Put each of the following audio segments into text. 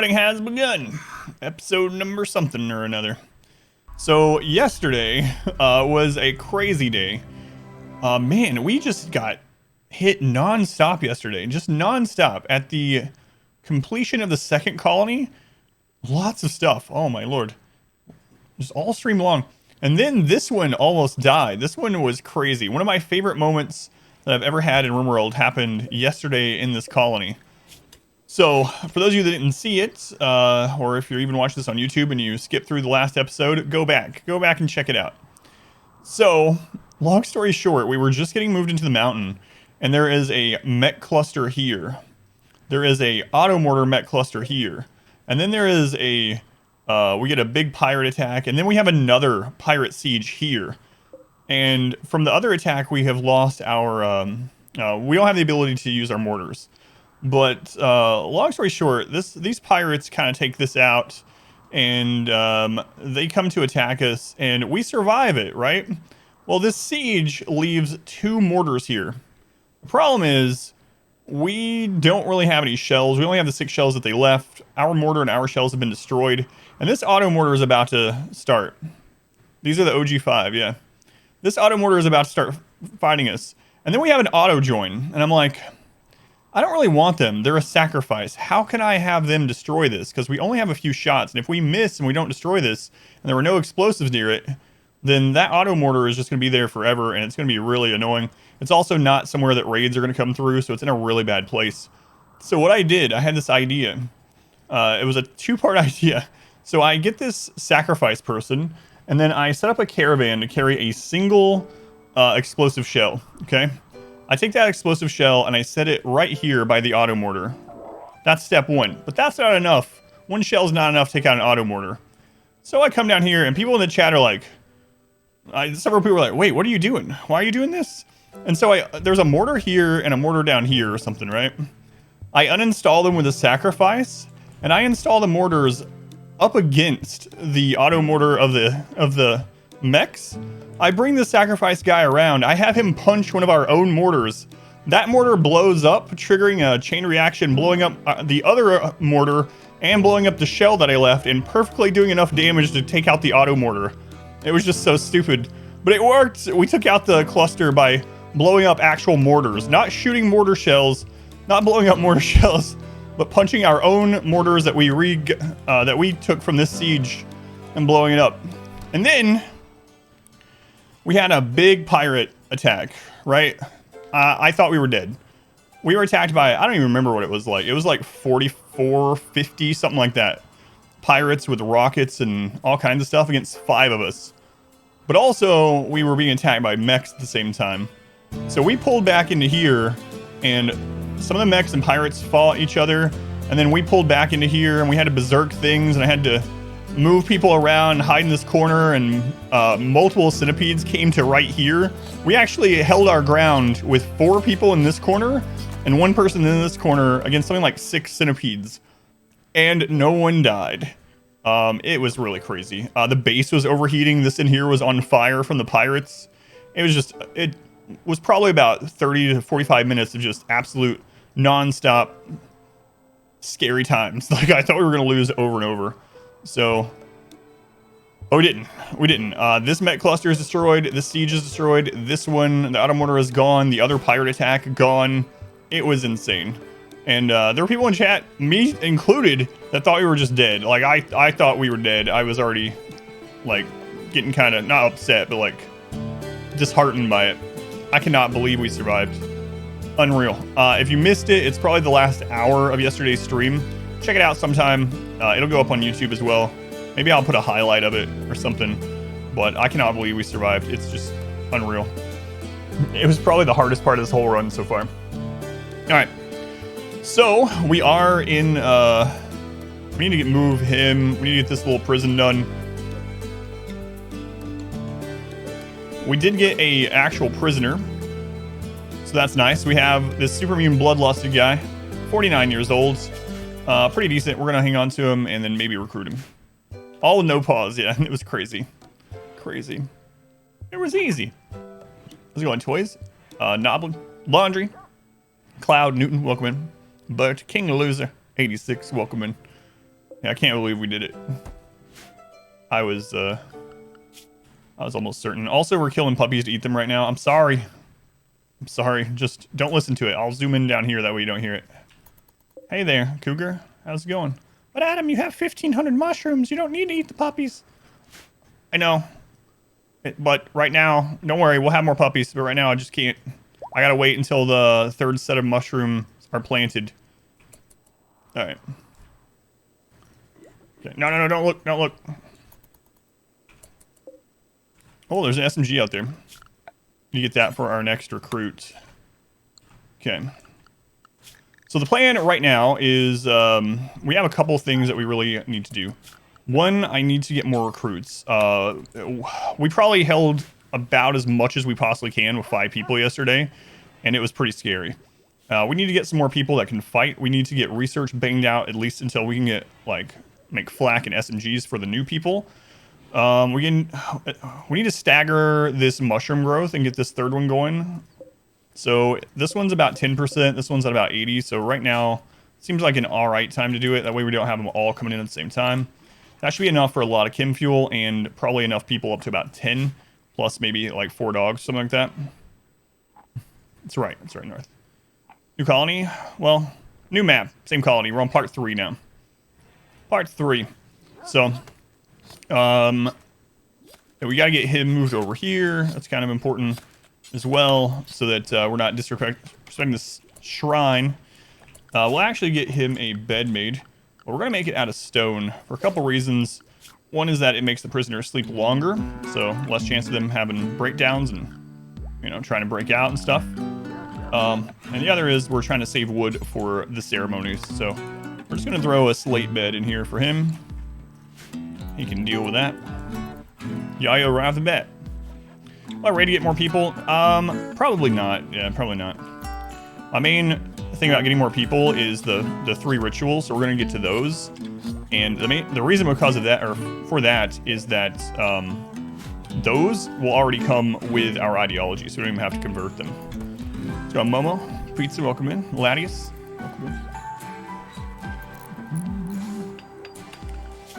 Has begun. Episode number something or another. So yesterday was a crazy day. Man, we just got hit non-stop yesterday. Just non-stop. At the completion of the second colony, lots of stuff. Oh my lord. Just all stream long. And then this one almost died. This one was crazy. One of my favorite moments that I've ever had in RimWorld happened yesterday in this colony. So, for those of you that didn't see it, or if you're even watching this on YouTube and you skip through the last episode, go back and check it out. So, long story short, we were just getting moved into the mountain, and there is a mech cluster here. There is a auto mortar mech cluster here. And then there is a, we get a big pirate attack, and then we have another pirate siege here. And from the other attack, we have lost our, we don't have the ability to use our mortars. But long story short, these pirates kind of take this out, and they come to attack us, and we survive it, right? Well, this siege leaves 2 mortars here. The problem is we don't really have any shells. We only have the 6 shells that they left. Our mortar and our shells have been destroyed, and this auto mortar is about to start. These are the OG5, yeah. This auto mortar is about to start fighting us, and then we have an auto join, and I'm like, I don't really want them. They're a sacrifice. How can I have them destroy this? Because we only have a few shots, and if we miss and we don't destroy this, and there were no explosives near it, then that auto mortar is just going to be there forever, and it's going to be really annoying. It's also not somewhere that raids are going to come through, so it's in a really bad place. So what I did, I had this idea. It was a 2-part idea. So I get this sacrifice person, and then I set up a caravan to carry a single explosive shell, okay? I take that explosive shell and I set it right here by the auto mortar. That's step 1, but that's not enough. 1 shell is not enough to take out an auto mortar. So I come down here and people in the chat are like, several people are like, wait, what are you doing? Why are you doing this? And so there's a mortar here and a mortar down here or something, right? I uninstall them with a sacrifice, and I install the mortars up against the auto mortar of the mechs. I bring the sacrifice guy around. I have him punch one of our own mortars. That mortar blows up, triggering a chain reaction, blowing up the other mortar and blowing up the shell that I left, and perfectly doing enough damage to take out the auto mortar. It was just so stupid, but it worked. We took out the cluster by blowing up actual mortars, not shooting mortar shells, not blowing up mortar shells, but punching our own mortars that we took from this siege and blowing it up. And then we had a big pirate attack, right? I thought we were dead. We were attacked by, I don't even remember what it was like. It was like 44, 50, something like that. Pirates with rockets and all kinds of stuff against 5 of us. But also, we were being attacked by mechs at the same time. So we pulled back into here, and some of the mechs and pirates fought each other. And then we pulled back into here, and we had to berserk things, and I had to move people around, hide in this corner, and multiple centipedes came to right here. We actually held our ground with 4 people in this corner and 1 person in this corner against something like 6 centipedes, and no one died. It was really crazy. The base was overheating. This in here was on fire from the pirates. It was probably about 30 to 45 minutes of just absolute non-stop scary times. Like, I thought we were going to lose over and over. So, oh, we didn't. This mech cluster is destroyed. This siege is destroyed. This one, the auto mortar is gone. The other pirate attack, gone. It was insane. And there were people in chat, me included, that thought we were just dead. Like, I thought we were dead. I was already, like, getting kind of, not upset, but, like, disheartened by it. I cannot believe we survived. Unreal. If you missed it, it's probably the last hour of yesterday's stream. Check it out sometime. It'll go up on YouTube as well. Maybe I'll put a highlight of it or something. But I cannot believe we survived. It's just unreal. It was probably the hardest part of this whole run so far. Alright. So, we are in... we need to move him. We need to get this little prison done. We did get a actual prisoner. So that's nice. We have this super immune bloodlusted guy. 49 years old. Pretty decent. We're gonna hang on to him and then maybe recruit him. All with no pause, yeah. It was crazy. Crazy. It was easy. How's it going, toys? Noblin, Laundry, Cloud, Newton, welcome in. But King Loser, 86, welcome in. Yeah, I can't believe we did it. I was almost certain. Also, we're killing puppies to eat them right now. I'm sorry. I'm sorry. Just don't listen to it. I'll zoom in down here. That way you don't hear it. Hey there, Cougar. How's it going? But Adam, you have 1,500 mushrooms. You don't need to eat the puppies. I know. But right now, don't worry. We'll have more puppies. But right now, I just can't. I gotta wait until the third set of mushrooms are planted. All right. Okay. No, no, no, don't look. Don't look. Oh, there's an SMG out there. You get that for our next recruit. Okay. So the plan right now is we have a couple things that we really need to do. One, I need to get more recruits. We probably held about as much as we possibly can with 5 people yesterday, and it was pretty scary. We need to get some more people that can fight. We need to get research banged out at least until we can get make flak and SMGs for the new people. We need to stagger this mushroom growth and get this third one going. So this one's about 10%. This one's at about 80. So right now seems like an all right time to do it. That way we don't have them all coming in at the same time. That should be enough for a lot of chem fuel and probably enough people up to about 10 plus maybe like 4 dogs, something like that. That's right. That's right. North. New colony. Well, new map, same colony. We're on part 3 now. Part 3. So, we got to get him moved over here. That's kind of important as well, so that we're not disrespecting this shrine. We'll actually get him a bed made, but we're going to make it out of stone for a couple reasons. One is that it makes the prisoners sleep longer, so less chance of them having breakdowns and, you know, trying to break out and stuff. And the other is we're trying to save wood for the ceremonies, so we're just going to throw a slate bed in here for him. He can deal with that. Yayo right off the bat. Am I ready to get more people? Probably not. Yeah, probably not. My main thing about getting more people is the 3 rituals, so we're going to get to those. And the reason because of that, or for that, is that those will already come with our ideology, so we don't even have to convert them. So Momo, Pizza, welcome in. Ladius, welcome in.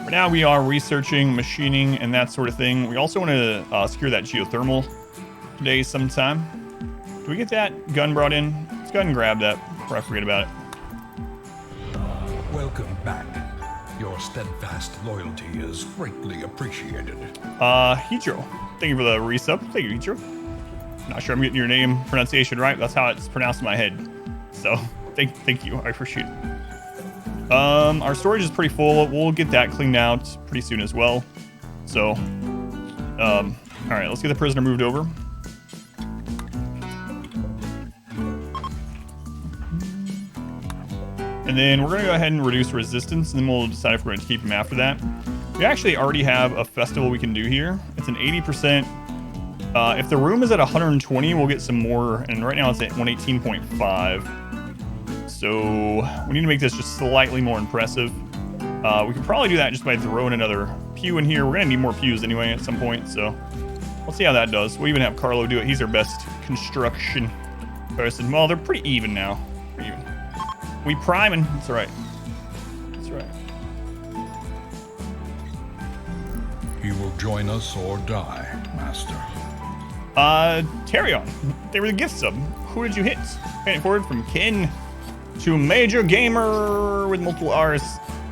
For now, we are researching, machining, and that sort of thing. We also want to secure that geothermal today sometime. Do we get that gun brought in? Let's go ahead and grab that before I forget about it. Welcome back. Your steadfast loyalty is greatly appreciated. Hitro. Thank you for the resub. Thank you, Hitro. Not sure I'm getting your name pronunciation right. That's how it's pronounced in my head. So, thank you. I appreciate it. Our storage is pretty full. We'll get that cleaned out pretty soon as well. So, all right, let's get the prisoner moved over. And then we're going to go ahead and reduce resistance, and then we'll decide if we're going to keep him after that. We actually already have a festival we can do here. It's an 80%. If the room is at 120, we'll get some more, and right now it's at 118.5. So we need to make this just slightly more impressive. We could probably do that just by throwing another pew in here. We're going to need more pews anyway at some point, so we'll see how that does. We'll even have Carlo do it. He's our best construction person. Well, they're pretty even now. Pretty even. We priming. That's right. That's right. You will join us or die, Master. Terion. They were the gift sub. Who did you hit? Paying it forward from Ken to Major Gamer with multiple R's.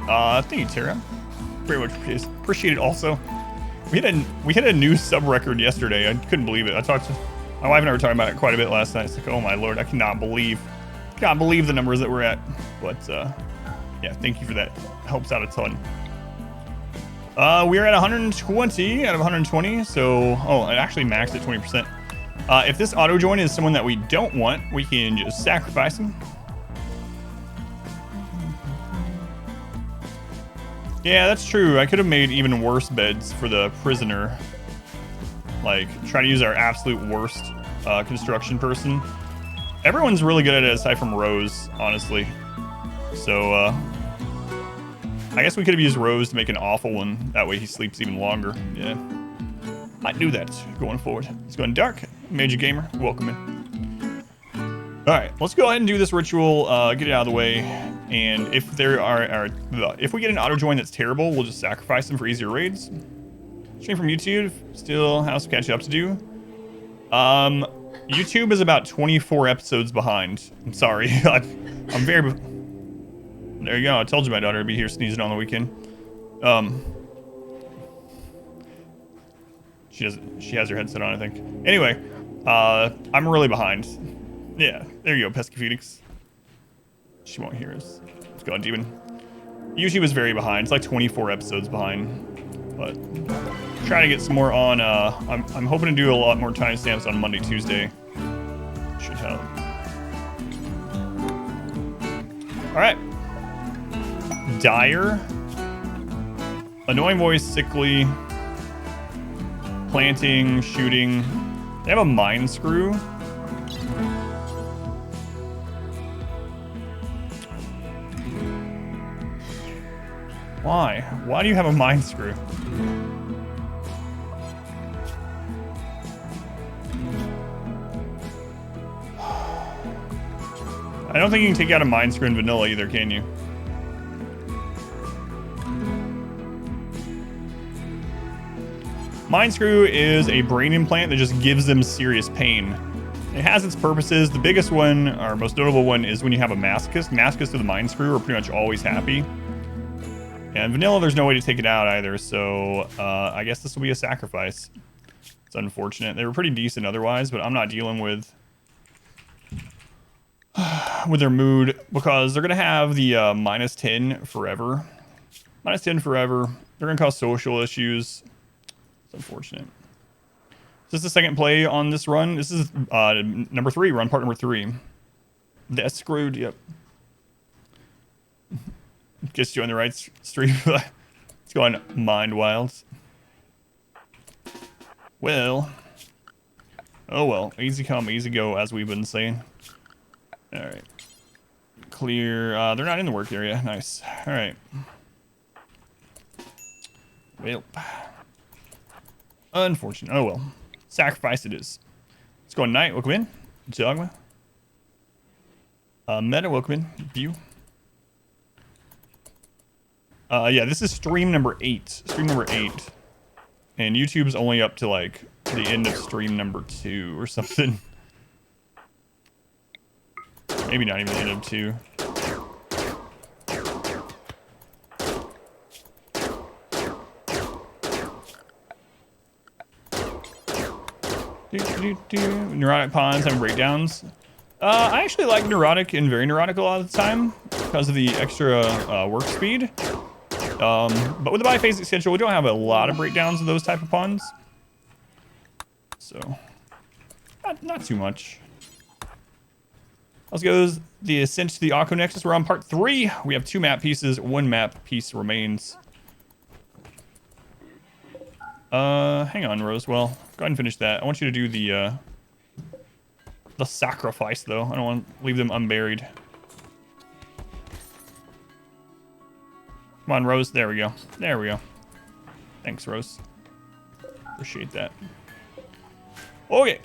Thank you, Terion. Very much appreciated also. We hit a new sub record yesterday. I couldn't believe it. I talked to my wife and I were talking about it quite a bit last night. It's like, oh my lord, I cannot believe the numbers that we're at. But yeah, thank you for that. Helps out a ton. We're at 120 out of 120, so it actually maxed at 20%. If this auto join is someone that we don't want, we can just sacrifice him. Yeah, that's true. I could have made even worse beds for the prisoner. Like, try to use our absolute worst construction person. Everyone's really good at it aside from Rose, honestly. So, I guess we could have used Rose to make an awful one. That way he sleeps even longer. Yeah. Might do that going forward. It's going dark. Major Gamer, welcome in. Alright, let's go ahead and do this ritual, get it out of the way. And if if we get an auto join that's terrible, we'll just sacrifice them for easier raids. Stream from YouTube, still have some catching up to do. YouTube is about 24 episodes behind. I'm sorry. I'm very... There you go. I told you my daughter would be here sneezing on the weekend. She has her headset on, I think. Anyway, I'm really behind. Yeah, there you go, Pesky Phoenix. She won't hear us. Let's go on, Demon. YouTube is very behind. It's like 24 episodes behind. But trying to get some more on. I'm hoping to do a lot more timestamps on Monday, Tuesday. Should help. All right. Dire. Annoying voice, sickly. Planting, shooting. They have a mine screw. Why? Why do you have a mine screw? I don't think you can take out a mine screw in vanilla either, can you? Mine screw is a brain implant that just gives them serious pain. It has its purposes. The biggest one, or most notable one, is when you have a masochist. Masochists with a mine screw are pretty much always happy. And vanilla, there's no way to take it out either, so I guess this will be a sacrifice. It's unfortunate. They were pretty decent otherwise, but I'm not dealing with their mood because they're going to have the -10 forever. -10 forever. They're going to cause social issues. It's unfortunate. Is this the second play on this run? This is number 3, run part number 3. That's screwed, yep. Gets you on the right stream. It's going mind wilds. Well. Oh well. Easy come, easy go, as we've been saying. Alright. Clear. They're not in the work area. Nice. Alright. Well. Unfortunate. Oh well. Sacrifice it is. Let's go on night. Welcome in. Dogma. Meta, welcome in. View. Yeah, this is stream number 8. Stream number 8. And YouTube's only up to like the end of stream number 2 or something. Maybe not even the end of 2. Neurotic pawns having breakdowns. I actually like neurotic and very neurotic a lot of the time because of the extra work speed. But with the biphasic schedule, we don't have a lot of breakdowns of those type of pawns. So, not too much. Let's go the ascent to the Archonexus. We're on part 3. We have 2 map pieces. 1 map piece remains. Hang on, Rosewell. Go ahead and finish that. I want you to do the sacrifice, though. I don't want to leave them unburied. Come on, Rose. There we go. There we go. Thanks, Rose. Appreciate that. Okay.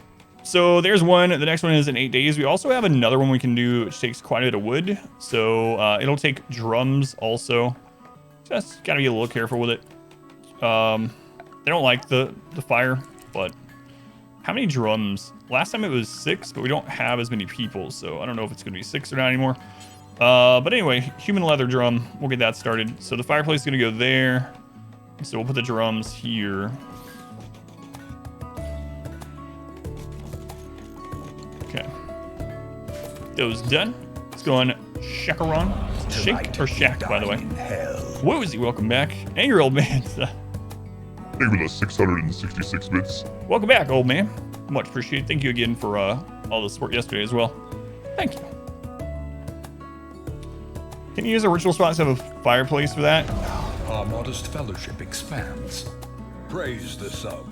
So there's one. The next one is in 8 days. We also have another one we can do, which takes quite a bit of wood. So it'll take drums also. Just gotta be a little careful with it. They don't like the fire, but how many drums? Last time it was 6, but we don't have as many people, so I don't know if it's gonna be 6 or not anymore. But anyway, human leather drum. We'll get that started. So the fireplace is gonna go there. So we'll put the drums here. Okay. Those done. Let's go on Shakeron. Shake or Shack, by the way. Woozy, welcome back. And your old man. Thank you for the 666 bits. Welcome back, old man. Much appreciated. Thank you again for all the support yesterday as well. Thank you. Can you use a ritual spot to have a fireplace for that? Our modest fellowship expands. Praise the sub.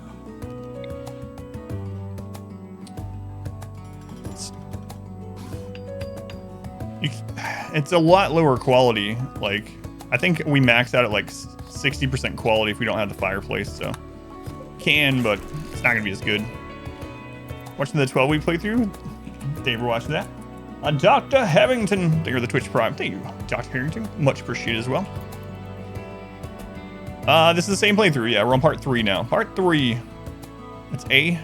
It's a lot lower quality. Like, I think we maxed out at like 60% quality if we don't have the fireplace, so can, but it's not gonna be as good. Watching the 12-week playthrough. Dave, we're watching that. Dr. Harrington, thank you for the Twitch Prime. Thank you, Dr. Harrington. Much appreciated as well. This is the same playthrough. Yeah, we're on part 3 now. Part 3. It's a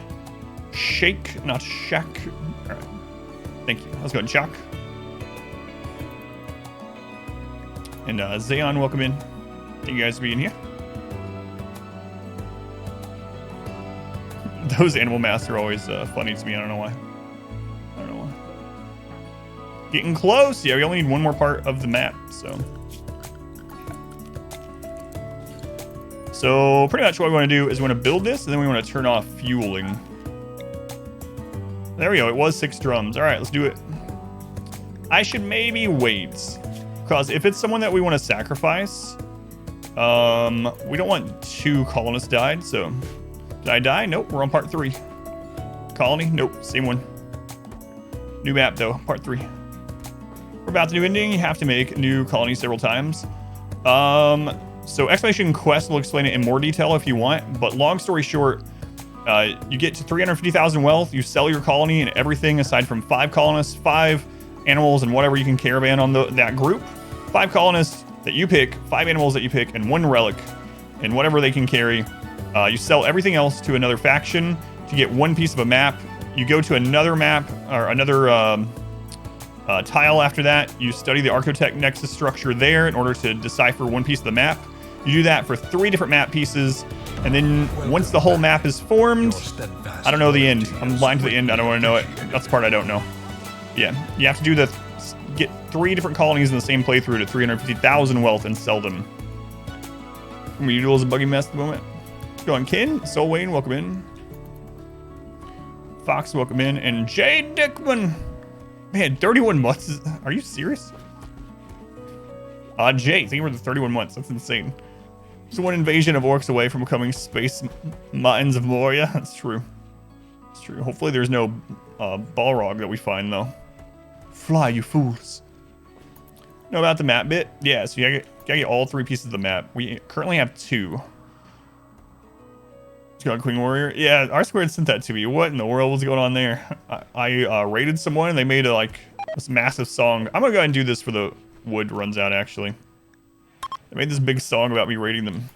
shake, not shack. All right. Thank you. Let's go and Chuck. And Zayon, welcome in. Thank you guys for being here. Those animal masks are always funny to me. I don't know why. Getting close. Yeah, we only need one more part of the map, so. So pretty much what we want to do is we want to build this, and then we want to turn off fueling. There we go. It was 6 drums. All right, let's do it. I should maybe wait, because if it's someone that we want to sacrifice, we don't want 2 colonists died. So did I die? Nope. We're on part 3. Colony? Nope. Same one. New map though. Part 3. We're about to do ending. You have to make new colonies several times. So Explanation Quest will explain it in more detail if you want, but long story short, you get to 350,000 wealth, you sell your colony and everything aside from 5 colonists, 5 animals, and whatever you can caravan on that group. 5 colonists that you pick, 5 animals that you pick, and 1 relic, and whatever they can carry. You sell everything else to another faction to get 1 piece of a map. You go to another map, or another tile after that. You study the Archonexus structure there in order to decipher 1 piece of the map. You do that for 3 different map pieces, and then once the whole map is formed, I don't know the end. I'm blind to the end. I don't want to know it. That's the part I don't know. Yeah, you have to do get 3 different colonies in the same playthrough to 350,000 wealth and sell them. Remedial is a buggy mess at the moment. Let's go on Ken, Soul Wayne, welcome in. Fox, welcome in, and Jay Dickman. Man, 31 months. Are you serious? Jay, thank you for the 31 months. That's insane. Just 1 invasion of orcs away from becoming space mines of Moria. That's true. That's true. Hopefully there's no Balrog that we find, though. Fly, you fools. Know about the map bit? Yeah, so you gotta get all 3 pieces of the map. We currently have 2. Let's go on Queen Warrior. Yeah, R-Squared sent that to me. What in the world was going on there? I raided someone, and they made this massive song. I'm gonna go ahead and do this for the wood runs out, actually. They made this big song about me raiding them.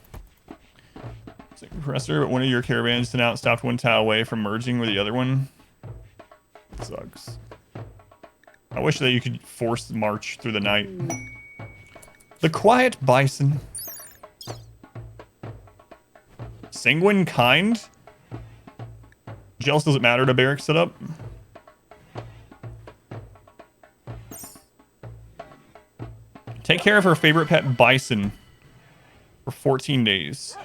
Compressor, but one of your caravans sent out stopped 1 tile away from merging with the other one. Sucks. I wish that you could force march through the night. The Quiet Bison. Sanguine Kind? Jealous doesn't matter to barrack setup. Take care of her favorite pet bison for 14 days.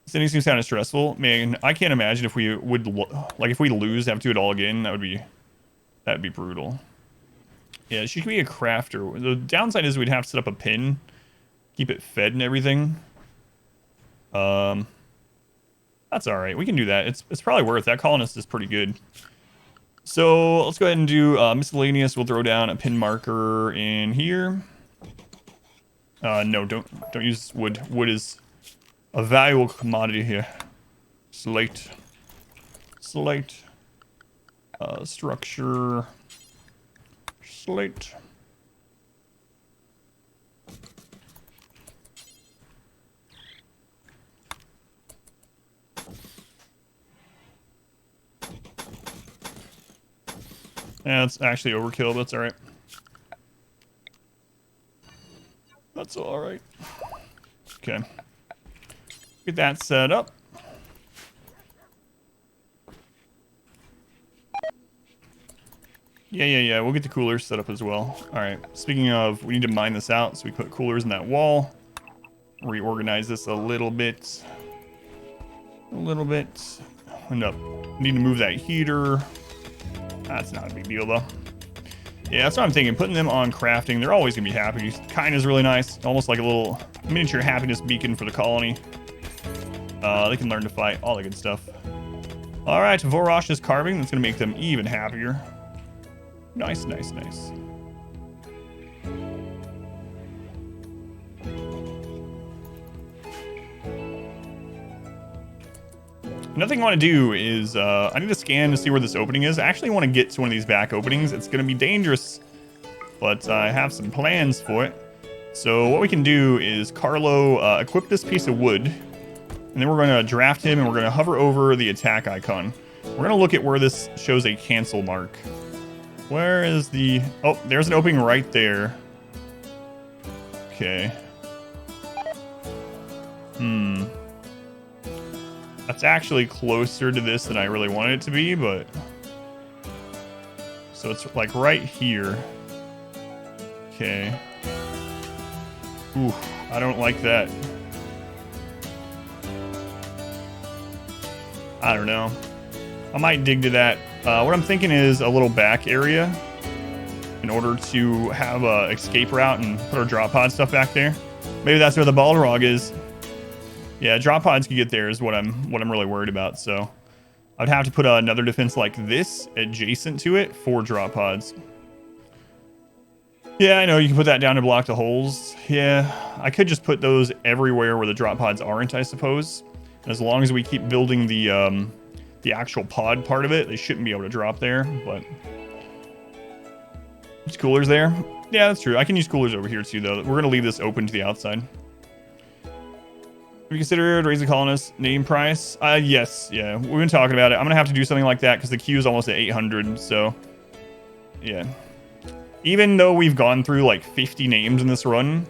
This ending seems kind of stressful. Man, I can't imagine if we would if we lose, have to do it all again. That'd be brutal. Yeah, she could be a crafter. The downside is we'd have to set up a pin, keep it fed and everything. That's all right. We can do that. It's probably worth it. That colonist is pretty good. So let's go ahead and do miscellaneous. We'll throw down a pin marker in here. No, don't use wood. Wood is a valuable commodity here. Slate. Structure. Slate. Yeah, it's actually overkill, but that's alright. That's alright. Okay. Get that set up. Yeah. We'll get the coolers set up as well. Alright. Speaking of, we need to mine this out, so we put coolers in that wall. Reorganize this a little bit. End up need to move that heater. That's not a big deal, though. Yeah, that's what I'm thinking. Putting them on crafting, they're always going to be happy. Kind is really nice. Almost like a little miniature happiness beacon for the colony. They can learn to fight. All the good stuff. All right, Vorash's carving. That's going to make them even happier. Nice. Another thing I want to do is I need to scan to see where this opening is. I actually want to get to one of these back openings. It's going to be dangerous, but I have some plans for it. So what we can do is Carlo equip this piece of wood, and then we're going to draft him, and we're going to hover over the attack icon. We're going to look at where this shows a cancel mark. Where is the... Oh, there's an opening right there. Okay. That's actually closer to this than I really wanted it to be, but... So it's like right here. Okay. Ooh, I don't like that. I don't know. I might dig to that. What I'm thinking is a little back area in order to have a escape route and put our drop pod stuff back there. Maybe that's where the Balrog is. Yeah, drop pods can get there is what I'm really worried about. So I'd have to put another defense like this adjacent to it for drop pods. Yeah, I know you can put that down to block the holes. Yeah, I could just put those everywhere where the drop pods aren't, I suppose. And as long as we keep building the actual pod part of it, they shouldn't be able to drop there. But there's coolers there. Yeah, that's true. I can use coolers over here too, though. We're gonna leave this open to the outside. Have you considered raising the colonist name price? Yes, yeah, we've been talking about it. I'm gonna have to do something like that because the queue is almost at 800. So, yeah. Even though we've gone through like 50 names in this run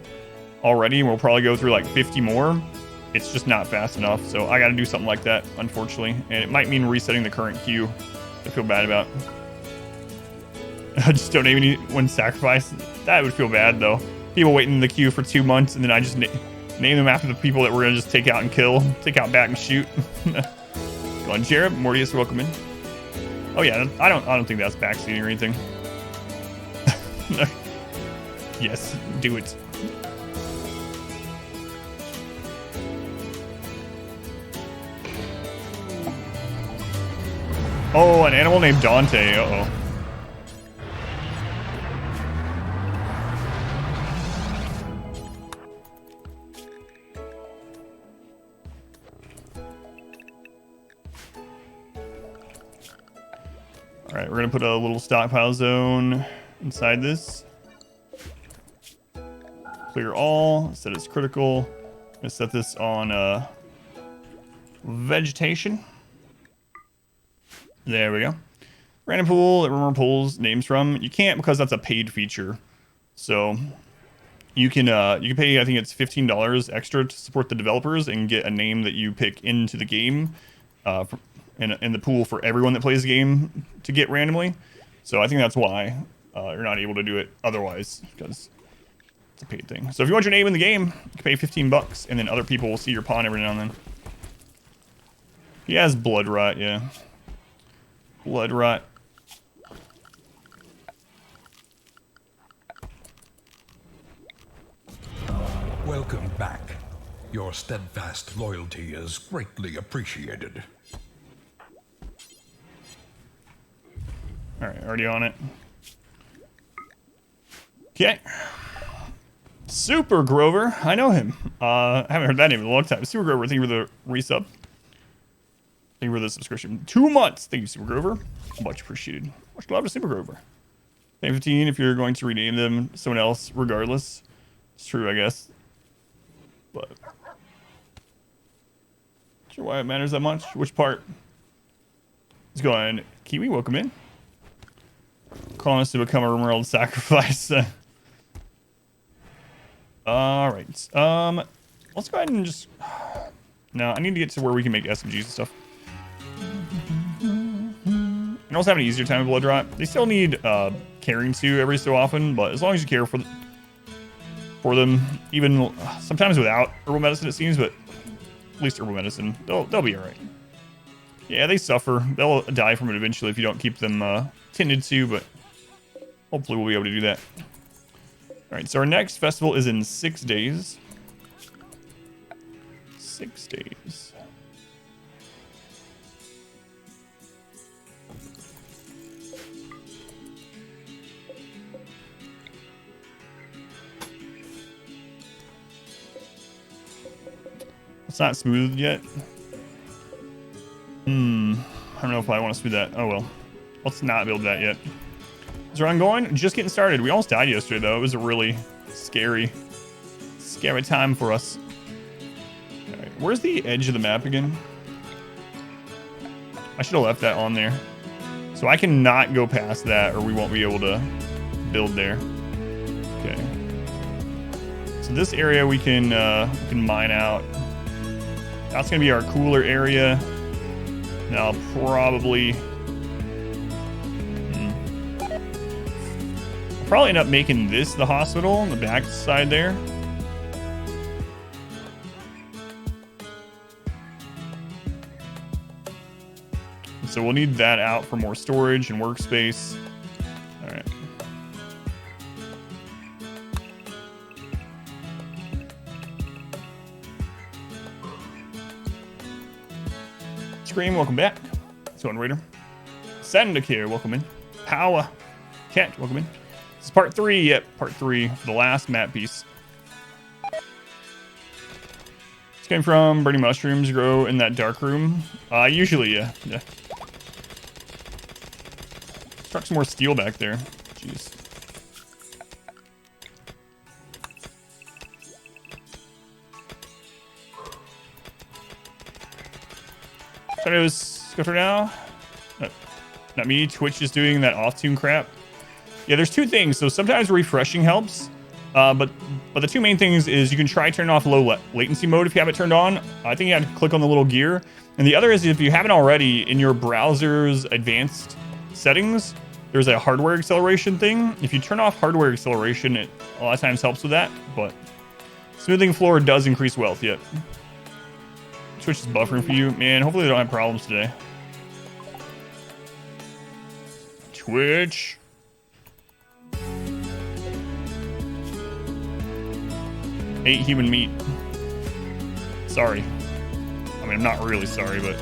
already, and we'll probably go through like 50 more. It's just not fast enough, so I got to do something like that, unfortunately. And it might mean resetting the current queue. I feel bad about. Just don't name anyone sacrifice. That would feel bad, though. People waiting in the queue for 2 months, and then I just name them after the people that we're going to just take out and kill. Take out, back, and shoot. Go on, Jared. Mortius, welcome in. Oh, yeah, I don't think that's backseating or anything. Yes, do it. Oh, an animal named Dante. Uh-oh. All right, we're going to put a little stockpile zone inside this. Clear all. Set it's critical. I'm going to set this on vegetation. There we go. Random pool that Rumor pulls names from. You can't because that's a paid feature. So you can pay, I think it's $15 extra to support the developers and get a name that you pick into the game in the pool for everyone that plays the game to get randomly. So I think that's why you're not able to do it otherwise, because it's a paid thing. So if you want your name in the game, you can pay $15 and then other people will see your pawn every now and then. He has blood rot, yeah. Blood rot. Welcome back. Your steadfast loyalty is greatly appreciated. All right, already on it. Okay. Super Grover, I know him. I haven't heard that name in a long time. Super Grover, thank you for the resub. Thank you for the subscription. 2 months. Thank you, Super Grover. Much appreciated. Much love to Super Grover. Pay 15 if you're going to rename them someone else, regardless. It's true, I guess. But not sure why it matters that much. Which part? Let's go on. Kiwi, welcome in. Calling us to become a RimWorld sacrifice. All right. Let's go ahead and just. No, I need to get to where we can make SMGs and stuff. And also have an easier time with blood rot. They still need caring to every so often, but as long as you care for them, even sometimes without herbal medicine, it seems, but at least herbal medicine, they'll be all right. Yeah, they suffer. They'll die from it eventually if you don't keep them tended to, but hopefully we'll be able to do that. All right, so our next festival is in 6 days. 6 days. It's not smooth yet. I don't know if I want to do that. Oh well. Let's not build that yet. Is our ongoing? Just getting started. We almost died yesterday though. It was a really scary time for us. All right, where's the edge of the map again? I should have left that on there. So I cannot go past that or we won't be able to build there. Okay. So this area we can mine out. That's gonna be our cooler area. And I'll probably end up making this the hospital on the back side there. So we'll need that out for more storage and workspace. All right. Scream, welcome back. Someone Raider. Sandakir, welcome in. Power Cat, welcome in. This is part 3. Yep, part 3 for the last map piece. This came from burning mushrooms grow in that dark room. Usually, yeah. Struck some more steel back there. Jeez. Shadows, go for now. Not me. Twitch is doing that off-tune crap. Yeah, there's two things. So sometimes refreshing helps, but the two main things is you can try turning off low latency mode if you have it turned on. I think you have to click on the little gear. And the other is if you haven't already, in your browser's advanced settings, there's a hardware acceleration thing. If you turn off hardware acceleration, it a lot of times helps with that, but smoothing floor does increase wealth, yet. Twitch is buffering for you. Man, hopefully they don't have problems today. Twitch. Ate human meat. Sorry. I mean, I'm not really sorry, but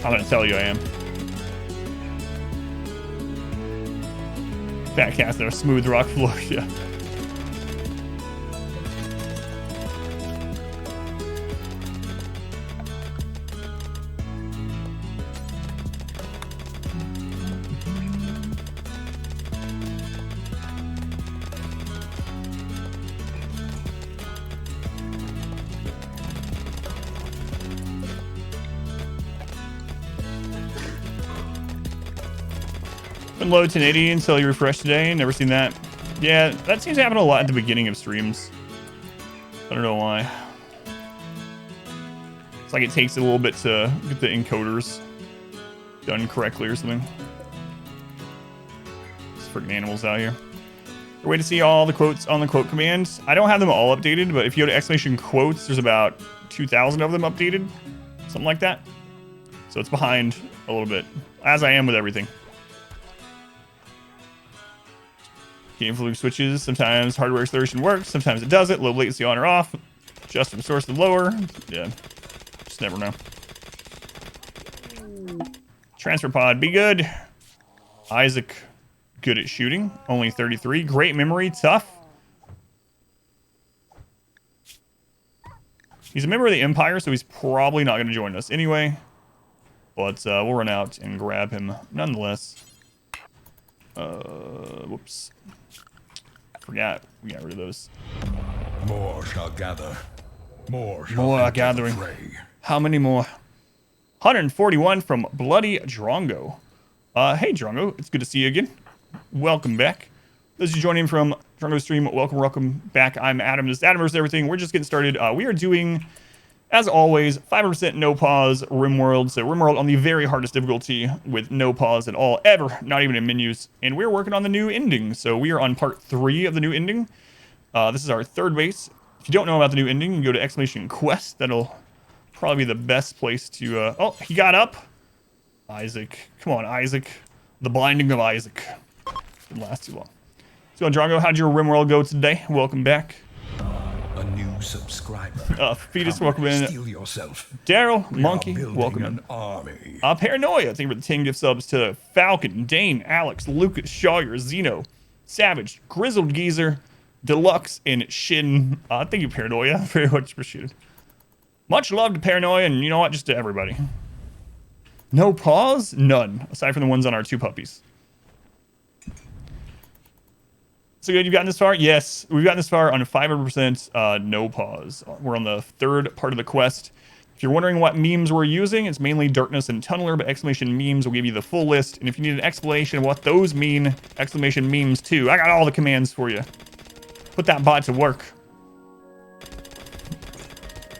I'm gonna tell you I am. Fat cats that are smooth rock floor, yeah. Been low 1080 until you refresh today. Never seen that. Yeah, that seems to happen a lot at the beginning of streams. I don't know why. It's like it takes a little bit to get the encoders done correctly or something. These freaking animals out here. Way to see all the quotes on the quote command. I don't have them all updated, but if you go to exclamation quotes, there's about 2,000 of them updated. Something like that. So it's behind a little bit, as I am with everything. Game fluke switches. Sometimes hardware acceleration works. Sometimes it doesn't. Low latency on or off. Adjust from source to lower. Yeah. Just never know. Transfer pod. Be good. Isaac. Good at shooting. Only 33. Great memory. Tough. He's a member of the Empire, so he's probably not going to join us anyway. But we'll run out and grab him nonetheless. Whoops. Forgot we got rid of those. More shall gather. More are gathering. How many more? 141 from Bloody Drongo. Hey Drongo, it's good to see you again. Welcome back. Those of you joining from Drongo's stream, welcome back. I'm Adam. This is Adam versus everything. We're just getting started. We are doing, as always, 5% no pause RimWorld. So RimWorld on the very hardest difficulty with no pause at all, ever, not even in menus. And we're working on the new ending. So we are on part 3 of the new ending. This is our third base. If you don't know about the new ending, you can go to exclamation quest. That'll probably be the best place to, oh, he got up. Isaac, come on, Isaac. The blinding of Isaac. Didn't last too long. So Drongo, how'd your RimWorld go today? Welcome back. A new subscriber. Fetus, welcome in. Steal yourself. Daryl, We Monkey, are building welcome an in. army. Paranoia, thank you for the 10 gift subs to Falcon, Dane, Alex, Lucas, Shawyer, Zeno, Savage, Grizzled Geezer, Deluxe, and Shin. Thank you, Paranoia. Very much appreciated. Much love to Paranoia, and you know what? Just to everybody. No paws? None, aside from the ones on our 2 puppies. So good, you've gotten this far? Yes, we've gotten this far on 500% no pause. We're on the 3rd part of the quest. If you're wondering what memes we're using, it's mainly Darkness and Tunneler, but exclamation memes will give you the full list. And if you need an explanation of what those mean, exclamation memes too. I got all the commands for you. Put that bot to work.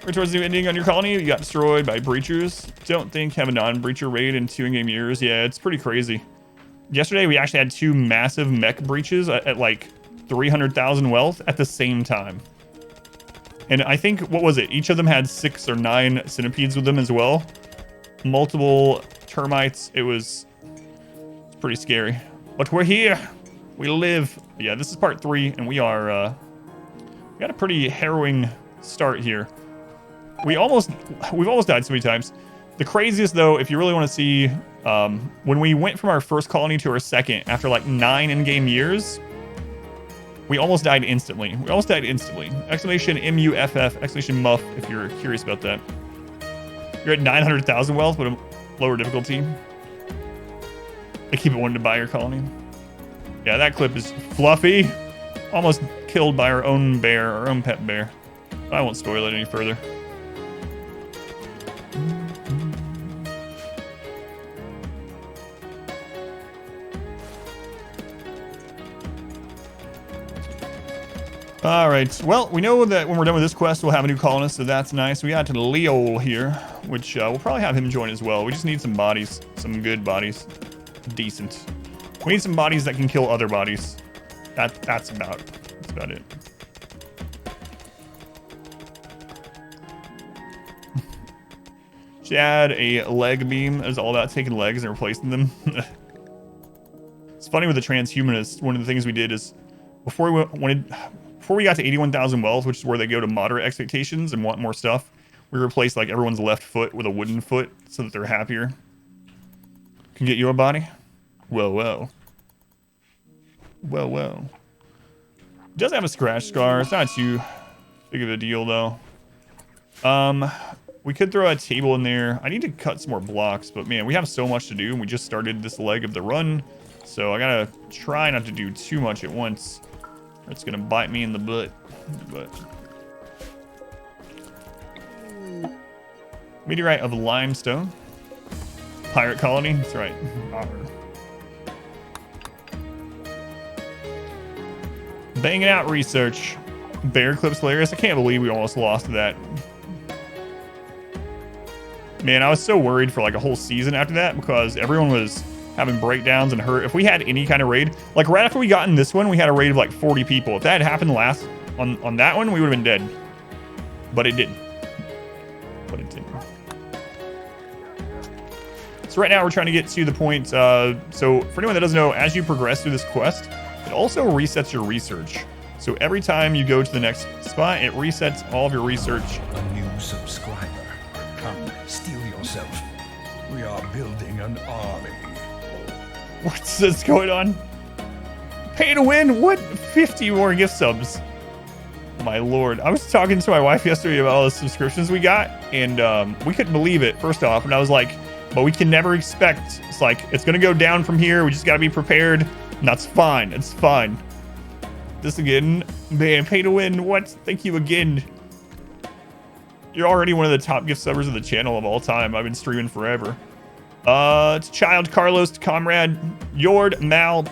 We're towards the new ending on your colony. You got destroyed by breachers. Don't think have a non-breacher raid in 2 in-game years. Yeah, it's pretty crazy. Yesterday, we actually had 2 massive mech breaches at like 300,000 wealth at the same time. And I think, what was it? Each of them had 6 or 9 centipedes with them as well. Multiple termites. It's pretty scary. But we're here. We live. Yeah, this is part 3, and we are, we got a pretty harrowing start here. We've almost died so many times. The craziest, though, if you really want to see, when we went from our first colony to our second, after like 9 in-game years, we almost died instantly. Exclamation MUFF, exclamation muff, if you're curious about that. You're at 900,000 wealth, but a lower difficulty. They keep it wanting to buy your colony. Yeah, that clip is fluffy. Almost killed by our own bear, our own pet bear. I won't spoil it any further. All right, well, we know that when we're done with this quest, we'll have a new colonist, so that's nice. We got to Leo here, which we'll probably have him join as well. We just need some bodies, some good bodies. Decent. We need some bodies that can kill other bodies. That's about it. Should add a leg beam. Is all about taking legs and replacing them. It's funny with the transhumanists. One of the things we did is before we got to 81,000 wealth, which is where they go to moderate expectations and want more stuff, we replaced like everyone's left foot with a wooden foot so that they're happier. Can get you a body? Well. It does have a scratch scar. It's not too big of a deal though. We could throw a table in there. I need to cut some more blocks, but man, we have so much to do and we just started this leg of the run. So I gotta try not to do too much at once. It's gonna bite me in the butt. Meteorite of limestone. Pirate colony. That's right. Banging out research. Bear clips hilarious. I can't believe we almost lost that. Man, I was so worried for like a whole season after that because everyone was having breakdowns and hurt. If we had any kind of raid, like right after we got in this one, we had a raid of like 40 people. If that had happened last on that one, we would have been dead. But it didn't. So right now we're trying to get to the point. So for anyone that doesn't know, as you progress through this quest, it also resets your research. So every time you go to the next spot, it resets all of your research. A new subscriber. Come, steal yourself. We are building an army. What's this going on? Pay to win? What? 50 more gift subs. My lord. I was talking to my wife yesterday about all the subscriptions we got, and we couldn't believe it, first off. And I was like, but we can never expect. It's like, it's going to go down from here. We just got to be prepared. And that's fine. It's fine. This again. Man, pay to win. What? Thank you again. You're already one of the top gift subbers of the channel of all time. I've been streaming forever. To Child, Carlos, to Comrade, Yord, Mal,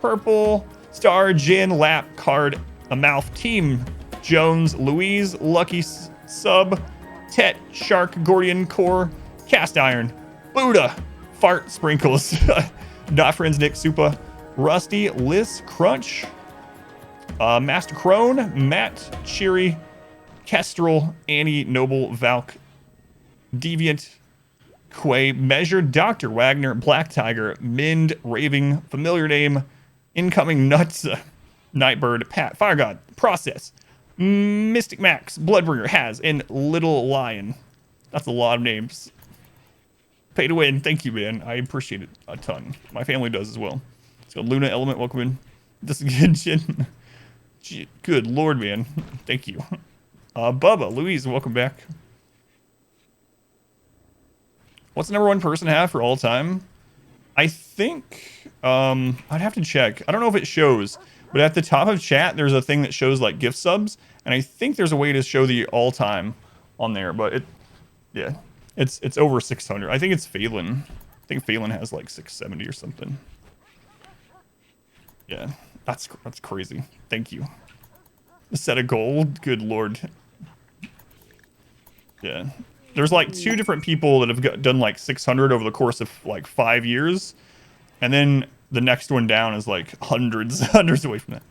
Purple, Star, Jin, Lap, Card, Amalf, Team, Jones, Louise, Lucky, Sub, Tet, Shark, Gordian, Core, Cast Iron, Buddha, Fart, Sprinkles, Not Friends, Nick, Supa, Rusty, Liz, Crunch, Master Crone, Matt, Cheery, Kestrel, Annie, Noble, Valk, Deviant, Quay, Measure, Dr. Wagner, Black Tiger, Mind, Raving, Familiar Name, Incoming Nuts, Nightbird, Pat, Fire God, Process, Mystic Max, Bloodbringer, Has, and Little Lion. That's a lot of names. Pay to win. Thank you, man. I appreciate it a ton. My family does as well. So Luna Element, welcome in. This is good. Good lord, man. Thank you. Bubba, Louise, welcome back. What's the number one person have for all time? I think, I'd have to check. I don't know if it shows, but at the top of chat, there's a thing that shows like gift subs. And I think there's a way to show the all time on there, but yeah, it's over 600. I think it's Phelan. I think Phelan has like 670 or something. Yeah, that's crazy. Thank you. Set a goal. Good Lord. Yeah. There's like 2 different people that have done like 600 over the course of like 5 years. And then the next one down is like hundreds away from that.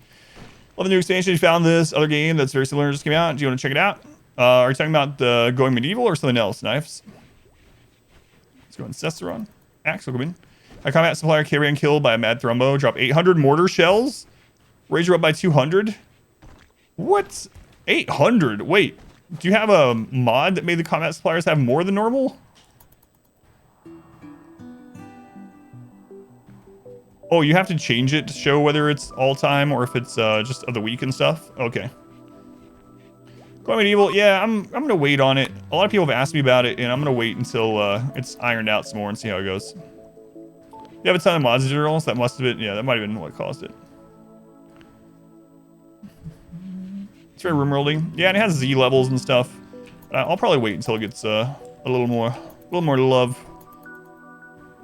Love the new expansion. You found this other game that's very similar just came out. Do you want to check it out? Are you talking about the going medieval or something else? Knives. Let's go in Cesteron. Axel, come in. A combat supplier carrying killed by a mad thrombo. Drop 800 mortar shells. Raise her up by 200. What? 800? Wait. Do you have a mod that made the combat suppliers have more than normal? Oh, you have to change it to show whether it's all time or if it's just of the week and stuff? Okay. Going medieval, yeah, I'm gonna wait on it. A lot of people have asked me about it, and I'm gonna wait until it's ironed out some more and see how it goes. You have a ton of mods generals, that must have been, yeah, that might have been what caused it. It's very RimWorldy. Yeah, and it has Z levels and stuff. I'll probably wait until it gets a little more love.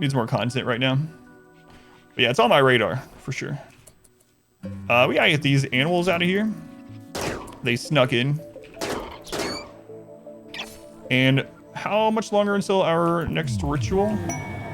Needs more content right now. But yeah, it's on my radar for sure. We gotta get these animals out of here. They snuck in. And how much longer until our next ritual?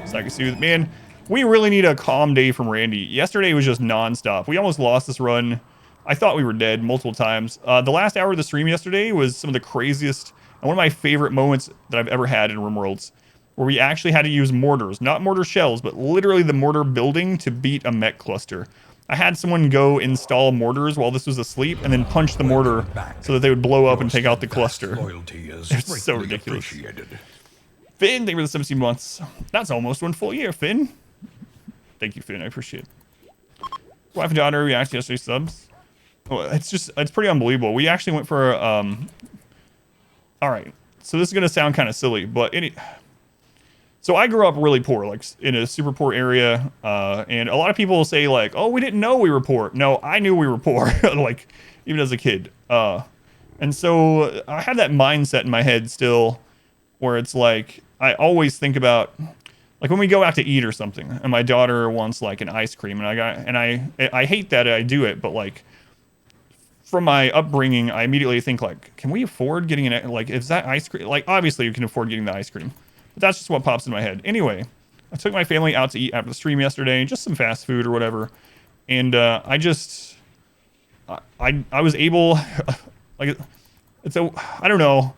So I can see, man, we really need a calm day from Randy. Yesterday was just nonstop. We almost lost this run. I thought we were dead multiple times. The last hour of the stream yesterday was some of the craziest and one of my favorite moments that I've ever had in RimWorlds, where we actually had to use mortars, not mortar shells, but literally the mortar building to beat a mech cluster. I had someone go install mortars while this was asleep and then punch the mortar so that they would blow up and take out the cluster. It's so ridiculous. Finn, thank you for the 17 months. That's almost 1 full year, Finn. Thank you, Finn. I appreciate it. Wife and daughter react to yesterday's subs. Oh, it's pretty unbelievable. We actually went for all right, so this is gonna sound kind of silly, but so I grew up really poor, like in a super poor area, and a lot of people will say like, oh, we didn't know we were poor. No, I knew we were poor, like even as a kid. And so I have that mindset in my head still, where it's like I always think about like when we go out to eat or something, and my daughter wants like an ice cream, and I hate that I do it, but like from my upbringing, I immediately think like, can we afford getting like, is that ice cream? Like obviously you can afford getting the ice cream, but that's just what pops in my head. Anyway, I took my family out to eat after the stream yesterday, just some fast food or whatever, and I was able, like, I don't know.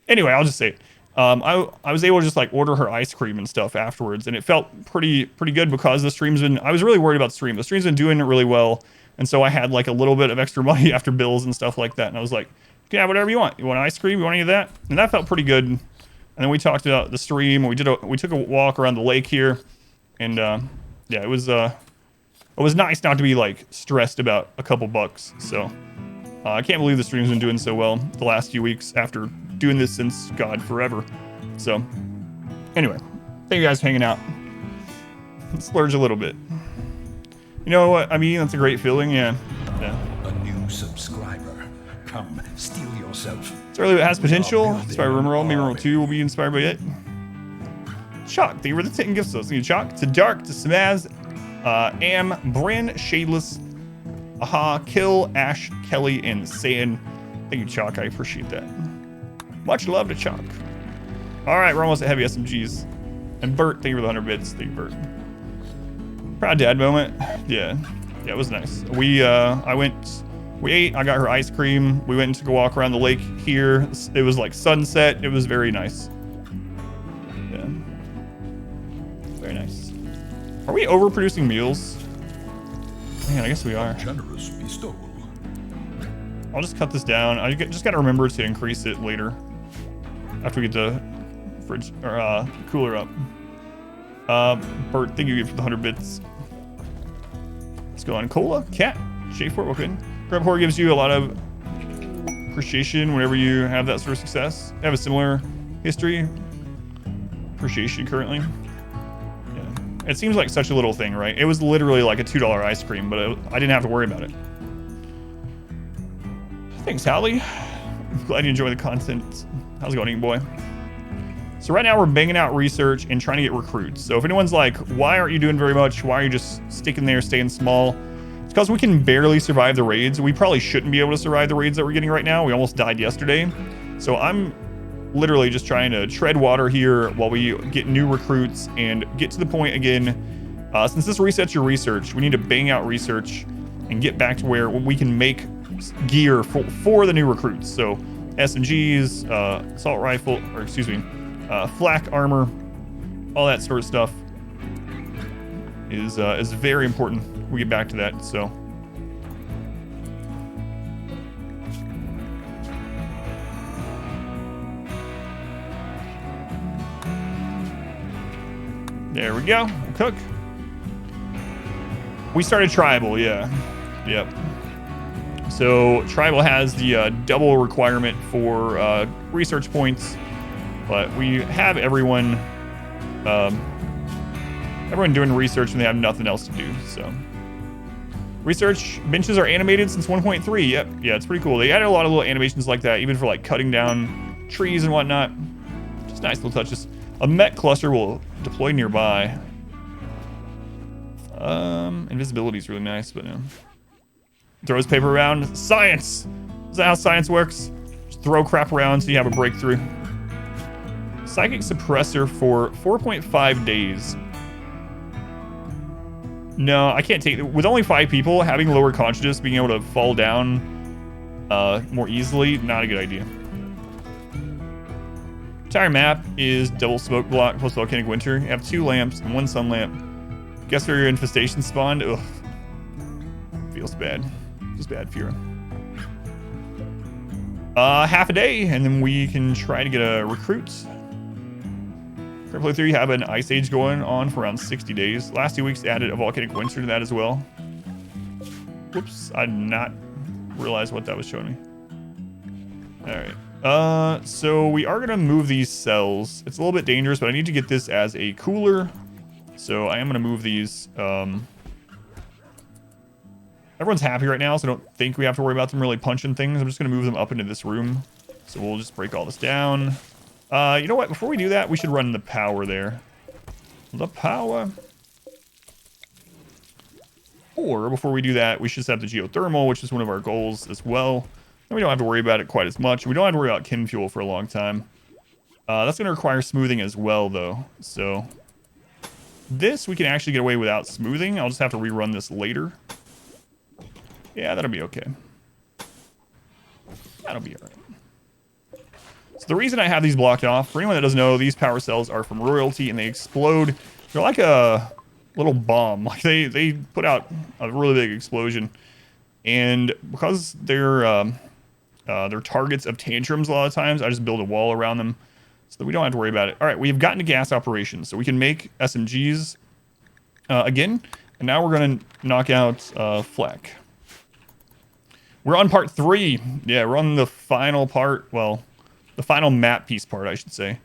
Anyway, I'll just say it. I was able to just like order her ice cream and stuff afterwards, and it felt pretty good because the stream's been, I was really worried about the stream. The stream's been doing it really well, and so I had like a little bit of extra money after bills and stuff like that, and I was like, you can have whatever you want. You want ice cream? You want any of that? And that felt pretty good. And then we talked about the stream. We took a walk around the lake here, and yeah, it was nice not to be like stressed about a couple bucks. So I can't believe the stream's been doing so well the last few weeks after doing this since God forever. So anyway, thank you guys for hanging out. Splurge a little bit. You know what I mean? That's a great feeling. Yeah. A new subscriber. Come, steal yourself. It's early, but it has potential. Inspired RimWorld. Maybe RimWorld 2 will be inspired by it. Chalk, thank you for the 10 gifts. So thank you, Chalk. To Dark, to Samaz, Am, Bryn, Shadeless, Aha, Kill, Ash, Kelly, and Saiyan. Thank you, Chalk. I appreciate that. Much love to Chalk. All right, we're almost at heavy SMGs. And Bert, thank you for the 100 bits. Thank you, Bert. Proud dad moment. Yeah, it was nice. We ate. I got her ice cream. We went and took a walk around the lake here. It was like sunset. It was very nice. Yeah, very nice. Are we overproducing meals? Man, I guess we are. Generous bestowal. I'll just cut this down. I just got to remember to increase it later after we get the fridge or cooler up. Bert, thank you for the 100 bits. Let's go on Cola. Cat. J4, welcome. Grub Horror gives you a lot of appreciation whenever you have that sort of success. I have a similar history. depreciation currently. Yeah. It seems like such a little thing, right? It was literally like a $2 ice cream, but I didn't have to worry about it. Thanks, Hallie. Glad you enjoy the content. How's it going, InkBoy? So right now we're banging out research and trying to get recruits. So if anyone's like, why aren't you doing very much? Why are you just sticking there, staying small? It's because we can barely survive the raids. We probably shouldn't be able to survive the raids that we're getting right now. We almost died yesterday. So I'm literally just trying to tread water here while we get new recruits and get to the point again. Since this resets your research, we need to bang out research and get back to where we can make gear for the new recruits. So SMGs, assault rifle, or excuse me, flak armor, all that sort of stuff is very important. We get back to that. So there we go. Cook. We started tribal, yeah. Yep. So tribal has the double requirement for research points, but we have everyone doing research and they have nothing else to do. So research benches are animated since 1.3. Yep, yeah, it's pretty cool. They added a lot of little animations like that, even for like cutting down trees and whatnot. Just nice little touches. A Met cluster will deploy nearby. Invisibility is really nice, but no. Throws paper around. Science! Is that how science works? Just throw crap around so you have a breakthrough. Psychic suppressor for 4.5 days. No, I can't take it. With only 5 people, having lower consciousness, being able to fall down more easily, not a good idea. Entire map is double smoke block plus volcanic winter. You have 2 lamps and 1 sun lamp. Guess where your infestation spawned? Ugh. Feels bad. Just bad fear. Half a day, and then we can try to get a recruit. Current playthrough, you have an ice age going on for around 60 days. Last 2 weeks added a volcanic winter to that as well. Whoops, I did not realize what that was showing me. All right. So we are gonna move these cells. It's a little bit dangerous, but I need to get this as a cooler. So I am gonna move these. Everyone's happy right now, so I don't think we have to worry about them really punching things. I'm just gonna move them up into this room. So we'll just break all this down. You know what? Before we do that, we should run the power there. The power. Or before we do that, we should set up the geothermal, which is one of our goals as well. And we don't have to worry about it quite as much. We don't have to worry about kin fuel for a long time. That's going to require smoothing as well, though. So this we can actually get away without smoothing. I'll just have to rerun this later. Yeah, that'll be okay. That'll be all right. So the reason I have these blocked off, for anyone that doesn't know, these power cells are from royalty and they explode. They're like a little bomb. Like they put out a really big explosion. And because they're targets of tantrums a lot of times, I just build a wall around them so that we don't have to worry about it. All right, we've gotten to gas operations, so we can make SMGs again. And now we're going to knock out flak. We're on part 3. Yeah, we're on the final part. Well, the final map piece part, I should say.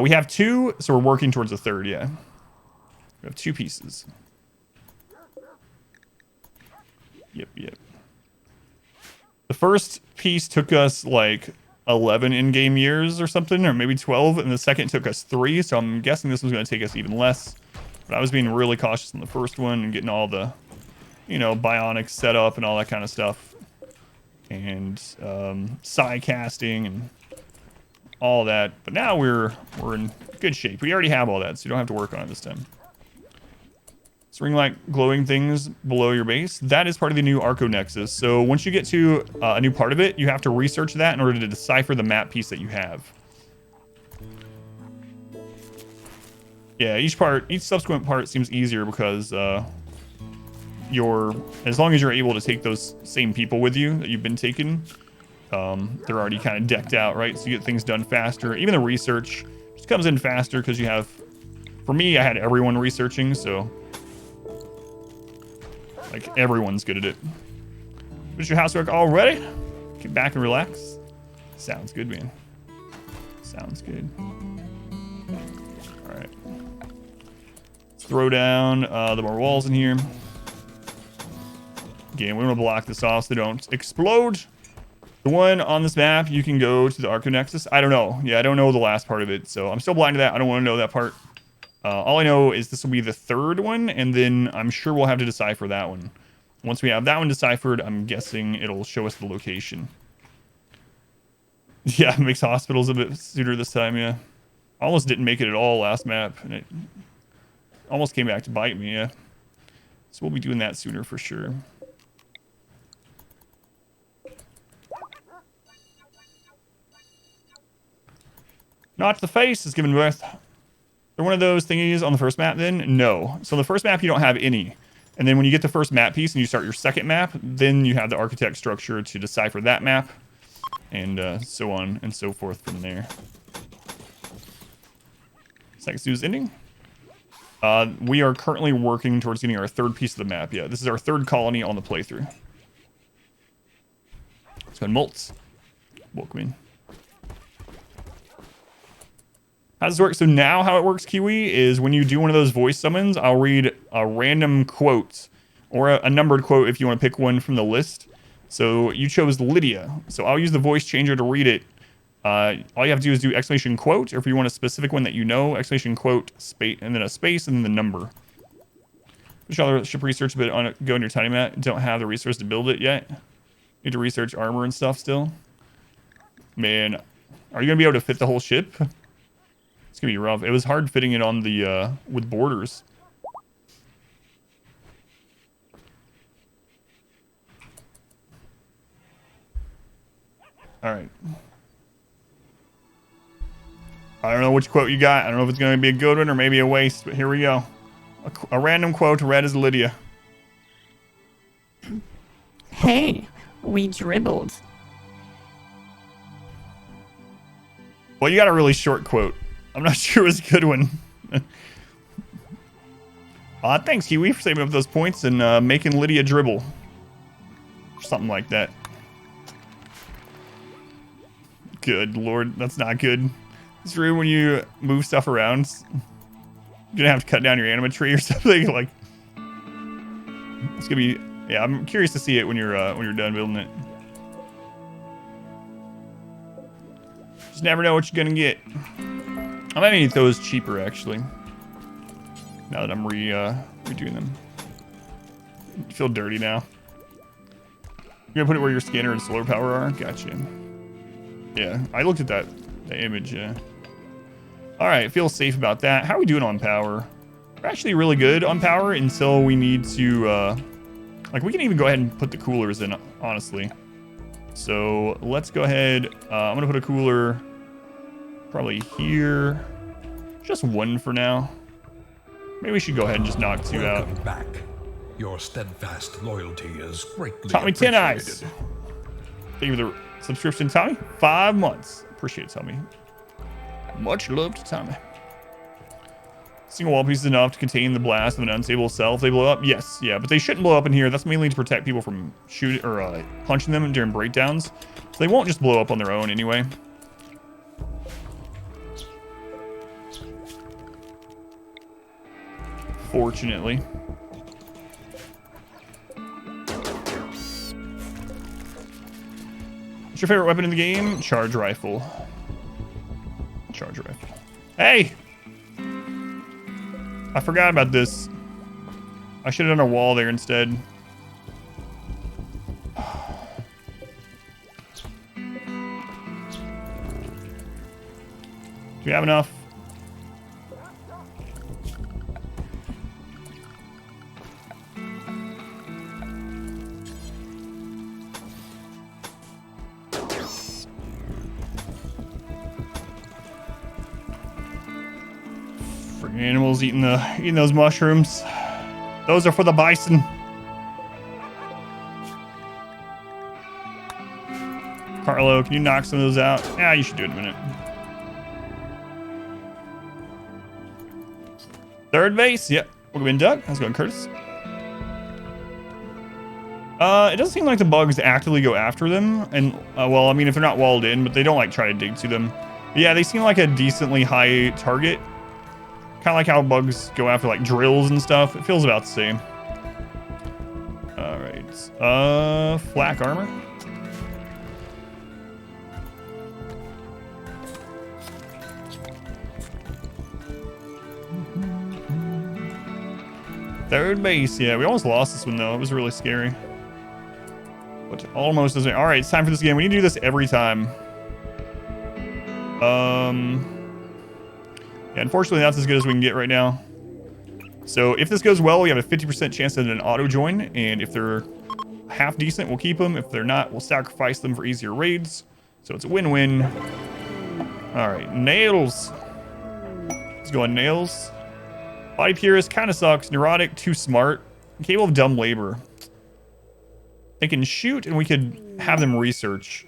We have 2, so we're working towards the 3rd, yeah. We have 2 pieces. Yep. The first piece took us like 11 in-game years or something, or maybe 12, and the second took us 3, so I'm guessing this one's going to take us even less. But I was being really cautious on the first one and getting all the, you know, bionics set up and all that kind of stuff. And psi casting and all that. But now we're in good shape. We already have all that, so you don't have to work on it this time. Ring light glowing things below your base. That is part of the new Archonexus. So once you get to a new part of it, you have to research that in order to decipher the map piece that you have. Yeah, each subsequent part seems easier because as long as you're able to take those same people with you that you've been taking, they're already kind of decked out, right? So you get things done faster. Even the research just comes in faster because you have, for me, I had everyone researching, so like everyone's good at it. Finish your housework already? Get back and relax. Sounds good, man. Sounds good. All right. Let's throw down the more walls in here. Again, we want to block this off so they don't explode. The one on this map, you can go to the Archonexus. I don't know. Yeah, I don't know the last part of it, so I'm still blind to that. I don't want to know that part. All I know is this will be the third one, and then I'm sure we'll have to decipher that one. Once we have that one deciphered, I'm guessing it'll show us the location. Yeah, it makes hospitals a bit sooner this time, yeah. Almost didn't make it at all last map, and it almost came back to bite me, yeah. So we'll be doing that sooner for sure. Not the face is given birth. They're one of those thingies on the first map then? No. So on the first map, you don't have any. And then when you get the first map piece and you start your second map, then you have the architect structure to decipher that map. And so on and so forth from there. Second is ending. We are currently working towards getting our third piece of the map. Yeah, this is our third colony on the playthrough. Let's go Moltz. Welcome in. How does this work? So now how it works, Kiwi, is when you do one of those voice summons, I'll read a random quote or a numbered quote if you want to pick one from the list. So you chose Lydia. So I'll use the voice changer to read it. All you have to do is do exclamation quote, or if you want a specific one that you know, exclamation quote, space, and then a space, and then the number. Should research a bit on it. Go on your tiny map. Don't have the resource to build it yet. Need to research armor and stuff still. Man, are you going to be able to fit the whole ship? It's gonna be rough. It was hard fitting it on the with borders. All right. I don't know which quote you got. I don't know if it's gonna be a good one or maybe a waste, but here we go. A random quote read as Lydia. Hey, we dribbled. Well, you got a really short quote. I'm not sure it was a good one. Thanks, Kiwi, for saving up those points and making Lydia dribble. Or something like that. Good lord, that's not good. It's rude when you move stuff around. You're gonna have to cut down your animatry or something. Like, it's gonna be. Yeah, I'm curious to see it when you're done building it. Just never know what you're gonna get. I might need those cheaper, actually. Now that I'm redoing them. You feel dirty now. You're gonna put it where your scanner and solar power are? Gotcha. Yeah, I looked at that image, yeah. Alright, feel safe about that. How are we doing on power? We're actually really good on power until we need to, like, we can even go ahead and put the coolers in, honestly. So, let's go ahead. I'm gonna put a cooler probably here. Just one for now. Maybe we should go ahead and just knock two out. Welcome back. Your steadfast loyalty is greatly Tommy appreciated. 10 eyes. Thank you for the subscription, Tommy. 5 months. Appreciate it, Tommy. Much love to Tommy. Single wall piece is enough to contain the blast of an unstable self. They blow up? Yes, yeah, but they shouldn't blow up in here. That's mainly to protect people from shooting or punching them during breakdowns. So they won't just blow up on their own anyway. Fortunately. What's your favorite weapon in the game? Charge rifle. Charge rifle. Hey! I forgot about this. I should have done a wall there instead. Do we have enough? Freaking animals eating those mushrooms. Those are for the bison. Carlo, can you knock some of those out? Yeah, you should do it in a minute. Third base, yep. Welcome in, Doug. How's it going, Curtis? It doesn't seem like the bugs actively go after them. And, well, I mean, if they're not walled in, but they don't, like, try to dig to them. Yeah, they seem like a decently high target. Kind of like how bugs go after like drills and stuff. It feels about the same. All right. Flak armor. Third base. Yeah, we almost lost this one though. It was really scary. But almost doesn't. All right, it's time for this game. We need to do this every time. Yeah, unfortunately, that's as good as we can get right now. So if this goes well, we have a 50% chance at an auto join, and if they're half decent, we'll keep them. If they're not, we'll sacrifice them for easier raids. So it's a win-win. All right, nails. Let's go on nails. Body purist kind of sucks. Neurotic, too smart. Capable of dumb labor. They can shoot, and we could have them research.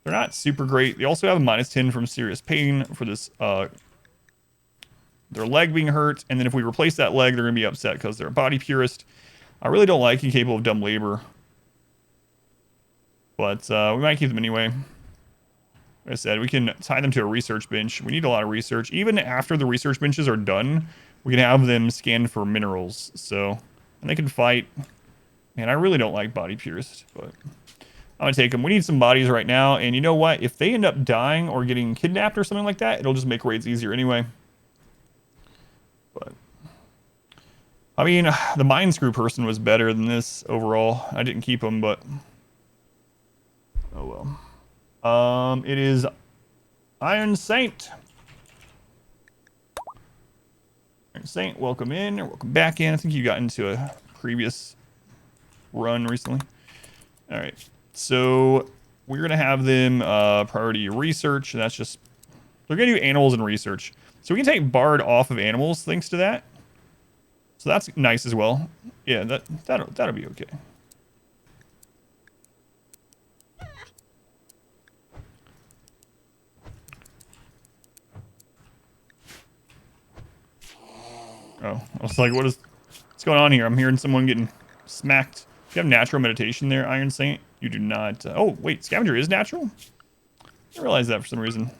They're not super great. They also have a -10 from serious pain for this, their leg being hurt. And then if we replace that leg, they're going to be upset because they're a body purist. I really don't like incapable of dumb labor. But we might keep them anyway. Like I said, we can tie them to a research bench. We need a lot of research. Even after the research benches are done, we can have them scan for minerals. So, and they can fight. Man, I really don't like body purists, but I'm gonna take them. We need some bodies right now, and you know what? If they end up dying or getting kidnapped or something like that, it'll just make raids easier anyway. But I mean, the mine screw person was better than this overall. I didn't keep him, but oh well. It is IronSaint. IronSaint, welcome in or welcome back in. I think you got into a previous run recently. All right. So we're going to have them priority research. And that's just, they're going to do animals and research. So we can take Bard off of animals thanks to that. So that's nice as well. Yeah, that'll be okay. Oh, I was like, what's going on here? I'm hearing someone getting smacked. Do you have natural meditation there, IronSaint? You do not. Oh, wait, scavenger is natural? I didn't realize that for some reason.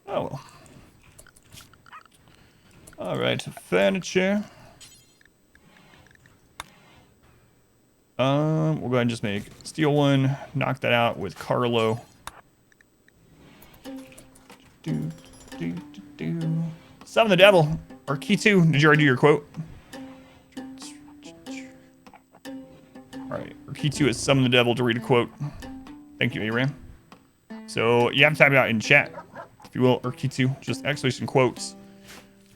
Oh, well. All right, furniture. We'll go ahead and just make steel one. Knock that out with Carlo. Summon the devil. Or key 2. Did you already do your quote? Alright. Or key 2 is summon the devil to read a quote. Thank you, Aram. So you have to type it out in chat, if you will. Or key 2. Just exclamation quotes.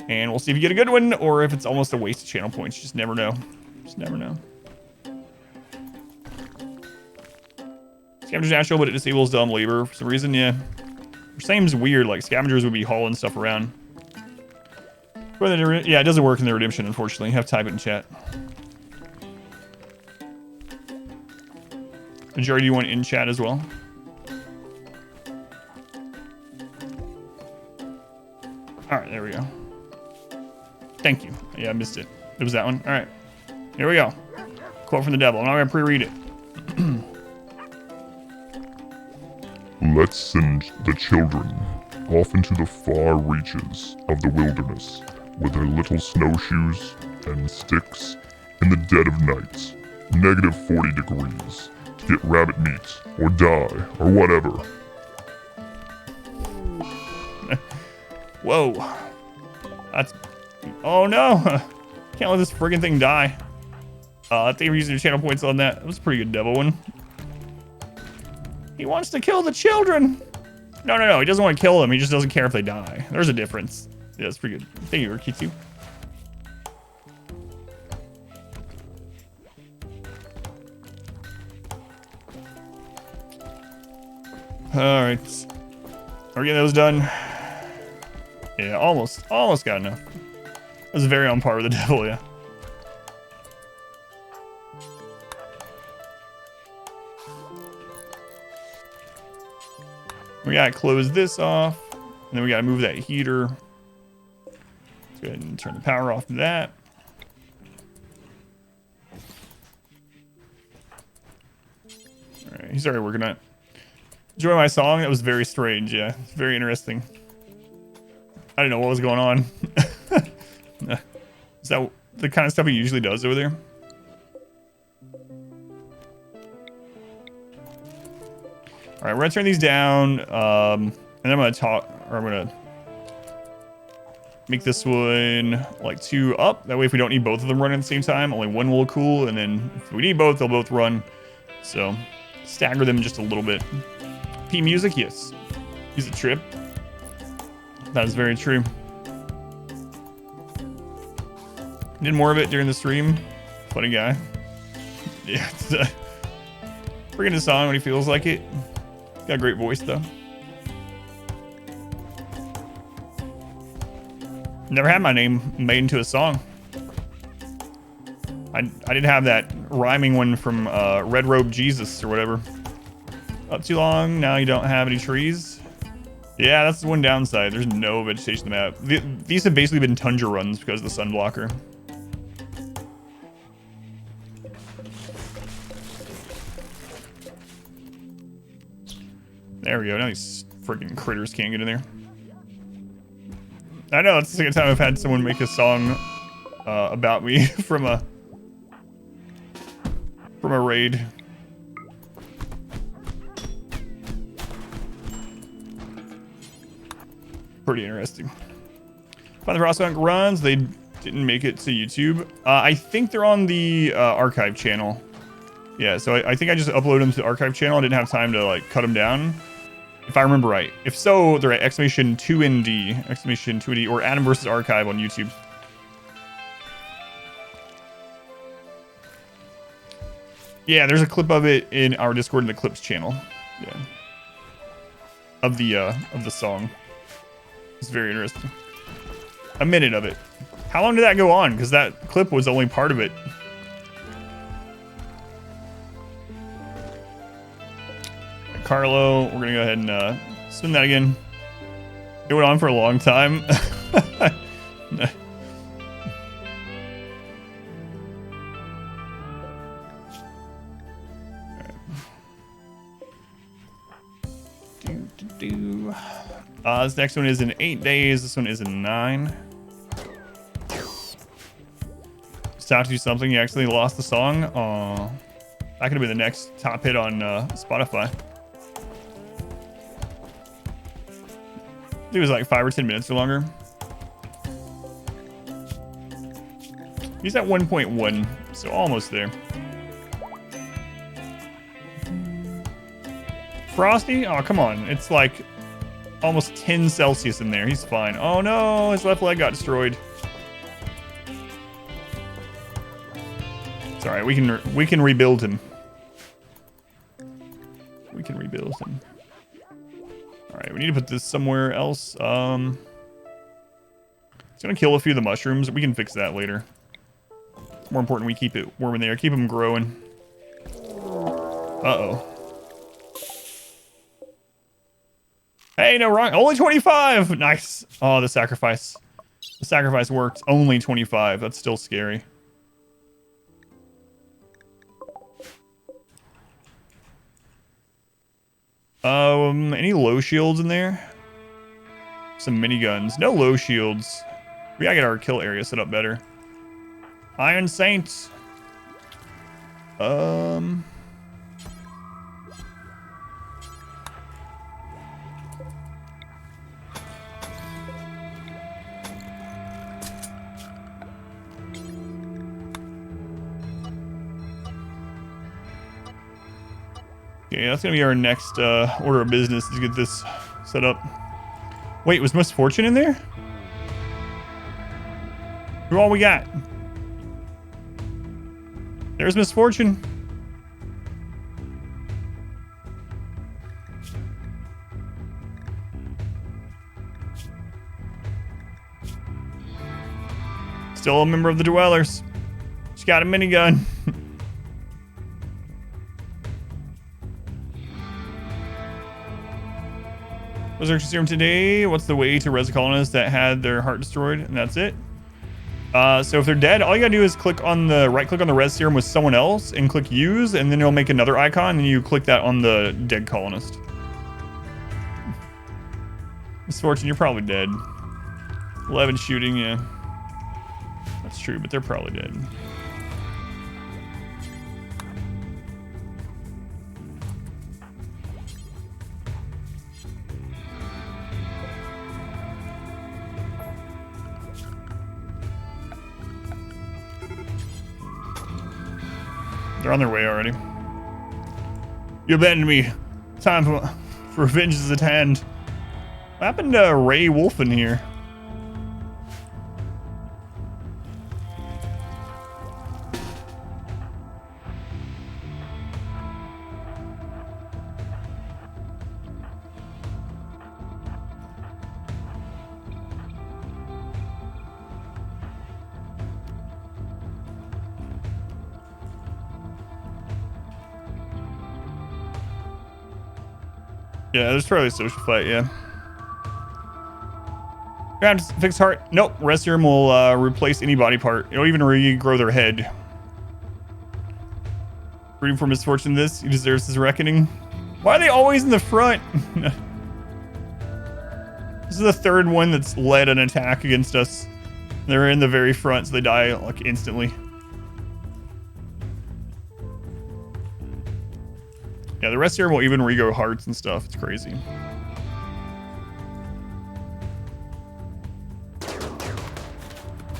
And we'll see if you get a good one or if it's almost a waste of channel points. You just never know. Just never know. Scavenger's natural, but it disables dumb labor for some reason. Yeah. Seems weird. Like scavengers would be hauling stuff around. Yeah, it doesn't work in the redemption, unfortunately. You have to type it in chat. Majority, you want in chat as well? Alright, there we go. Thank you. Yeah, I missed it. It was that one. Alright. Here we go. Quote from the devil. I'm not going to pre-read it. Let's send the children off into the far reaches of the wilderness with their little snowshoes and sticks in the dead of night, -40 degrees, to get rabbit meat or die or whatever. Whoa. That's... Oh no! Can't let this friggin' thing die. I think we're using your channel points on that. That was a pretty good devil one. He wants to kill the children! No. He doesn't want to kill them. He just doesn't care if they die. There's a difference. Yeah, that's pretty good. Thank you, Urkitsu. Alright. Are we getting those done? Yeah, almost got enough. That was very on par with the devil, yeah. We gotta close this off, and then we gotta move that heater. Let's go ahead and turn the power off to that. Alright, he's already working on it. Enjoy my song? That was very strange, yeah. It's very interesting. I didn't know what was going on. Is that the kind of stuff he usually does over there? All right, we're gonna turn these down, and then I'm gonna make this one like 2 up. That way, if we don't need both of them running at the same time, only one will cool, and then if we need both, they'll both run. So stagger them just a little bit. P music, yes. He's a trip. That is very true. Did more of it during the stream. Funny guy. Yeah, bringing his song when he feels like it. Got a great voice though. Never had my name made into a song. I did have that rhyming one from Red Robe Jesus or whatever. Up too long, now you don't have any trees. Yeah, that's the one downside. There's no vegetation on the map. These have basically been tundra runs because of the sun blocker. There we go. Now these freaking critters can't get in there. I know, it's the second time I've had someone make a song about me from a raid. Pretty interesting. Find the Frostpunk runs. They didn't make it to YouTube. I think they're on the archive channel. Yeah, so I think I just uploaded them to the archive channel. I didn't have time to like cut them down, if I remember right. If so, they're at !2ND, or Adam vs. Archive on YouTube. Yeah, there's a clip of it in our Discord in the clips channel. Yeah, of the song. It's very interesting. A minute of it. How long did that go on? Because that clip was only part of it. Carlo, we're gonna go ahead and spin that again. It went on for a long time. This next one is in 8 days. This one is in 9. Stop to do something. You actually lost the song. Aw. That could have been the next top hit on Spotify. I think it was like 5 or 10 minutes or longer. He's at 1.1, so almost there. Frosty? Oh, come on. It's like almost 10 Celsius in there. He's fine. Oh no, his left leg got destroyed. It's all right. We can rebuild him. We can rebuild him. All right, we need to put this somewhere else. It's gonna kill a few of the mushrooms. We can fix that later. More important, we keep it warm in there. Keep them growing. Uh-oh. Hey, no wrong. Only 25. Nice. Oh, the sacrifice. The sacrifice worked. Only 25. That's still scary. Any low shields in there? Some miniguns. No low shields. We gotta get our kill area set up better. IronSaint. Okay, that's gonna be our next order of business to get this set up. Wait, was Misfortune in there? Who all we got? There's Misfortune. Still a member of the Dwellers. She's got a minigun. Resurrection Serum today. What's the way to res colonists that had their heart destroyed? And that's it. So if they're dead, all you gotta do is click on the right click on the res serum with someone else and click use, and then it'll make another icon, and you click that on the dead colonist. Misfortune, you're probably dead. 11 shooting, yeah. That's true, but they're probably dead. They're on their way already. You abandoned me. Time for revenge is at hand. What happened to Ray Wolf in here? Yeah, there's probably a social fight, yeah. Ground fix heart. Nope. Rest serum will replace any body part. It'll even regrow their head. Rooting for Misfortune this. He deserves his reckoning. Why are they always in the front? This is the third one that's led an attack against us. They're in the very front, so they die like instantly. Yeah, the rest here will even regrow hearts and stuff. It's crazy.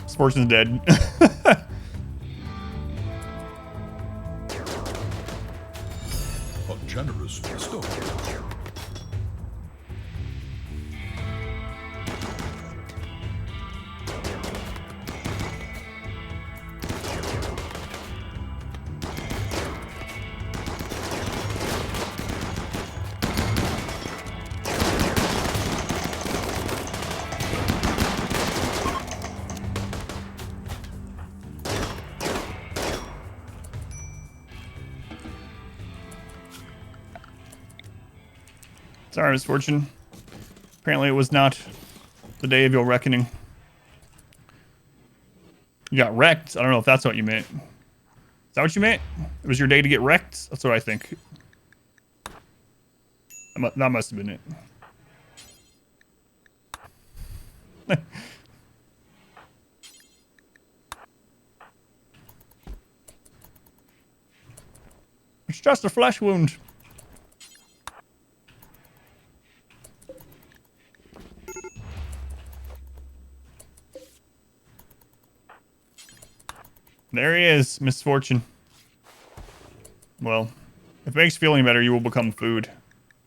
Misfortune's dead. A generous bestowal. Sorry, Misfortune. Apparently it was not the day of your reckoning. You got wrecked? I don't know if that's what you meant. Is that what you meant? It was your day to get wrecked? That's what I think. That must have been it. It's just a flesh wound. There he is, Misfortune. Well, if it makes you feel any better, you will become food.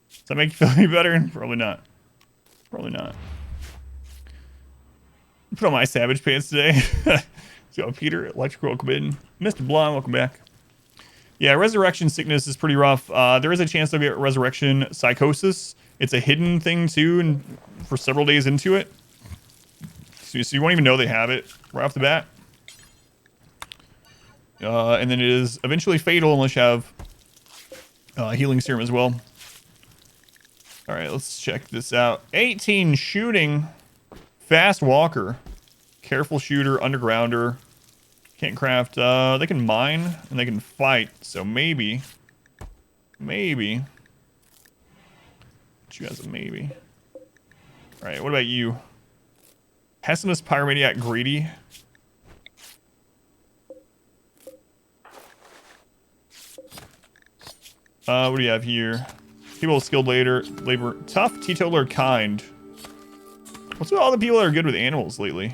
Does that make you feel any better? Probably not. Probably not. Put on my savage pants today. So Peter, Electrical, welcome in. Mr. Blonde, welcome back. Yeah, resurrection sickness is pretty rough. There is a chance they'll get resurrection psychosis. It's a hidden thing too, and for several days into it. So you won't even know they have it right off the bat. And then it is eventually fatal unless you have healing serum as well. All right, let's check this out. 18 shooting, fast walker, careful shooter, undergrounder, can't craft. They can mine and they can fight. So maybe. Put you guys a maybe. All right, what about you? Pessimist, Pyromaniac, Greedy. What do you have here? People skilled labor, tough, teetotaler, kind. What's with all the people that are good with animals lately?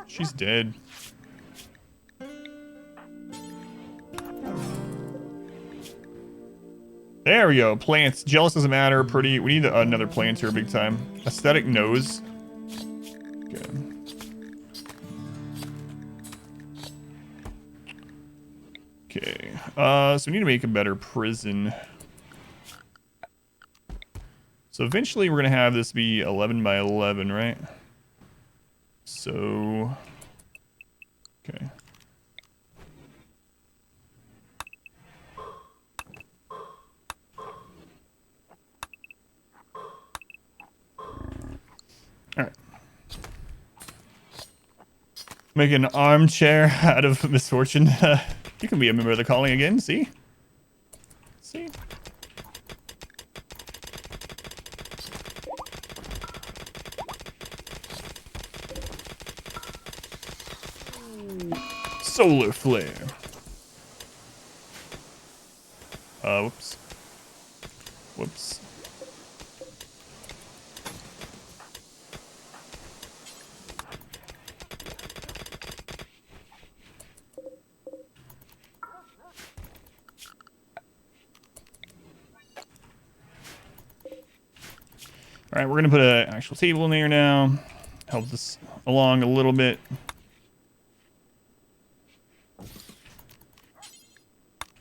She's dead. There we go. Plants. Jealous doesn't matter. Pretty. We need another plant here big time. Aesthetic nose. Okay. Okay. So we need to make a better prison. So eventually we're going to have this be 11 by 11, right? So... Okay. Alright. Make an armchair out of Misfortune. You can be a member of the calling again, see? See? Solar flare. Whoops. Whoops. All right, we're gonna put an actual table in there now. Help this along a little bit.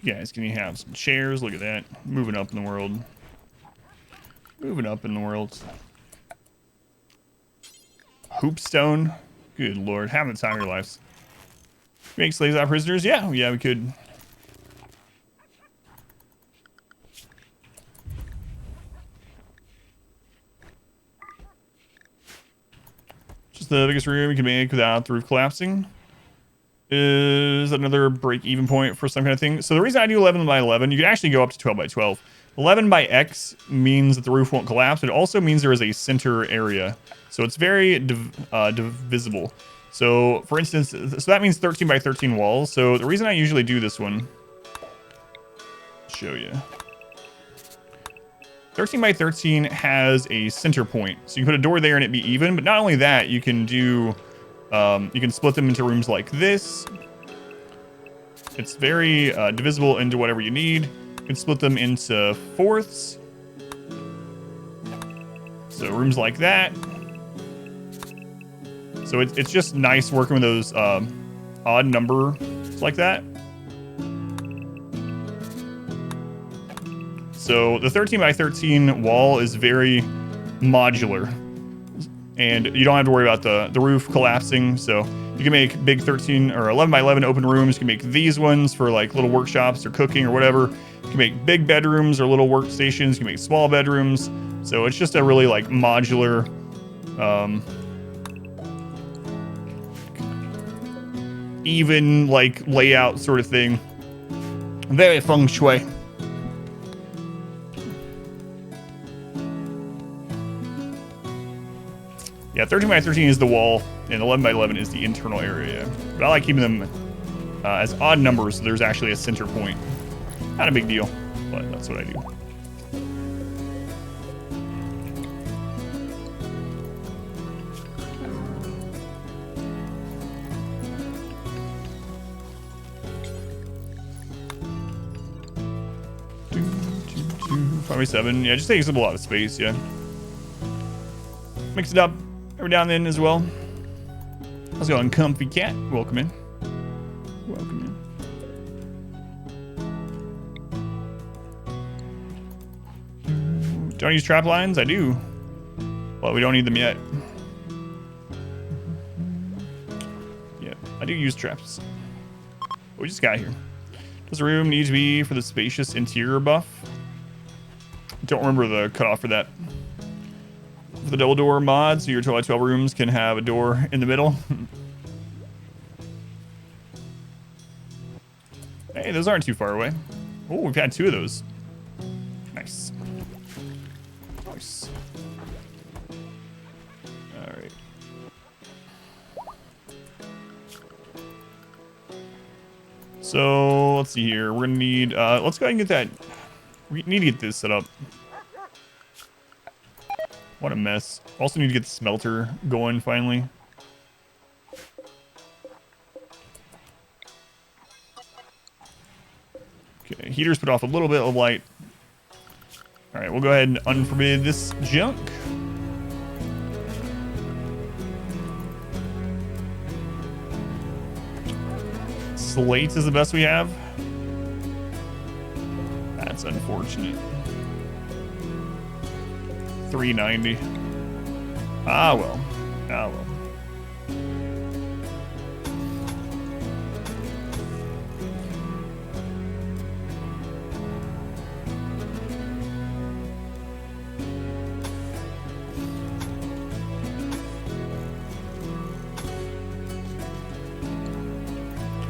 You guys, can you have some chairs? Look at that. Moving up in the world. Moving up in the world. Hoopstone. Good lord. Having the time of your lives. Make slaves out of prisoners? Yeah, we could. Just the biggest room you can make without the roof collapsing. Is another break-even point for some kind of thing. So the reason I do 11 by 11, you can actually go up to 12 by 12. 11 by X means that the roof won't collapse. It also means there is a center area. So it's very divisible. So for instance, so that means 13 by 13 walls. So the reason I usually do this one, I'll show you. 13 by 13 has a center point. So you can put a door there and it'd be even. But not only that, you can do... you can split them into rooms like this. It's very divisible into whatever you need. You can split them into fourths. So rooms like that. So it's just nice working with those odd numbers like that. So the 13 by 13 wall is very modular. And you don't have to worry about the roof collapsing. So you can make big 13 or 11 by 11 open rooms. You can make these ones for like little workshops or cooking or whatever. You can make big bedrooms or little workstations. You can make small bedrooms. So it's just a really like modular, even like layout sort of thing. Very feng shui. Yeah, 13 by 13 is the wall, and 11 by 11 is the internal area. But I like keeping them as odd numbers, so there's actually a center point. Not a big deal, but that's what I do. Five by 7, yeah, it just takes up a lot of space, yeah. Mix it up every now and then as well. How's it going, Comfy Cat? Welcome in. Welcome in. Don't use trap lines? I do. Well, we don't need them yet. Yeah, I do use traps. What we just got here. Does the room need to be for the spacious interior buff? Don't remember the cutoff for that. For the double door mod, so your 12 by 12 rooms can have a door in the middle. Hey, those aren't too far away. Oh, we've had 2 of those. Nice. Nice. All right. So let's see here. We're gonna need. Let's go ahead and get that. We need to get this set up. What a mess. Also need to get the smelter going finally. Okay, heaters put off a little bit of light. All right, we'll go ahead and unforbid this junk. Slate is the best we have. That's unfortunate. 390. Ah well. Ah well.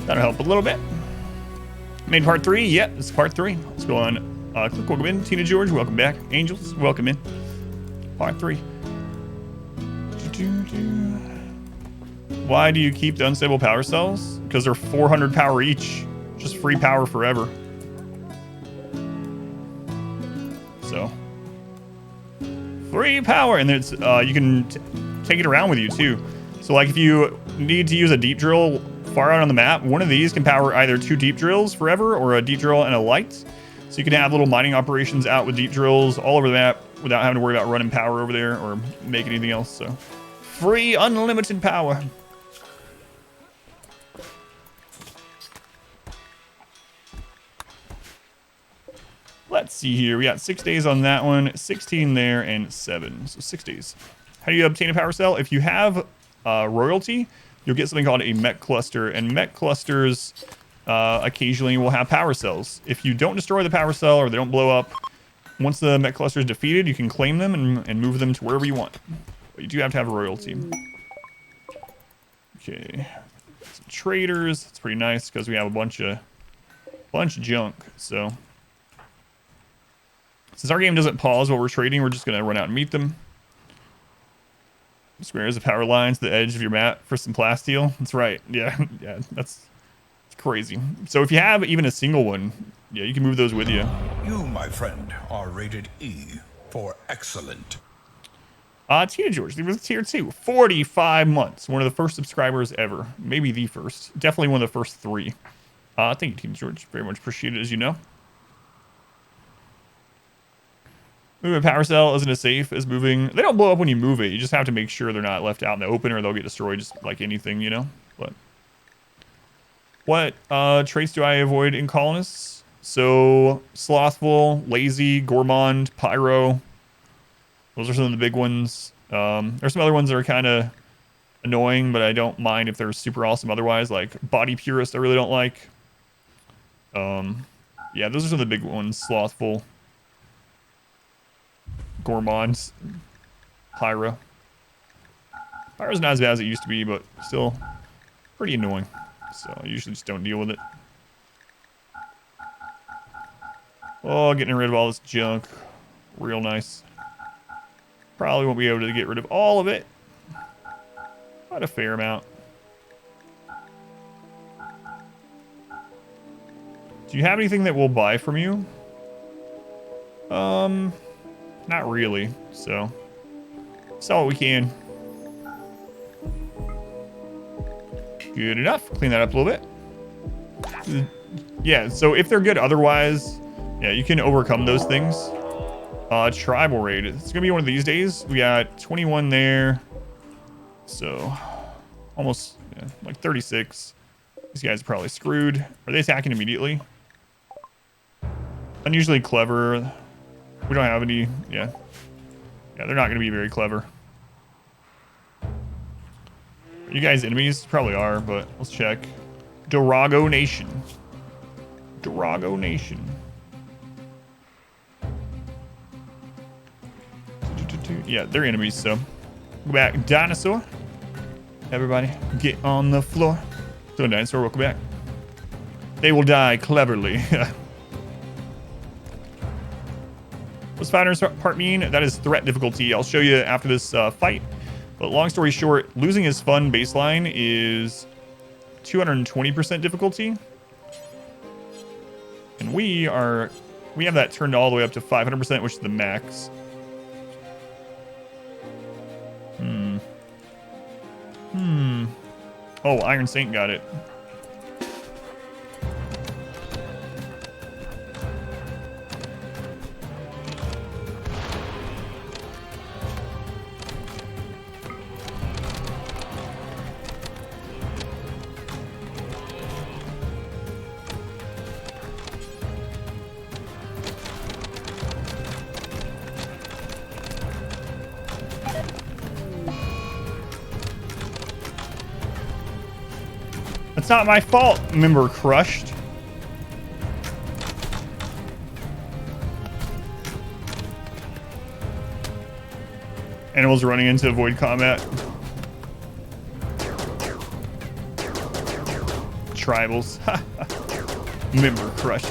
That'll help a little bit. Made part 3? Yep, this is part 3. Let's go on. Click welcome in. Tina George, welcome back. Angels, welcome in. Part 3. Why do you keep the unstable power cells? Because they're 400 power each. Just free power forever. So. Free power. And it's, you can take it around with you too. So like if you need to use a deep drill far out on the map, one of these can power either 2 deep drills forever or a deep drill and a light. So you can have little mining operations out with deep drills all over the map without having to worry about running power over there or making anything else. So free unlimited power. Let's see here. We got 6 days on that one, 16 there, and 7. So 6 days. How do you obtain a power cell? If you have royalty, you'll get something called a mech cluster, and mech clusters occasionally will have power cells. If you don't destroy the power cell or they don't blow up, once the mech cluster is defeated, you can claim them and move them to wherever you want. But you do have to have a royalty. Okay. Some traders. It's pretty nice because we have a bunch of junk. So since our game doesn't pause while we're trading, we're just gonna run out and meet them. Squares the power lines to the edge of your map for some plasteel. That's right. Yeah, yeah, that's crazy. So if you have even a single one, yeah, you can move those with you. You, my friend, are rated E for excellent. Tina George, leave with tier 2. 45 months. One of the first subscribers ever. Maybe the first. Definitely one of the first 3. Thank you, Tina George. Very much appreciated, as you know. Moving a power cell isn't as safe as moving. They don't blow up when you move it. You just have to make sure they're not left out in the open or they'll get destroyed just like anything, you know? But what traits do I avoid in colonists? So slothful, lazy, gourmand, pyro. Those are some of the big ones. There's some other ones that are kind of annoying, but I don't mind if they're super awesome otherwise, like body purist I really don't like. Yeah, those are some of the big ones. Slothful, gourmands, pyro. Pyro's not as bad as it used to be, but still pretty annoying. So I usually just don't deal with it. Oh, getting rid of all this junk. Real nice. Probably won't be able to get rid of all of it. But a fair amount. Do you have anything that we'll buy from you? Not really. So sell what we can. Good enough. Clean that up a little bit. Yeah, so if they're good otherwise, yeah, you can overcome those things. Tribal raid. It's gonna be one of these days. We got 21 there. So almost like 36. These guys are probably screwed. Are they attacking immediately? Unusually clever. We don't have any. Yeah, they're not gonna be very clever. Are you guys enemies? Probably are, but let's check. Dorago Nation. Dorago Nation. Yeah, they're enemies, so go back. Dinosaur. Everybody, get on the floor. So, dinosaur, welcome back. They will die cleverly. What's Founder's part mean? That is threat difficulty. I'll show you after this fight. But long story short, losing is fun baseline is 220% difficulty. And we have that turned all the way up to 500%, which is the max. Oh, IronSaint got it. It's not my fault, member crushed. Animals running into avoid combat. tribals. Member crushed.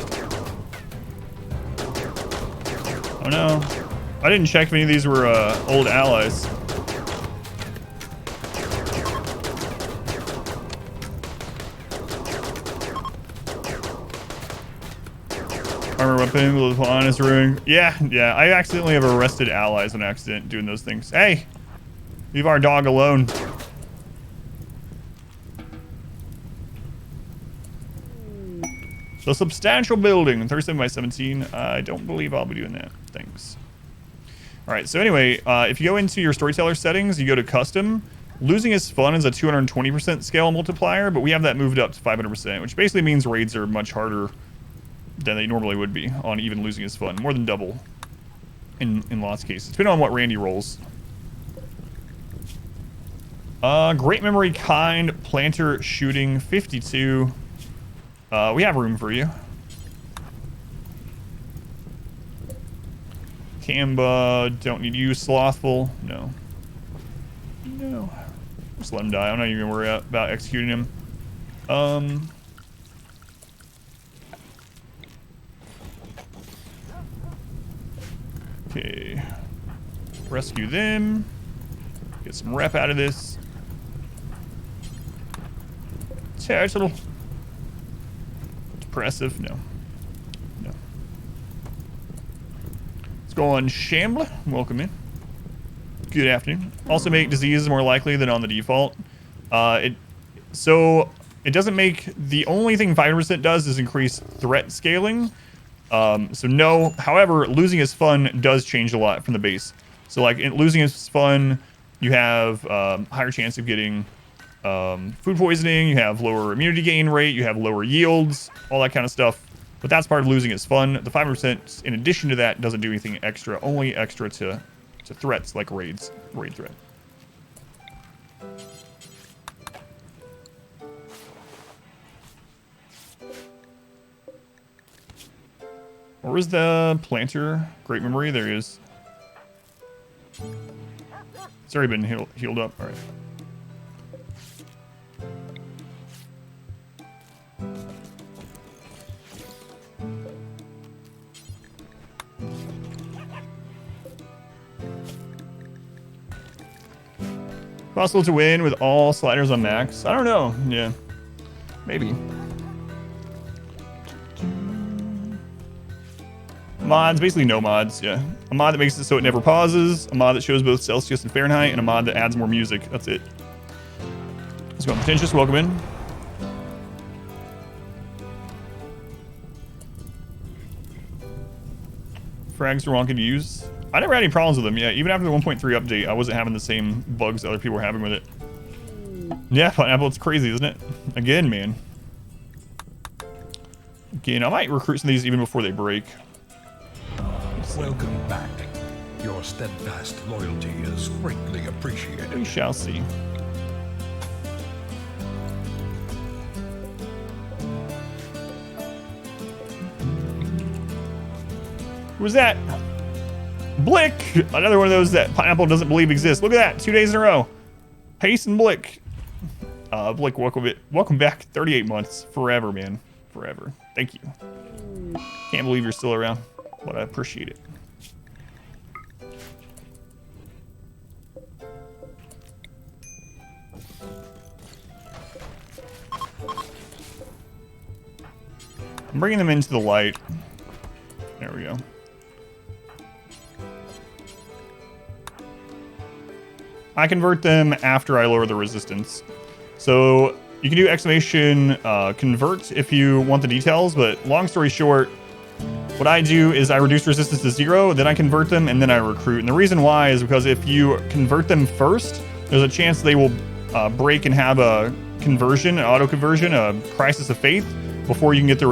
Oh no. I didn't check if any of these were old allies. Armor weapon with on his ring. Yeah. I accidentally have arrested allies on accident doing those things. Hey, leave our dog alone. The substantial building, 37 by 17. I don't believe I'll be doing that. Thanks. All right. So anyway, if you go into your storyteller settings, you go to custom. Losing is fun is a 220% scale multiplier, but we have that moved up to 500%, which basically means raids are much harder than they normally would be on even losing is fun. More than double in lots of cases, depending on what Randy rolls. Great memory, kind, planter, shooting, 52. We have room for you. Kamba, don't need you. Slothful, no. Just let him die. I'm not even worried about executing him. Okay. Rescue them. Get some rep out of this. Turtle. Depressive, no. Let's go on Shambler. Welcome in. Good afternoon. Also make diseases more likely than on the default. So it doesn't make, the only thing 5% does is increase threat scaling. So no, however, losing is fun does change a lot from the base. So like losing is fun, you have higher chance of getting food poisoning, you have lower immunity gain rate, you have lower yields, all that kind of stuff. But that's part of losing is fun. The 5% in addition to that doesn't do anything extra, only extra to threats like raid threat. Where is the planter? Great memory, there he is. It's already been healed up, all right. Possible to win with all sliders on max? I don't know. Yeah. Maybe. Mods, basically no mods, yeah. A mod that makes it so it never pauses, a mod that shows both Celsius and Fahrenheit, and a mod that adds more music. That's it. Let's go. Pretentious, welcome in. Frags are wonky to use. I never had any problems with them, yeah. Even after the 1.3 update, I wasn't having the same bugs that other people were having with it. Yeah, Pineapple, it's crazy, isn't it? Again, man. Again, I might recruit some of these even before they break. Welcome back. Your steadfast loyalty is greatly appreciated. We shall see. Who's that? Blick! Another one of those that Pineapple doesn't believe exists. Look at that, 2 days in a row. Pace and Blick. Blick, welcome back. 38 months. Forever, man. Forever. Thank you. Can't believe you're still around, but I appreciate it. I'm bringing them into the light. There we go. I convert them after I lower the resistance. So you can do exclamation convert if you want the details, but long story short, what I do is I reduce resistance to 0, then I convert them, and then I recruit. And the reason why is because if you convert them first, there's a chance they will break and have a conversion, an auto conversion, a crisis of faith, before you can get the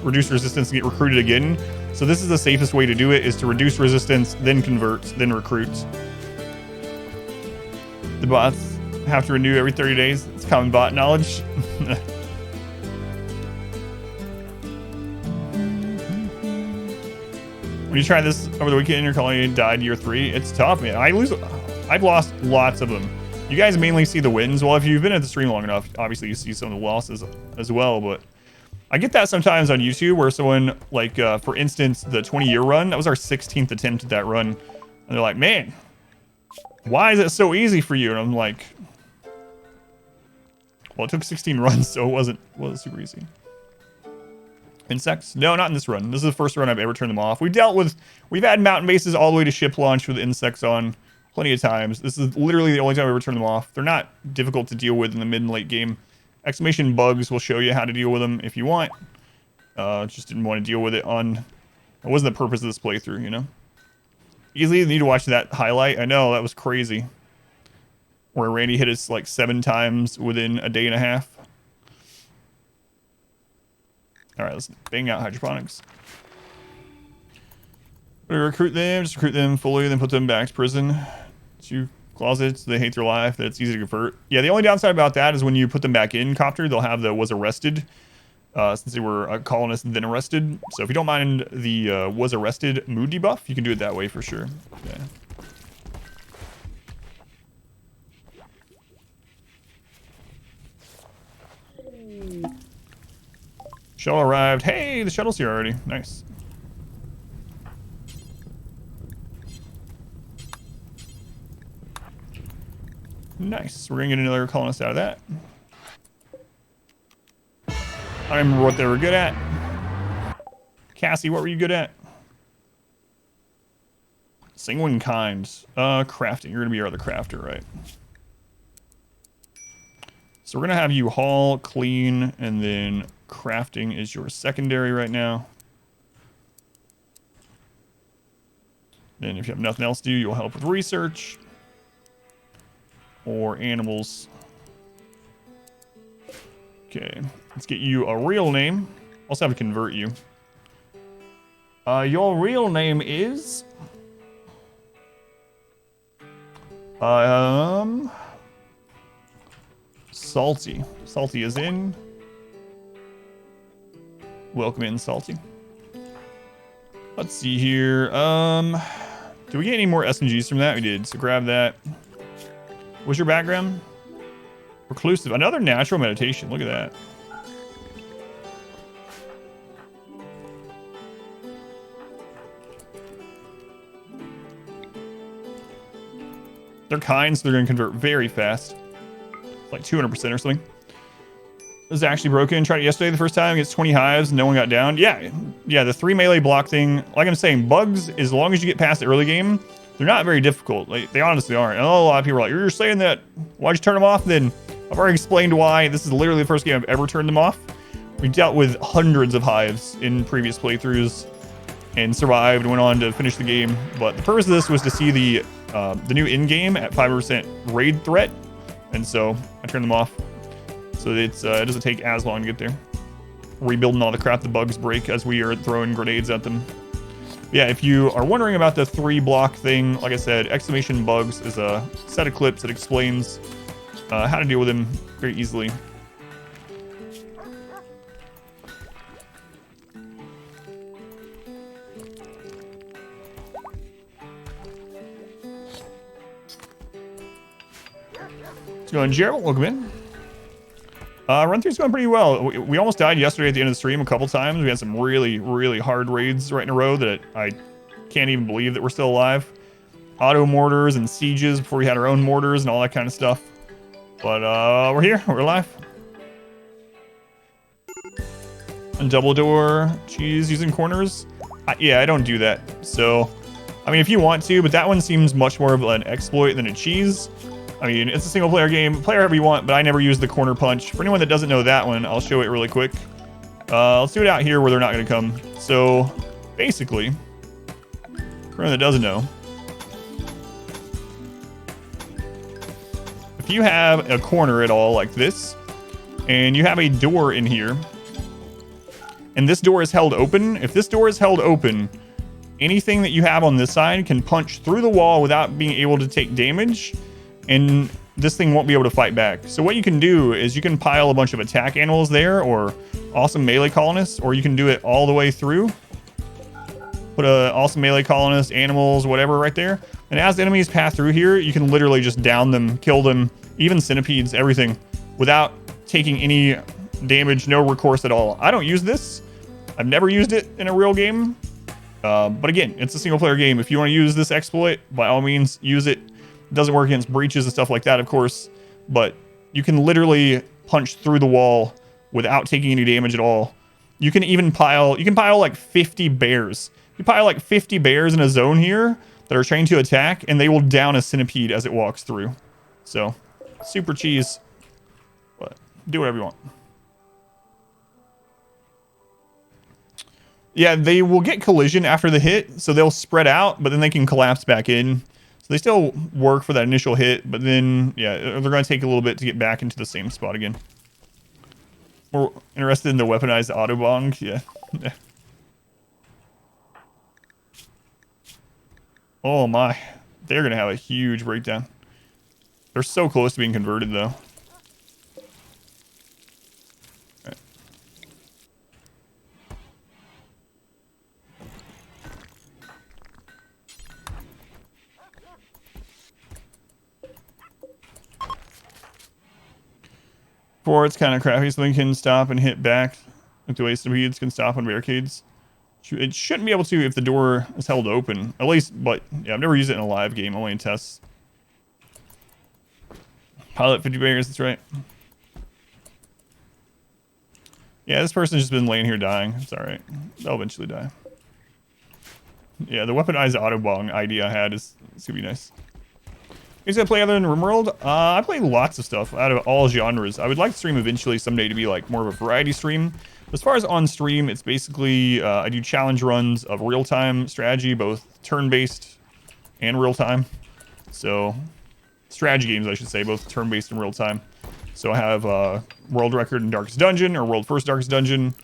reduced resistance and get recruited again. So this is the safest way to do it, is to reduce resistance, then convert, then recruit. The bots have to renew every 30 days. It's common bot knowledge. When you try this over the weekend, your colony died year 3. It's tough, man. I've lost lots of them. You guys mainly see the wins. Well, if you've been at the stream long enough, obviously you see some of the losses as well. But I get that sometimes on YouTube where someone, like, for instance, the 20-year run, that was our 16th attempt at that run. And they're like, man, why is it so easy for you? And I'm like, well, it took 16 runs, so it wasn't super easy. Insects? No, not in this run. This is the first run I've ever turned them off. We've had mountain bases all the way to ship launch with insects on plenty of times. This is literally the only time I've ever turned them off. They're not difficult to deal with in the mid and late game. Exclamation bugs will show you how to deal with them if you want. Just didn't want to deal with it on... It wasn't the purpose of this playthrough, you know? Easily need to watch that highlight. I know, that was crazy. Where Randy hit us like 7 times within a day and a half. Alright, let's bang out hydroponics. Recruit them, just recruit them fully, then put them back to prison. 2 closets, they hate their life, that's easy to convert. Yeah, the only downside about that is when you put them back in Copter, they'll have the was arrested. Since they were a colonist then arrested. So if you don't mind the was arrested mood debuff, you can do it that way for sure. Yeah. Shuttle arrived. Hey, the shuttle's here already. Nice. Nice. We're gonna get another colonist out of that. I remember what they were good at. Cassie, what were you good at? Singling kinds. Crafting. You're gonna be our other crafter, right? So we're gonna have you haul, clean, and then crafting is your secondary right now. Then if you have nothing else to do, you'll help with research or animals. Okay, let's get you a real name. Also have to convert you. Your real name is... Salti. Salti is in. Welcome in, Salti. Let's see here. Did we get any more SMGs from that? We did, so grab that. What's your background? Reclusive. Another natural meditation. Look at that. They're kind, so they're going to convert very fast. Like 200% or something. This is actually broken. Tried it yesterday the first time. Gets 20 hives. No one got down. Yeah, the 3 melee block thing. Like I'm saying, bugs, as long as you get past the early game, they're not very difficult. Like, they honestly aren't. And a lot of people are like, you're saying that. Why'd you turn them off then? I've already explained why. This is literally the first game I've ever turned them off. We dealt with hundreds of hives in previous playthroughs and survived and went on to finish the game. But the purpose of this was to see the new in-game at 5% raid threat. And so I turned them off. So it doesn't take as long to get there. Rebuilding all the crap the bugs break as we are throwing grenades at them. Yeah, if you are wondering about the 3 block thing, like I said, exclamation bugs is a set of clips that explains how to deal with them very easily. Let's go on, Gerald. Welcome in. Run through's going pretty well. We almost died yesterday at the end of the stream a couple times. We had some really, really hard raids right in a row that I can't even believe that we're still alive. Auto mortars and sieges before we had our own mortars and all that kind of stuff. But we're here. We're alive. And double door cheese using corners. Yeah, I don't do that. So, I mean, if you want to, but that one seems much more of an exploit than a cheese. I mean, it's a single player game. Play however you want, but I never use the corner punch. For anyone that doesn't know that one, I'll show it really quick. Let's do it out here where they're not going to come. So, basically, for anyone that doesn't know, if you have a corner at all like this, and you have a door in here, and this door is held open, if this door is held open, anything that you have on this side can punch through the wall without being able to take damage, and this thing won't be able to fight back. So what you can do is you can pile a bunch of attack animals there, or awesome melee colonists, or you can do it all the way through. Put a awesome melee colonist, animals, whatever right there. And as enemies pass through here, you can literally just down them, kill them, even centipedes, everything, without taking any damage, no recourse at all. I don't use this. I've never used it in a real game. But again, it's a single player game. If you want to use this exploit, by all means, use it. It doesn't work against breaches and stuff like that, of course, but you can literally punch through the wall without taking any damage at all. You can even pile like 50 bears. You pile like 50 bears in a zone here that are trained to attack, and they will down a centipede as it walks through. So, super cheese. But do whatever you want. Yeah, they will get collision after the hit, so they'll spread out, but then they can collapse back in. So they still work for that initial hit, but then, yeah, they're going to take a little bit to get back into the same spot again. We're interested in the weaponized autobong. Yeah. Oh my. They're going to have a huge breakdown. They're so close to being converted, though. Right. Four, it's kind of crappy. Something can stop and hit back. Like the way centipedes can stop on barricades. It shouldn't be able to if the door is held open. At least, but yeah, I've never used it in a live game, only in tests. Pilot 50 bears, that's right. Yeah, this person's just been laying here dying. It's alright. They'll eventually die. Yeah, the weaponized autobong idea I had is gonna be nice. You guys gonna play other than RimWorld? I play lots of stuff out of all genres. I would like to stream eventually someday to be like more of a variety stream. As far as on stream, it's basically I do challenge runs of real-time strategy, both turn-based and real-time. So strategy games, I should say, both turn-based and real-time. So I have world record in Darkest Dungeon or world first Darkest Dungeon.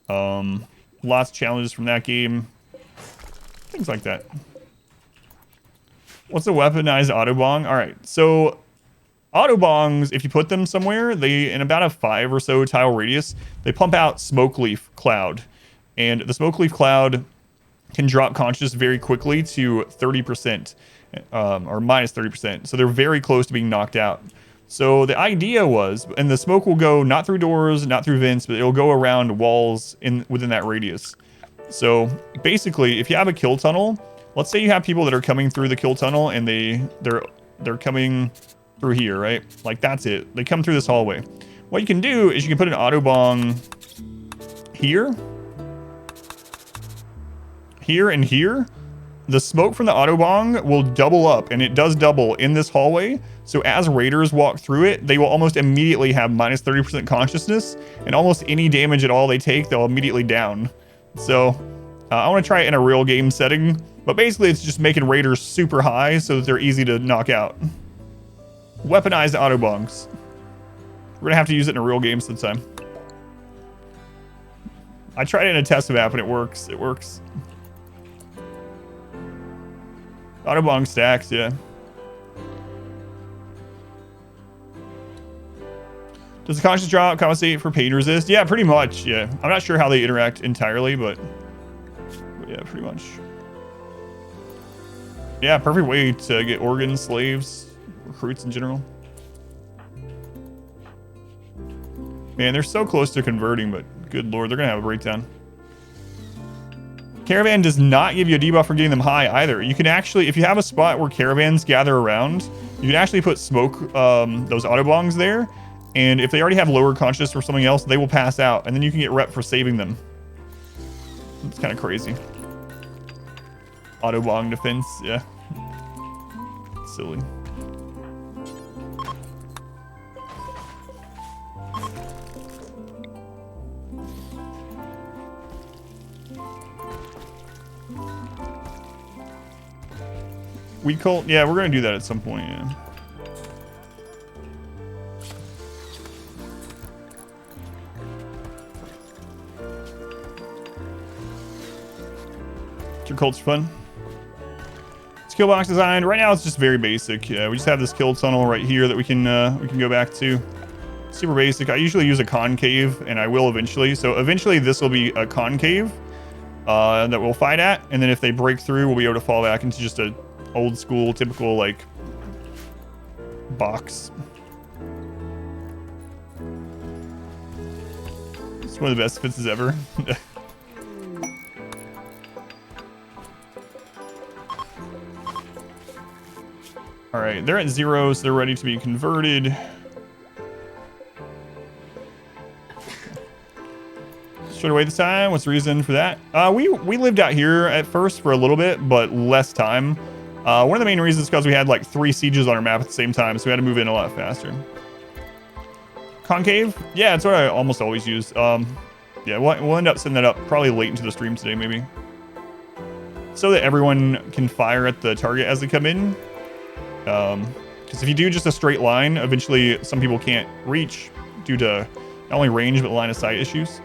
Lots of challenges from that game. Things like that. What's a weaponized autobong? All right, so autobongs, if you put them somewhere, they, in about a 5 or so tile radius, they pump out smoke leaf cloud. And the smoke leaf cloud can drop consciousness very quickly to 30%, or minus 30%. So they're very close to being knocked out. So the idea was, and the smoke will go not through doors, not through vents, but it'll go around walls within that radius. So basically, if you have a kill tunnel, let's say you have people that are coming through the kill tunnel and they're coming through here, right? Like that's it. They come through this hallway. What you can do is you can put an autobong here, and here. The smoke from the autobong will double up, and it does double in this hallway. So as raiders walk through it, they will almost immediately have minus 30% consciousness, and almost any damage at all they take, they'll immediately down. So I want to try it in a real game setting, but basically it's just making raiders super high so that they're easy to knock out. Weaponized autobongs. We're gonna have to use it in a real game sometime. I tried it in a test map and it works. It works. Autobong stacks, yeah. Does the conscious drop compensate for pain resist? Yeah, pretty much, yeah. I'm not sure how they interact entirely, but yeah, pretty much. Yeah, perfect way to get organs, slaves, recruits in general. Man, they're so close to converting, but good lord, they're gonna have a breakdown. Caravan does not give you a debuff for getting them high either. You can actually, if you have a spot where caravans gather around, you can actually put smoke, those autobongs there, and if they already have lower consciousness or something else, they will pass out, and then you can get rep for saving them. It's kind of crazy. Autobong defense, yeah. Silly. Weed cult? Yeah, we're gonna do that at some point, yeah. Your cult's fun. Skill box design. Right now it's just very basic. We just have this kill tunnel right here that we can go back to. Super basic. I usually use a concave, and I will eventually. So eventually this will be a concave that we'll fight at, and then if they break through, we'll be able to fall back into just a old school, typical like box. It's one of the best fences ever. All right, they're at 0, so they're ready to be converted. Straight away this time. What's the reason for that? We lived out here at first for a little bit, but less time. One of the main reasons is because we had like 3 sieges on our map at the same time, so we had to move in a lot faster. Concave? Yeah, it's what I almost always use. Yeah, we'll end up setting that up probably late into the stream today, maybe, so that everyone can fire at the target as they come in. Because if you do just a straight line, eventually some people can't reach due to not only range but line of sight issues.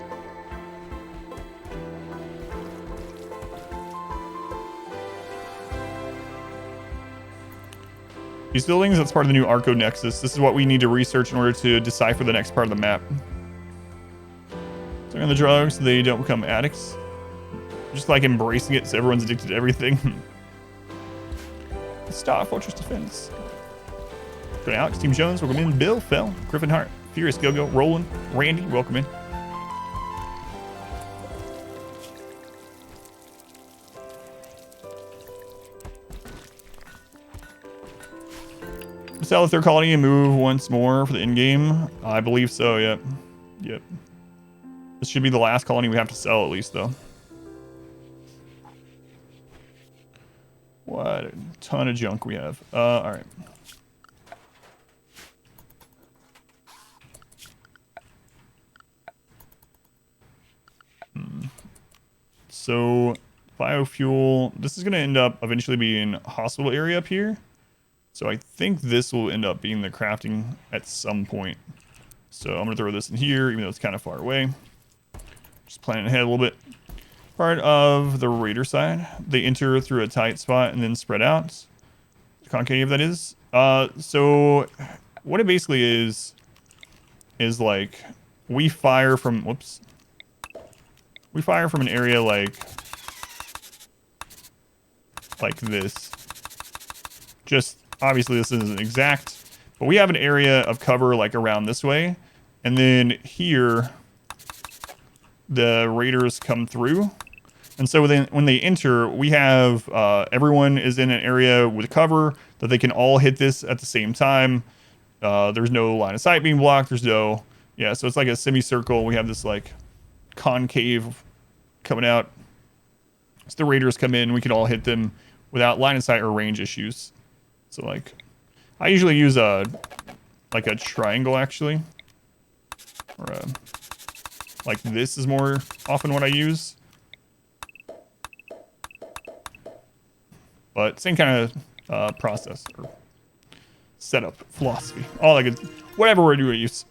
These buildings, that's part of the new Archonexus. This is what we need to research in order to decipher the next part of the map. So on the drugs, so they don't become addicts. Just like embracing it so everyone's addicted to everything. Star Fortress Defense. Good Alex, Team Jones, welcome in. Bill, Phil, Griffin Hart, Furious Go-Go, Roland, Randy, welcome in. Sell the third colony and move once more for the in-game. I believe so, yep. Yep. This should be the last colony we have to sell at least, though. What a ton of junk we have. All right. So, biofuel. This is going to end up eventually being a hospital area up here. So I think this will end up being the crafting at some point. So I'm going to throw this in here, even though it's kind of far away. Just planning ahead a little bit. Part of the raider side. They enter through a tight spot and then spread out. Concave, that is. So what it basically is like we fire from, whoops. We fire from an area like this. Just, obviously this isn't exact, but we have an area of cover like around this way. And then here, the raiders come through. And so when they enter, we have everyone is in an area with cover that they can all hit this at the same time. There's no line of sight being blocked. There's no, yeah, so it's like a semicircle. We have this like concave coming out. So the raiders come in, we can all hit them without line of sight or range issues. So like, I usually use like a triangle actually, or like this is more often what I use. But same kind of process or setup philosophy, all that good, whatever word you would use.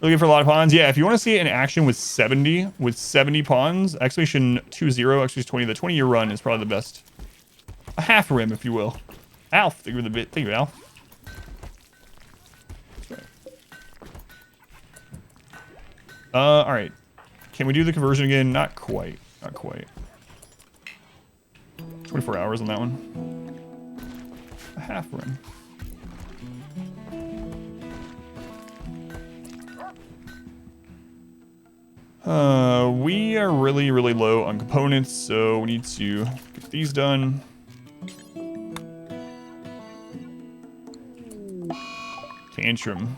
Looking for a lot of pawns. Yeah, if you want to see it in action with 70 pawns, Expedition 2-0, Expedition 20, the 20-year run is probably the best. A half rim, if you will. Alf, thank you for the bit. Thank you, Alf. All right. Can we do the conversion again? Not quite. Not quite. 24 hours on that one. A half rim. We are really, really low on components, so we need to get these done. Tantrum.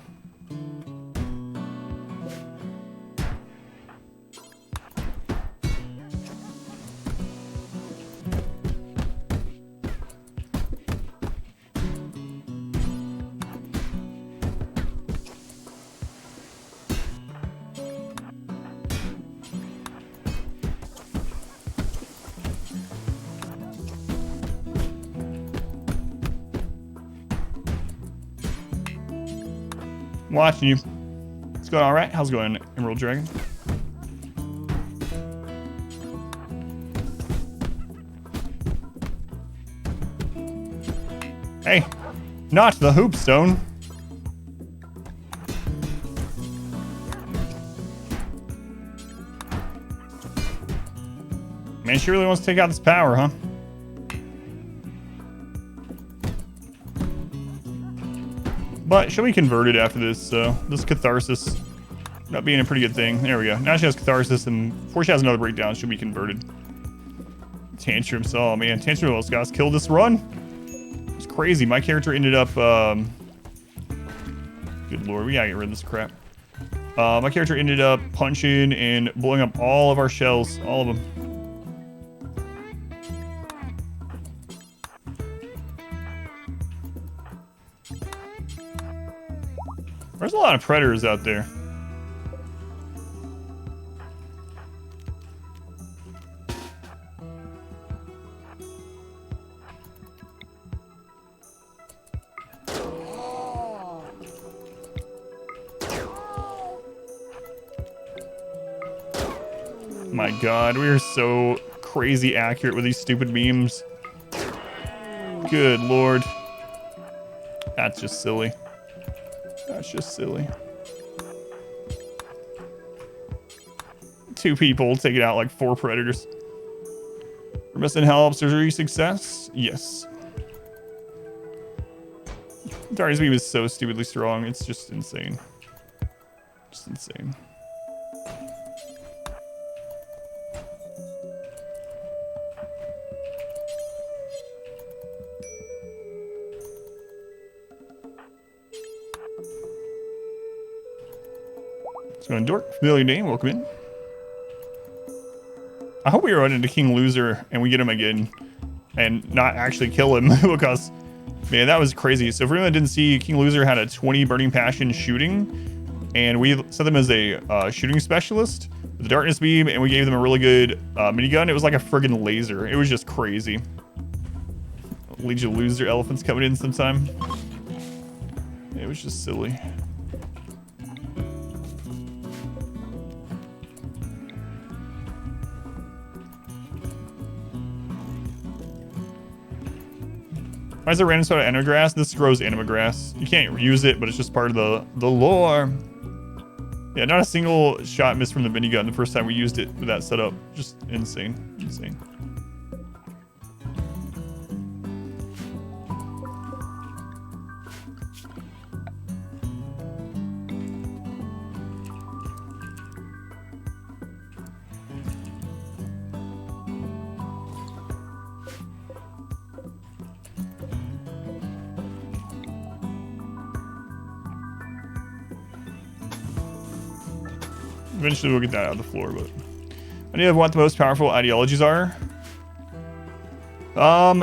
Watching you. It's going all right. How's it going, Emerald Dragon? Hey, not the hoopstone. Man, she really wants to take out this power, huh? But she'll be converted after this, so this catharsis not being a pretty good thing. There we go. Now she has catharsis, and before she has another breakdown, she'll be converted. Tantrums. Oh man, Tantrum almost got us killed this run. It's crazy. My character ended up. Good lord, we gotta get rid of this crap. My character ended up punching and blowing up all of our shells, all of them. There's a lot of predators out there. My god, we are so crazy accurate with these stupid memes. Good lord. That's just silly. That's just silly. 2 people taking out like 4 predators. Permission help. Surgery success? Yes. Darkness Beam is so stupidly strong. It's just insane. Just insane. Let's go on Dork. Familiar name. Welcome in. I hope we run into King Loser and we get him again and not actually kill him because, man, that was crazy. So for anyone that didn't see, King Loser had a 20 Burning Passion shooting, and we set them as a shooting specialist with the Darkness Beam, and we gave them a really good minigun. It was like a friggin' laser. It was just crazy. Legion of Loser elephants coming in sometime. It was just silly. Why is there random spot of anima grass? This grows anima grass. You can't use it, but it's just part of the lore. Yeah, not a single shot missed from the minigun the first time we used it with that setup. Just insane. Insane. Eventually we'll get that out of the floor, but I need to know what the most powerful ideologies are.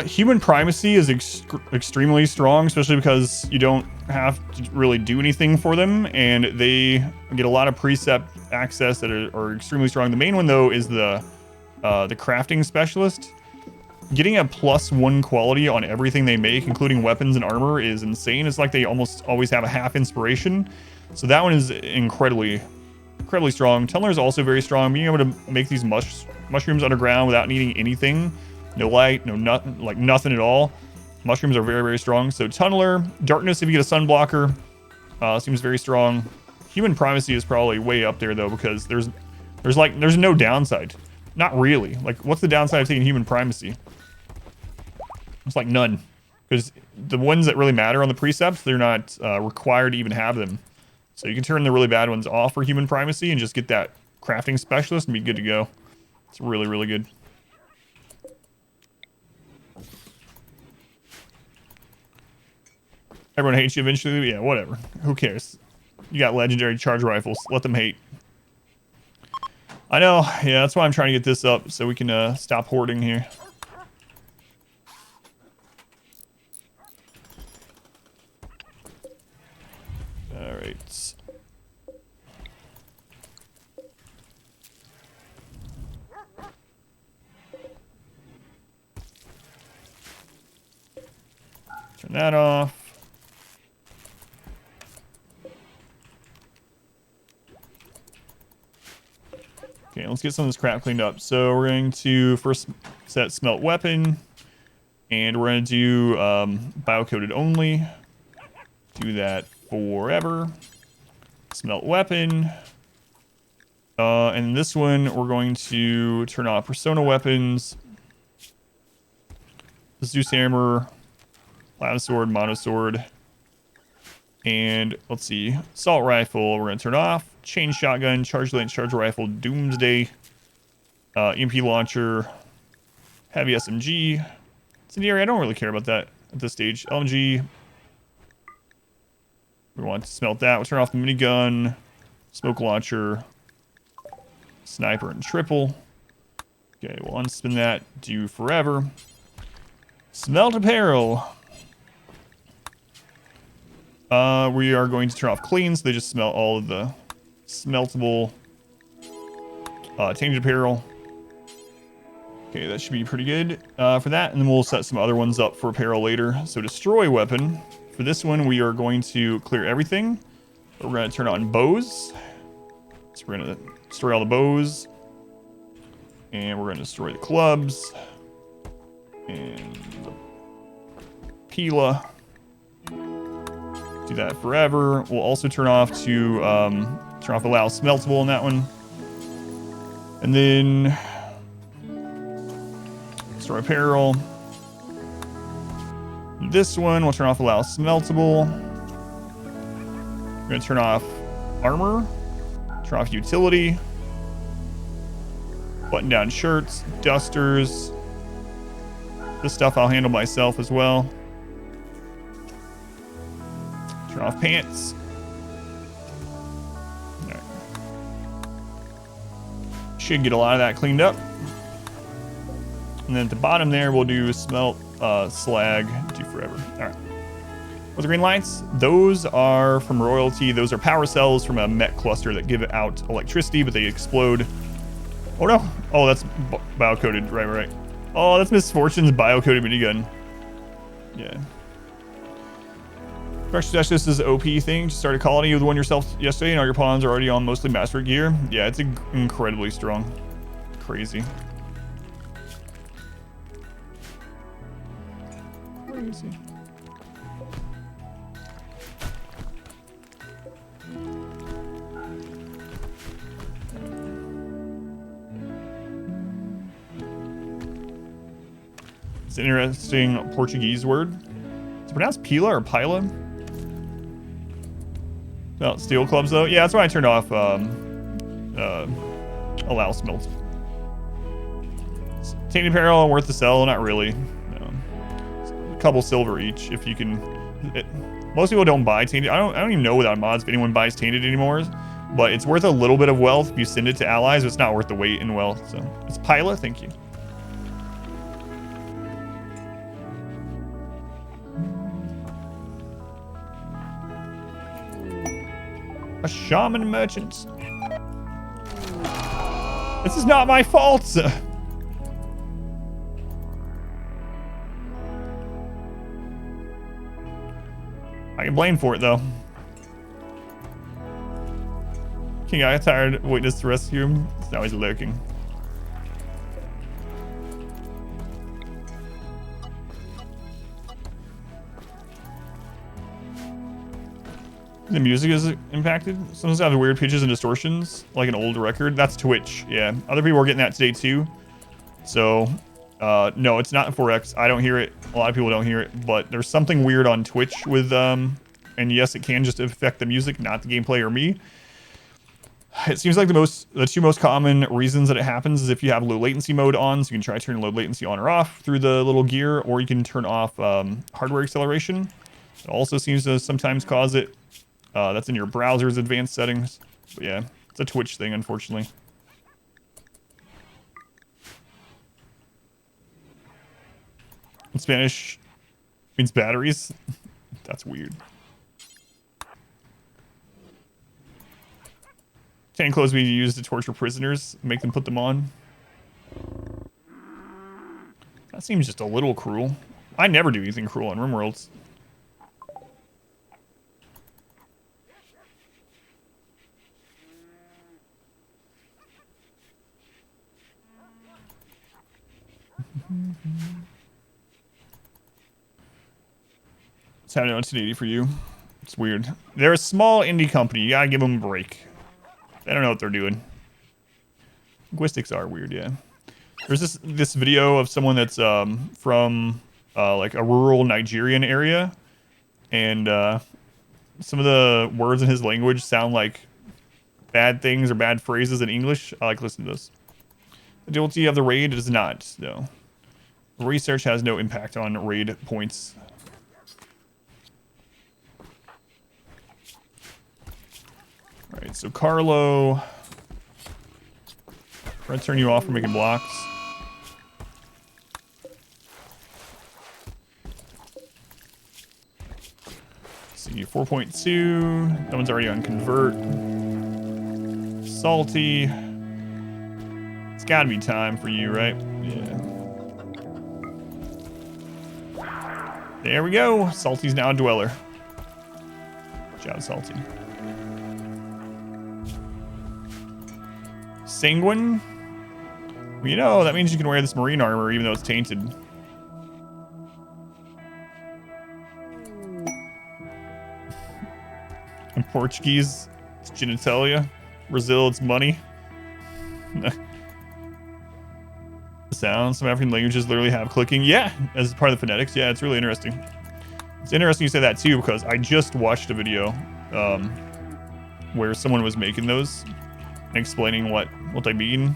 Human primacy is extremely strong, especially because you don't have to really do anything for them, and they get a lot of precept access that are extremely strong. The main one though is the crafting specialist. Getting a +1 quality on everything they make, including weapons and armor, is insane. It's like they almost always have a half inspiration. So that one is incredibly strong. Tunneler is also very strong. Being able to make these mushrooms underground without needing anything, no light, nothing at all. Mushrooms are very, very strong. So Tunneler, Darkness if you get a sun blocker, seems very strong. Human primacy is probably way up there though, because there's no downside. Not really. Like, what's the downside of taking human primacy? It's like none, because the ones that really matter on the precepts, they're not required to even have them. So you can turn the really bad ones off for human primacy and just get that crafting specialist and be good to go. It's really, really good. Everyone hates you eventually. Yeah, whatever. Who cares? You got legendary charge rifles. Let them hate. I know. Yeah, that's why I'm trying to get this up so we can stop hoarding here. All right. Turn that off. Okay, let's get some of this crap cleaned up. So we're going to first set smelt weapon, and we're going to do bio-coded only. Do that forever. Smelt weapon. And this one, we're going to turn off persona weapons. Zeus hammer, Platinum sword, mono sword. And let's see, assault rifle, we're gonna turn off. Chain shotgun, charge lance, charge rifle, doomsday, EMP launcher, heavy SMG. Incendiary, I don't really care about that at this stage. LMG, we want to smelt that. We'll turn off the minigun, smoke launcher, sniper, and triple. Okay, we'll unspin that, do forever. Smelt apparel. We are going to turn off clean, so they just smelt all of the smeltable tainted apparel. Okay, that should be pretty good for that. And then we'll set some other ones up for apparel later. So destroy weapon. For this one, we are going to clear everything. We're going to turn on bows. So we're going to destroy all the bows. And we're going to destroy the clubs. And the Pila. Do that forever. We'll also turn off allow smeltable on that one. And then destroy apparel. This one we'll turn off allow smeltable. We're gonna turn off armor, turn off utility, button down shirts, dusters. This stuff I'll handle myself as well. Turn off pants. All right. Should get a lot of that cleaned up. And then at the bottom there, we'll do smelt, slag, do forever. All right. What's the green lights? Those are from royalty. Those are power cells from a mech cluster that give out electricity, but they explode. Oh no. Oh, that's bio-coded. Right. Oh, that's Misfortune's bio-coded minigun. Yeah. Archonexus is an OP thing. Just started a colony with one yourself yesterday, and all your pawns are already on mostly master gear. Yeah, it's incredibly strong. Crazy. Crazy. It's an interesting Portuguese word. Is it pronounced pila or pila? No, steel clubs though. Yeah, that's why I turned off allow smelt. Tainted apparel worth the sell? Not really. No. A couple silver each if you can. Most people don't buy tainted. I don't even know without mods if anyone buys tainted anymore. But it's worth a little bit of wealth if you send it to allies. But it's not worth the weight in wealth. So it's pila. Thank you. A shaman merchant. This is not my fault. I get blamed for it though. King got tired witness to rescue him. So now he's lurking. The music is impacted. Sometimes I have weird pitches and distortions, like an old record. That's Twitch. Yeah, other people are getting that today too. So, no, it's not 4X. I don't hear it. A lot of people don't hear it, but there's something weird on Twitch with and yes, it can just affect the music, not the gameplay or me. It seems like the two most common reasons that it happens is if you have low latency mode on, so you can try turning low latency on or off through the little gear, or you can turn off hardware acceleration. It also seems to sometimes cause it. That's in your browser's advanced settings. But yeah, it's a Twitch thing, unfortunately. In Spanish means batteries. That's weird. Tan clothes being used to torture prisoners, make them put them on. That seems just a little cruel. I never do anything cruel on RimWorlds. It's having 1080 for you. It's weird. They're a small indie company. You gotta give them a break. They don't know what they're doing. Linguistics are weird, yeah. There's this video of someone that's from like a rural Nigerian area, and some of the words in his language sound like bad things or bad phrases in English, I like listening to those. The difficulty of the raid does not, though. Research has no impact on raid points. Alright, so Carlo. I'm going to turn you off for making blocks. Let's see, 4.2. That one's already on convert. Salty. It's gotta be time for you, right? Yeah. There we go. Salty's now a dweller. Good job, Salty. Sanguine. Well, you know, that means you can wear this marine armor even though it's tainted. In Portuguese, it's genitalia. Brazil, it's money. Sounds. Some African languages literally have clicking. Yeah, as part of the phonetics. Yeah, it's really interesting. It's interesting you say that too because I just watched a video where someone was making those and explaining what they mean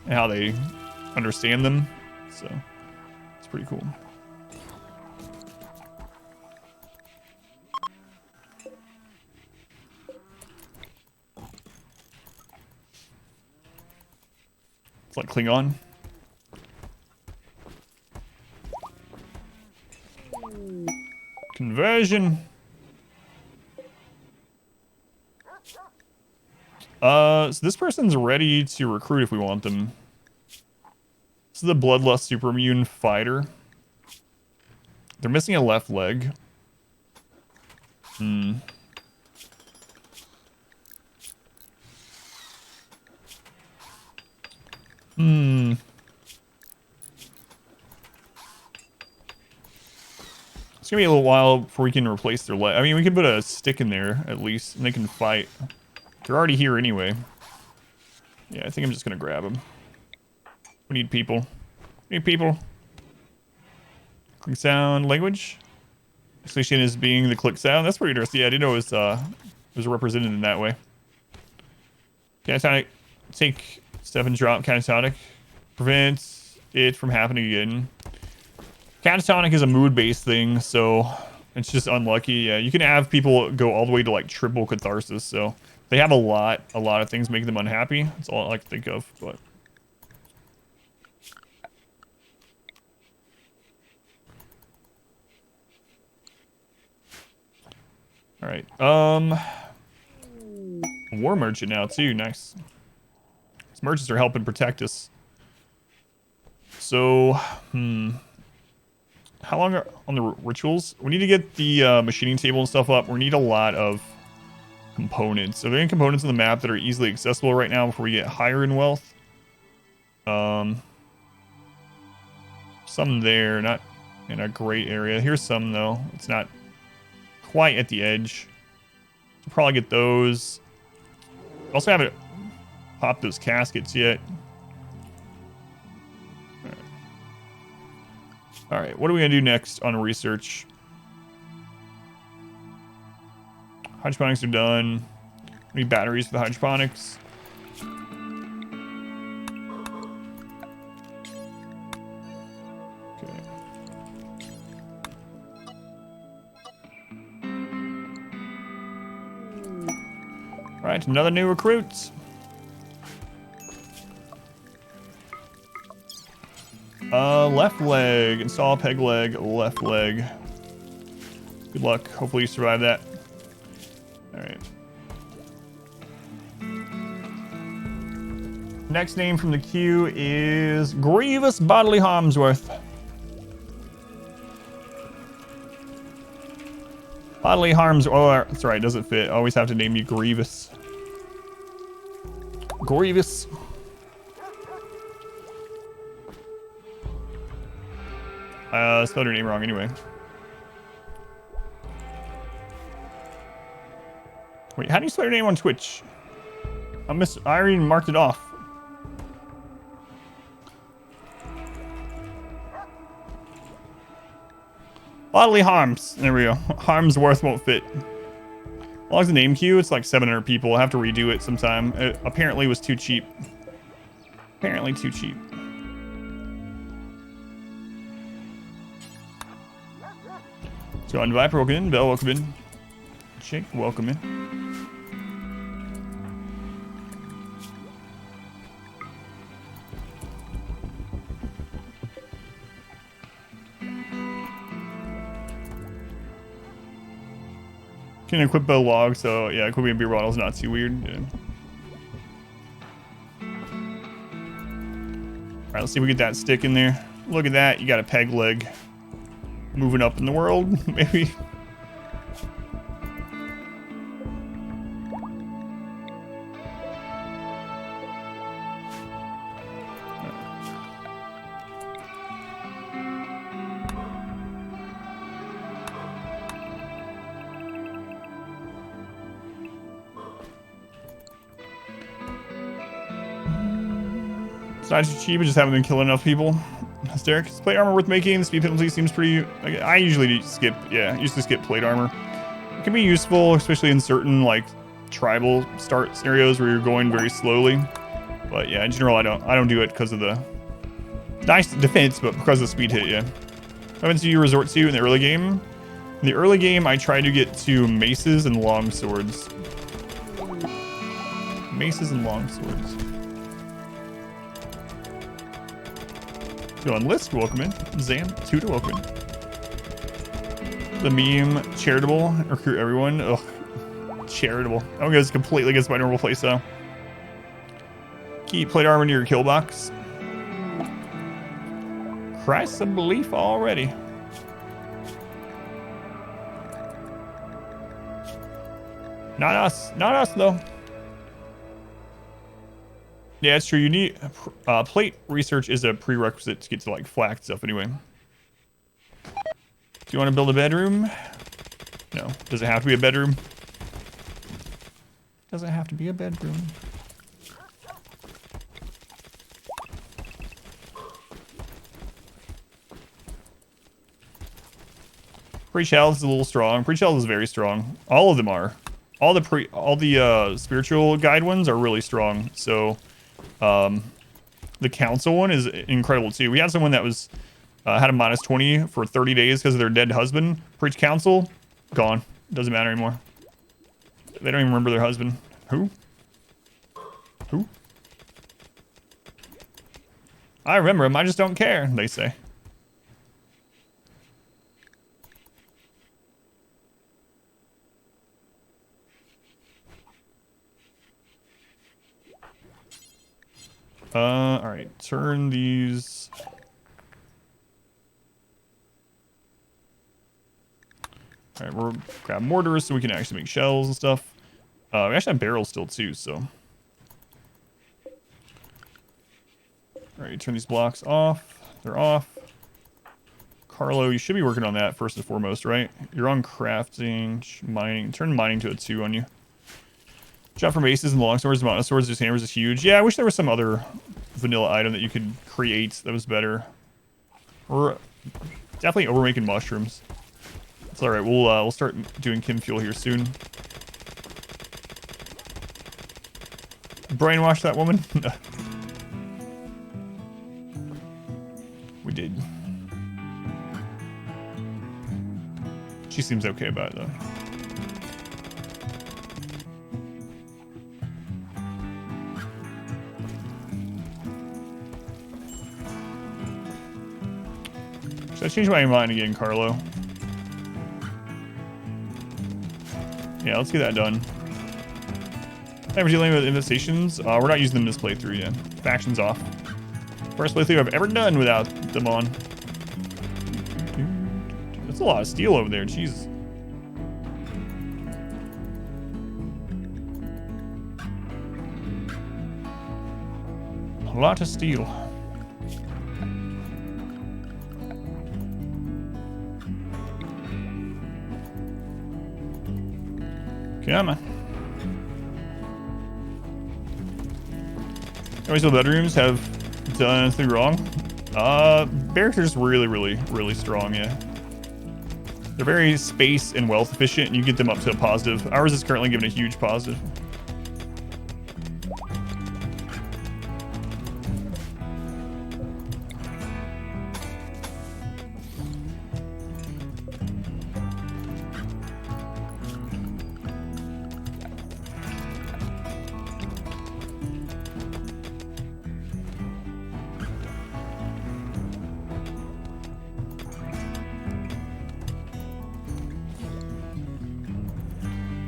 and how they understand them. So it's pretty cool. It's like Klingon. Conversion. So this person's ready to recruit if we want them. This is the Bloodlust Super Immune Fighter. They're missing a left leg. It's gonna be a little while before we can replace their leg. I mean, we can put a stick in there at least, and they can fight. They're already here anyway. Yeah, I think I'm just gonna grab them. We need people. We need people. Click sound language. Association is being the click sound. That's pretty interesting. Yeah, I didn't know it was represented in that way. Catatonic. Take step and drop catatonic. Prevents it from happening again. Catatonic is a mood-based thing, so it's just unlucky. Yeah, you can have people go all the way to like triple catharsis, so they have a lot of things making them unhappy. That's all I like to think of, but all right. War merchant now too. Nice. These merchants are helping protect us. So, how long are on the rituals? We need to get the machining table and stuff up. We need a lot of components. Are there any components on the map that are easily accessible right now before we get higher in wealth? Some there, not in a great area. Here's some though. It's not quite at the edge. We'll probably get those. Also haven't popped those caskets yet. All right, what are we gonna do next on research? Hydroponics are done. We need batteries for the hydroponics. Okay. All right, another new recruit. Left leg. Install peg leg. Left leg. Good luck. Hopefully you survive that. Alright. Next name from the queue is Grievous BodilyHarmsworth. BodilyHarms. Oh, that's right. Doesn't fit. I always have to name you Grievous. Grievous. I spelled your name wrong anyway. Wait, how do you spell your name on Twitch? I already marked it off. BodilyHarms. There we go. Harms worth won't fit. As long as the name queue, it's like 700 people. I'll have to redo it sometime. It apparently was too cheap. Apparently too cheap. So on Viper, welcome in. Bell, welcome in. Jake, welcome in. Can equip a log, so yeah, equipping a beer bottle is not too weird. Yeah. Alright, let's see if we get that stick in there. Look at that, you got a peg leg. Moving up in the world, maybe. It's not too cheap, I just haven't been killing enough people. Hysteric. Is plate armor worth making? The speed penalty seems pretty... I usually skip, yeah, usually skip plate armor. It can be useful, especially in certain, like, tribal start scenarios where you're going very slowly. But yeah, in general, I don't do it because of the nice defense, but because of the speed hit, yeah. Haven't you resort to in the early game? In the early game, I tried to get to maces and long swords. Maces and long swords. So on list, welcome in. Zam, Tutor, welcome in. The meme, charitable, recruit everyone. Ugh, charitable. That one goes completely against my normal playstyle. Keep plate armor near your kill box. Christ of belief already. Not us though. Yeah, it's true. You need plate research is a prerequisite to get to like flak stuff anyway. Do you want to build a bedroom? No. Does it have to be a bedroom? Does it have to be a bedroom? Pre-shells is a little strong. Pre-shells is very strong. All of them are. All the spiritual guide ones are really strong. So the council one is incredible too. We had someone that was had a minus 20 for 30 days because of their dead husband. Preach council, gone. Doesn't matter anymore. They don't even remember their husband. Who? Who? I remember him, I just don't care, they say. All right, turn these. All right, we'll grab mortars so we can actually make shells and stuff. We actually have barrels still too, so. All right, turn these blocks off. They're off. Carlo, you should be working on that first and foremost, right? You're on crafting, mining. Turn mining to a 2 on you. Jump from aces and long swords, mountain swords, just hammers is huge. Yeah, I wish there was some other vanilla item that you could create that was better. We're definitely overmaking mushrooms. It's all right. We'll start doing chem fuel here soon. Brainwash that woman. We did. She seems okay about it though. Should I change my mind again, Carlo? Yeah, let's get that done. Hey, we're dealing with invitations. We're not using them this playthrough yet. Factions off. First playthrough I've ever done without them on. That's a lot of steel over there, jeez. A lot of steel. Come on. Always the bedrooms have done anything wrong. Barracks are just really strong, yeah. They're very space and wealth efficient, and you get them up to a positive. Ours is currently given a huge positive.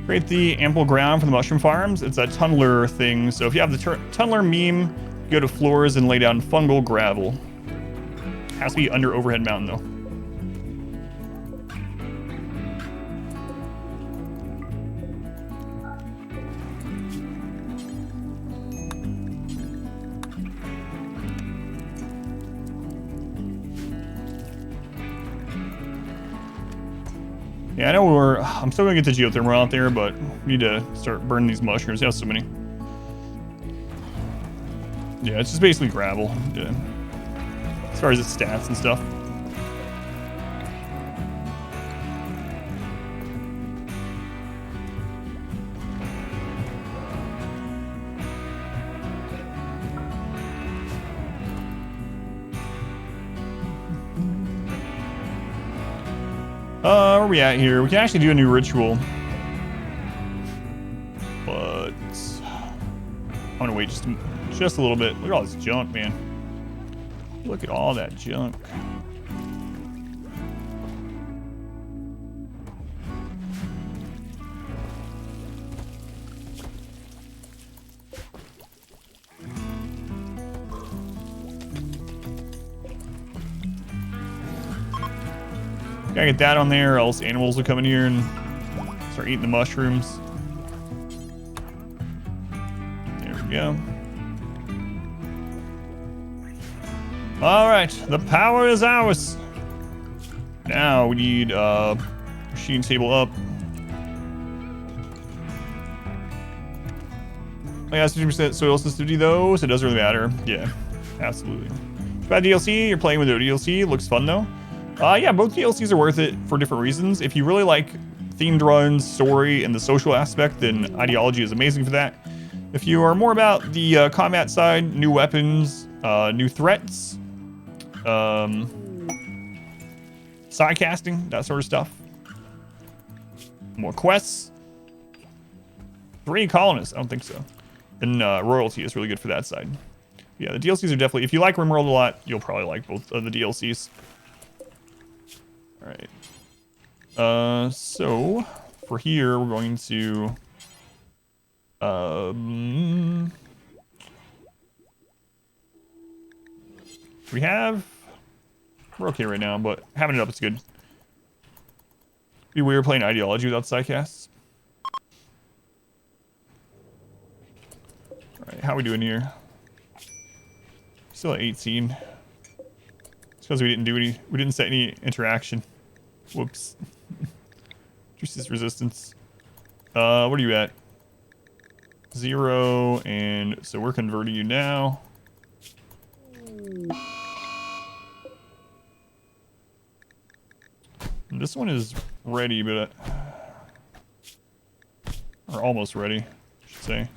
Create the ample ground for the mushroom farms. It's a tunneler thing. So if you have the tunneler meme, go to floors and lay down fungal gravel. Has to be under overhead mountain though. Yeah, I know I'm still gonna get the geothermal out there, but we need to start burning these mushrooms. Yeah, so many. Yeah, it's just basically gravel. Yeah. As far as its stats and stuff. Where are we at here? We can actually do a new ritual. But I'm gonna wait just a little bit. Look at all this junk, man. Look at all that junk. Gotta get that on there, or else animals will come in here and start eating the mushrooms. There we go. All right, the power is ours. Now we need machine table up. Oh yeah, 50% soil sensitivity though, so it doesn't really matter. Yeah, absolutely. Bad DLC, you're playing with the DLC, looks fun though. Yeah, both DLCs are worth it for different reasons. If you really like themed runs, story, and the social aspect, then Ideology is amazing for that. If you are more about the combat side, new weapons, new threats, side casting, that sort of stuff. More quests. 3 colonists, I don't think so. And royalty is really good for that side. Yeah, the DLCs are definitely, if you like RimWorld a lot, you'll probably like both of the DLCs. Alright. So for here, we're going to we're okay right now, but having it up is good. Be weird playing Ideology without sidecasts. Alright, how are we doing here? Still at 18. It's because we didn't set any interaction. Whoops. Juices resistance. What are you at? 0, and so we're converting you now. And this one is ready, but or almost ready, I should say.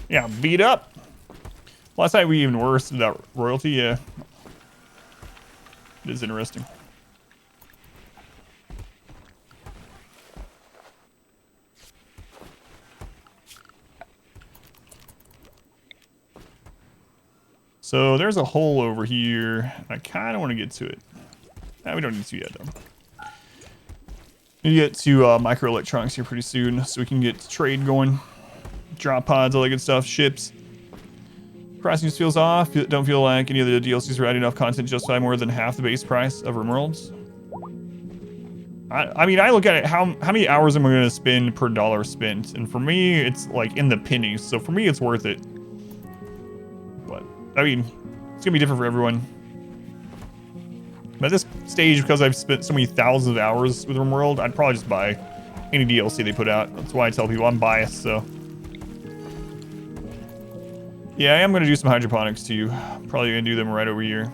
Yeah, beat up. Last night we even worse without royalty. Yeah, it is interesting. So there's a hole over here. I kind of want to get to it. Nah, we don't need to yet though. We get to microelectronics here pretty soon, so we can get trade going. Drop pods, all that good stuff, ships. Pricing just feels off. Don't feel like any of the DLCs are adding enough content to justify more than half the base price of RimWorlds. I mean, I look at it, how many hours am I going to spend per dollar spent? And for me, it's like in the pennies. So for me, it's worth it. But, I mean, it's going to be different for everyone. At this stage, because I've spent so many thousands of hours with RimWorld, I'd probably just buy any DLC they put out. That's why I tell people I'm biased, so. Yeah, I am going to do some hydroponics too. Probably going to do them right over here.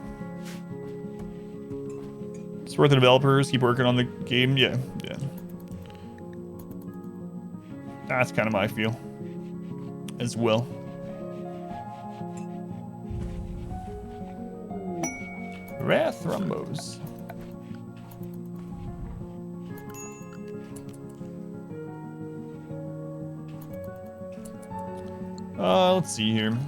Support the developers, keep working on the game. Yeah. That's kind of my feel as well. Rare thrombos. Let's see here.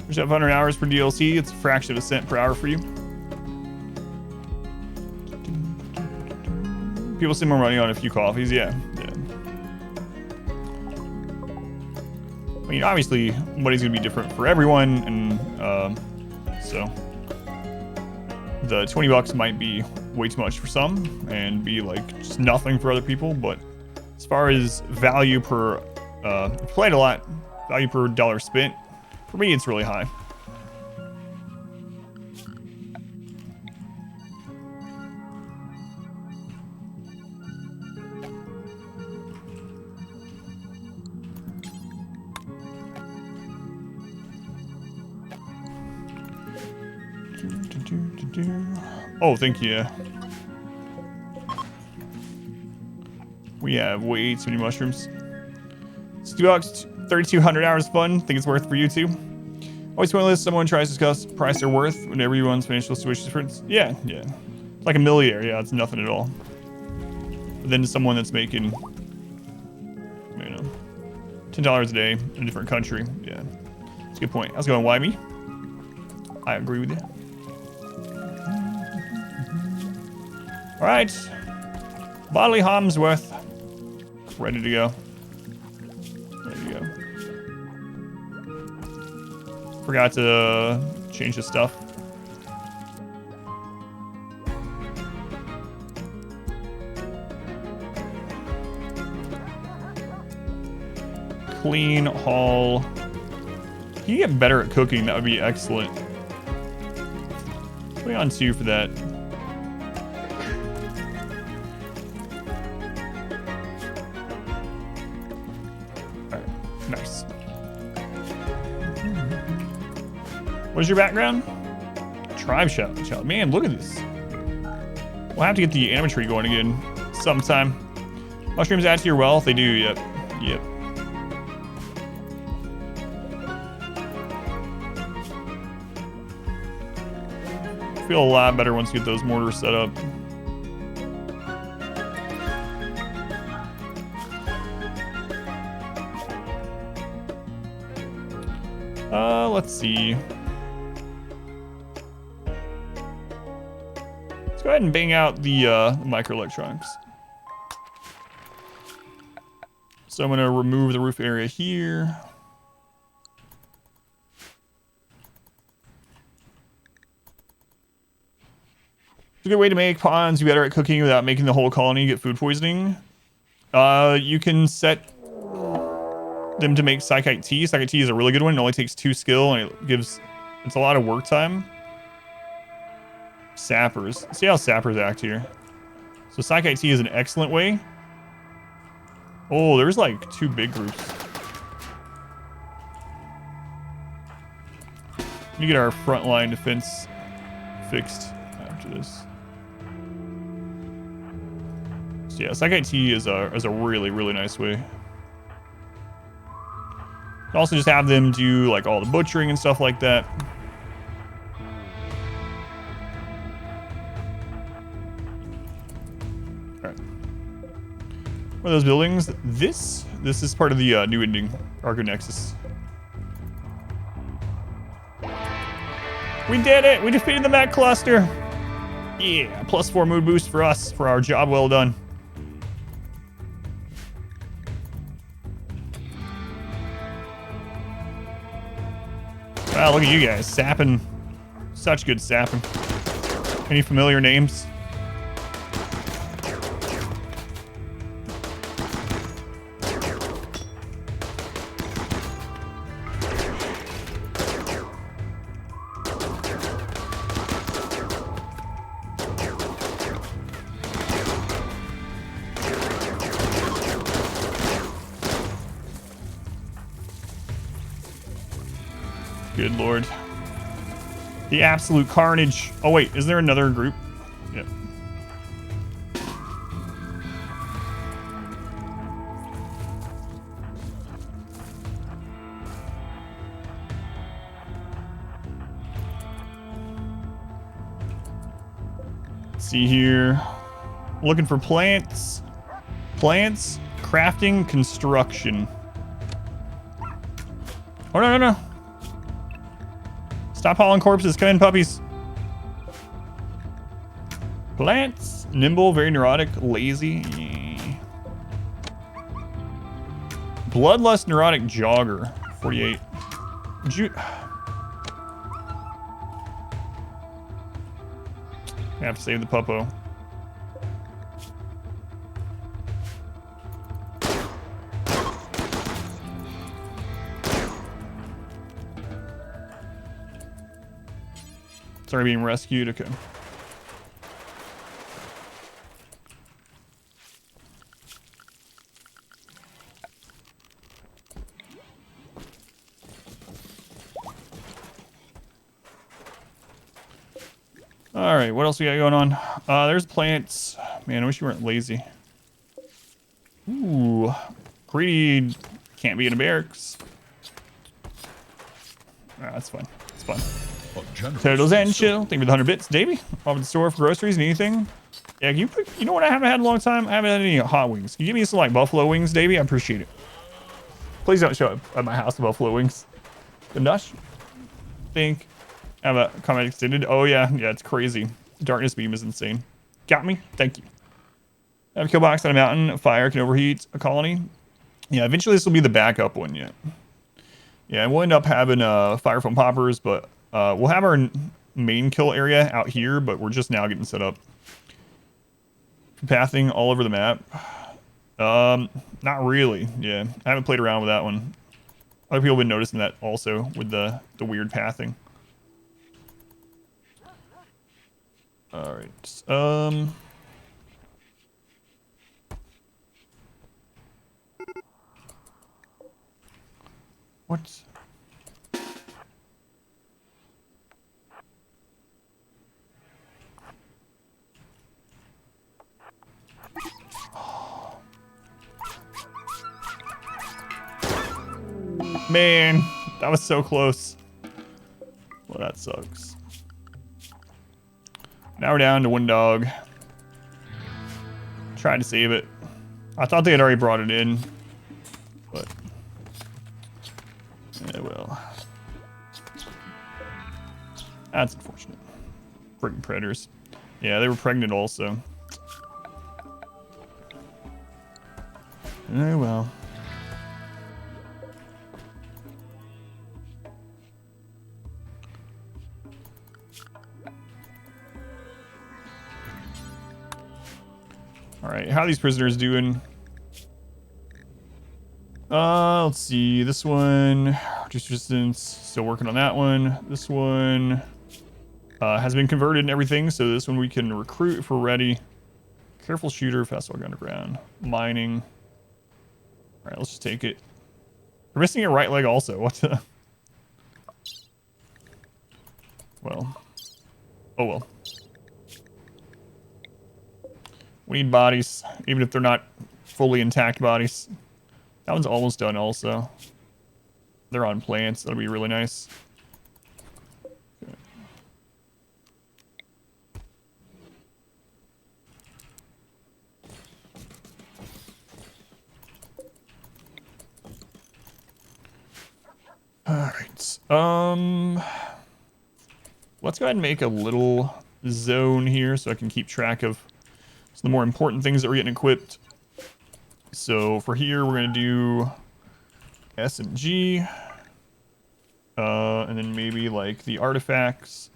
There's 500 hours per DLC. It's a fraction of a cent per hour for you. People spend more money on a few coffees. Yeah. I mean, obviously, money's gonna be different for everyone, and so the 20 bucks might be way too much for some, and be like just nothing for other people. But as far as value per, I've played a lot, value per dollar spent. For me, it's really high. Oh, thank you. We have way too many mushrooms. It's $2. 3,200 hours of fun. Think it's worth for you too. Always pointless. Someone tries to discuss price they're worth when everyone's financial situation is different. Yeah. It's like a millionaire. Yeah, it's nothing at all. But then someone that's making, you know, $10 a day in a different country. Yeah, that's a good point. How's it going, Wymie? I agree with you. All right, BodilyHarms worth. Ready to go. Forgot to change the stuff. Clean haul. Can you get better at cooking? That would be excellent. Put me on 2 for that. Alright, nice. What is your background? Tribe child. Man, look at this. We'll have to get the animatry going again sometime. Mushrooms add to your wealth. They do. Yep. Feel a lot better once you get those mortars set up. Let's see. Let's go ahead and bang out the microelectronics. So I'm gonna remove the roof area here. It's a good way to make pawns better at cooking without making the whole colony get food poisoning. You can set them to make Psychite tea. Psychite tea is a really good one. It only takes 2 skill and it's a lot of work time. Sappers. See how sappers act here. So Psychite tea is an excellent way. Oh, there's like 2 big groups. Let me get our frontline defense fixed after this. So yeah, Psychite tea is a really, really nice way. Also just have them do like all the butchering and stuff like that. All right. What are those buildings? This is part of the new ending, Archonexus. We did it! We defeated the mech cluster! Yeah, +4 mood boost for us for our job well done. Wow, look at you guys, sapping. Such good sapping. Any familiar names? Good lord. The absolute carnage. Oh wait, is there another group? Yep. Let's see here. Looking for plants. Plants, crafting, construction. Oh no, no, no. Stop hauling corpses. Come in, puppies. Plants. Nimble, very neurotic, lazy. Yeah. Bloodlust, neurotic, jogger. 48. Would you... I have to save the puppo. Sorry, being rescued. Okay. All right, what else we got going on? There's plants. Man, I wish you weren't lazy. Ooh, greedy can't be in a barracks. Ah, that's fun. It's fun. Totals and chill. Thank you for the 100 bits, Davey. Off at the store for groceries and anything. Yeah, can you put, you know what I haven't had in a long time? I haven't had any hot wings. Can you give me some like buffalo wings, Davey? I appreciate it. Please don't show up at my house with buffalo wings. The Nush. Think. I have a comment extended. Oh yeah, yeah, it's crazy. Darkness beam is insane. Got me. Thank you. I have a kill box on a mountain. Fire can overheat a colony. Yeah, eventually this will be the backup one. Yeah. Yeah, we'll end up having fire foam poppers, but we'll have our main kill area out here, but we're just now getting set up. Pathing all over the map. Not really. Yeah, I haven't played around with that one. Other people have been noticing that also with the weird pathing. All right. What? Man, that was so close. Well, that sucks. Now we're down to one dog. Tried to save it. I thought they had already brought it in, but yeah, well, that's unfortunate. Freaking predators. Yeah, they were pregnant also. Oh well. All right, how are these prisoners doing? Let's see. This one, reduced resistance, still working on that one. This one has been converted and everything, so this one we can recruit if we're ready. Careful shooter, fast walk underground, mining. All right, let's just take it. We're missing a right leg also. What the? Well. Oh well. We need bodies, even if they're not fully intact bodies. That one's almost done also. They're on plants. That'll be really nice. Okay. All right. Let's go ahead and make a little zone here so I can keep track of some of the more important things that we're getting equipped. So for here, we're going to do S and G. And then maybe like the artifacts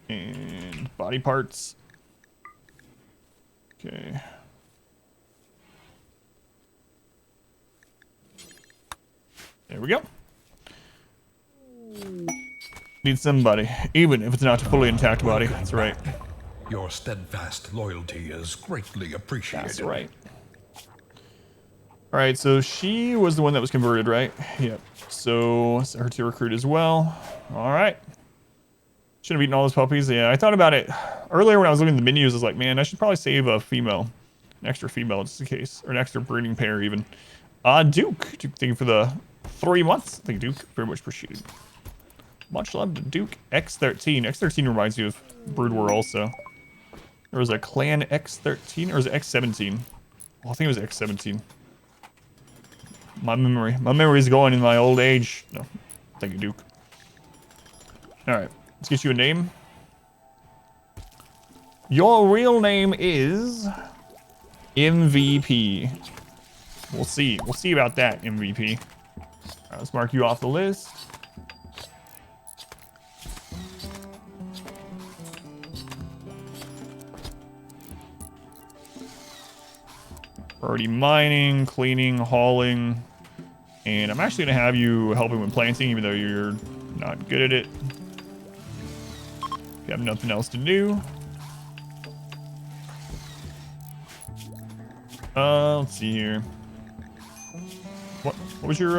and body parts. Okay. There we go. Need somebody, even if it's not a fully intact body. That's right. Your steadfast loyalty is greatly appreciated. That's right. All right, so she was the one that was converted, right? Yep. So set her to recruit as well. All right. Should have eaten all those puppies. Yeah, I thought about it earlier when I was looking at the menus. I was like, man, I should probably save a female, an extra female just in case, or an extra breeding pair even. Duke, thank you for the 3 months. Thank you, Duke. Very much appreciated. Much love to Duke. X13. X13 reminds me of Brood War also. There was a clan X13, or was it X17? Oh, I think it was X17. My memory's going in my old age. No, thank you, Duke. All right, let's get you a name. Your real name is MVP. We'll see. We'll see about that, MVP. All right, let's mark you off the list. Already mining, cleaning, hauling, and I'm actually gonna have you helping with planting, even though you're not good at it. If you have nothing else to do. Let's see here. What was your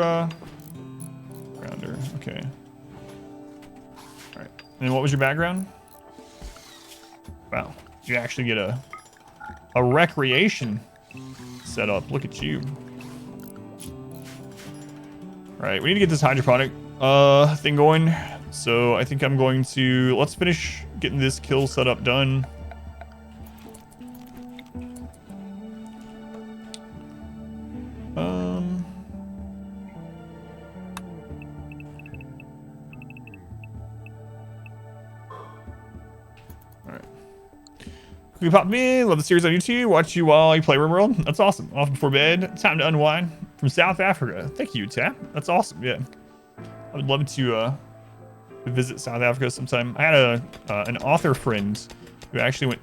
grounder? Okay. All right. And what was your background? Wow, you actually get a recreation set up. Look at you. All right, we need to get this hydroponic thing going. So I think I'm going to, let's finish getting this kill setup done. All right. You pop me, love the series on YouTube, watch you while you play RimWorld. That's awesome. Off before bed, time to unwind. From South Africa. Thank you, Tap. That's awesome, yeah. I would love to visit South Africa sometime. I had an author friend who actually went,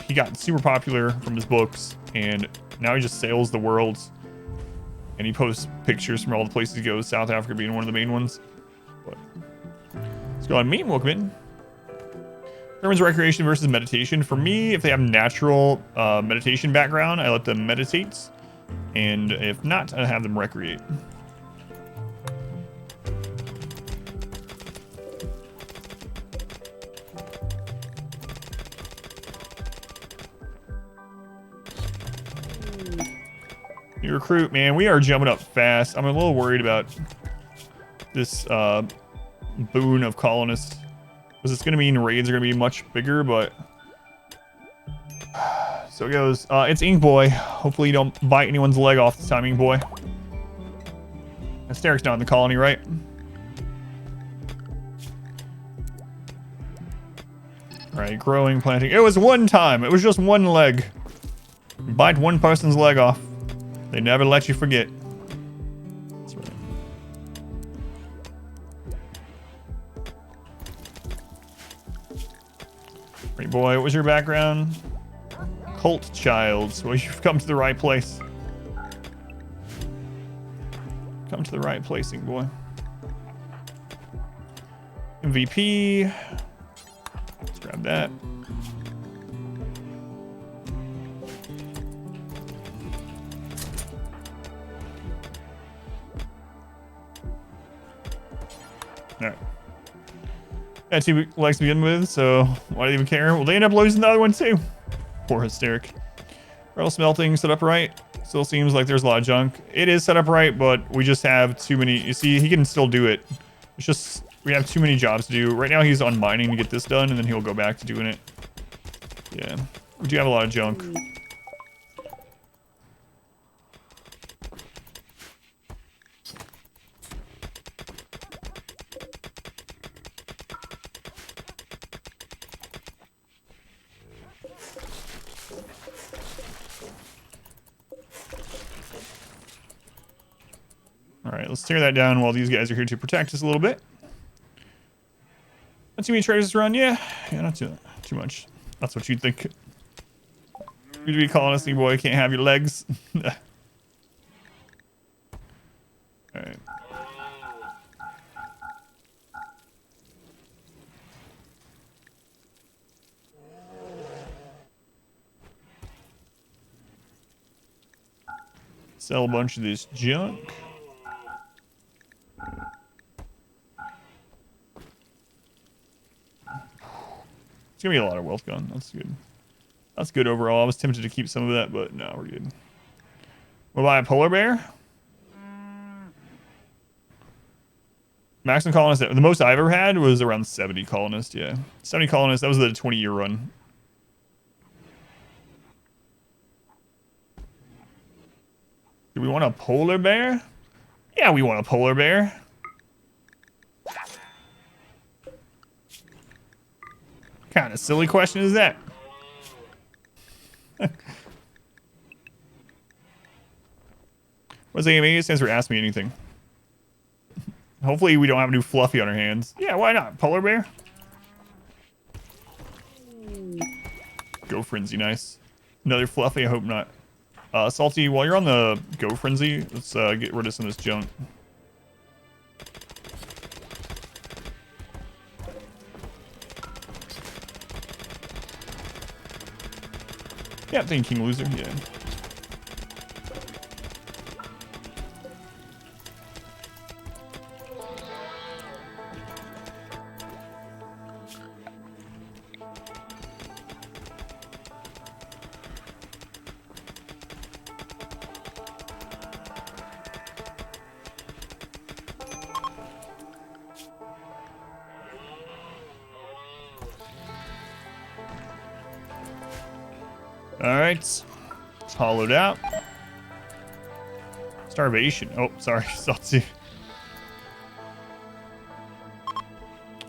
he got super popular from his books, and now he just sails the world, and he posts pictures from all the places he goes, South Africa being one of the main ones. But let's go on meet. Welcome in. Determines recreation versus meditation. For me, if they have natural meditation background, I let them meditate. And if not, I have them recreate. You recruit, man. We are jumping up fast. I'm a little worried about this boon of colonists. Because it's going to mean raids are going to be much bigger, but... So it goes. It's InkBoy. Hopefully you don't bite anyone's leg off this time, InkBoy. Asteric's not in the colony, right? Alright, growing, planting. It was one time. It was just one leg. Bite one person's leg off. They never let you forget. That's right. Great boy, what was your background? Cult child. Well, you've come to the right place. Come to the right place, boy. MVP. Let's grab that. Alright. That's who likes to begin with, so why do they even care? Well, they end up losing the other one too. Poor Hysteric. Rail smelting set up right. Still seems like there's a lot of junk. It is set up right, but we just have too many. You see, he can still do it. It's just, we have too many jobs to do. Right now he's on mining to get this done, and then he'll go back to doing it. Yeah, we do have a lot of junk. All right, let's tear that down while these guys are here to protect us a little bit. Not too many traders to run, yeah, not too much. That's what you'd think. You'd be calling us, boy, can't have your legs. All right. Sell a bunch of this junk. It's gonna be a lot of wealth gone. That's good. That's good overall. I was tempted to keep some of that, but no, we're good. We'll buy a polar bear. Maximum colonists. The most I've ever had was around 70 colonists. Yeah, 70 colonists. That was the 20-year run. Do we want a polar bear? Yeah, we want a polar bear. Kind of silly question is that? What's AMA? It stands for Ask Me Anything. Hopefully we don't have a new Fluffy on our hands. Yeah, why not? Polar bear? Go Frenzy, nice. Another Fluffy, I hope not. Salty, while you're on the Go Frenzy, let's get rid of some of this junk. Yeah, thank you, King Loser, yeah. Alright. It's hollowed out. Starvation. Oh, sorry. Salty.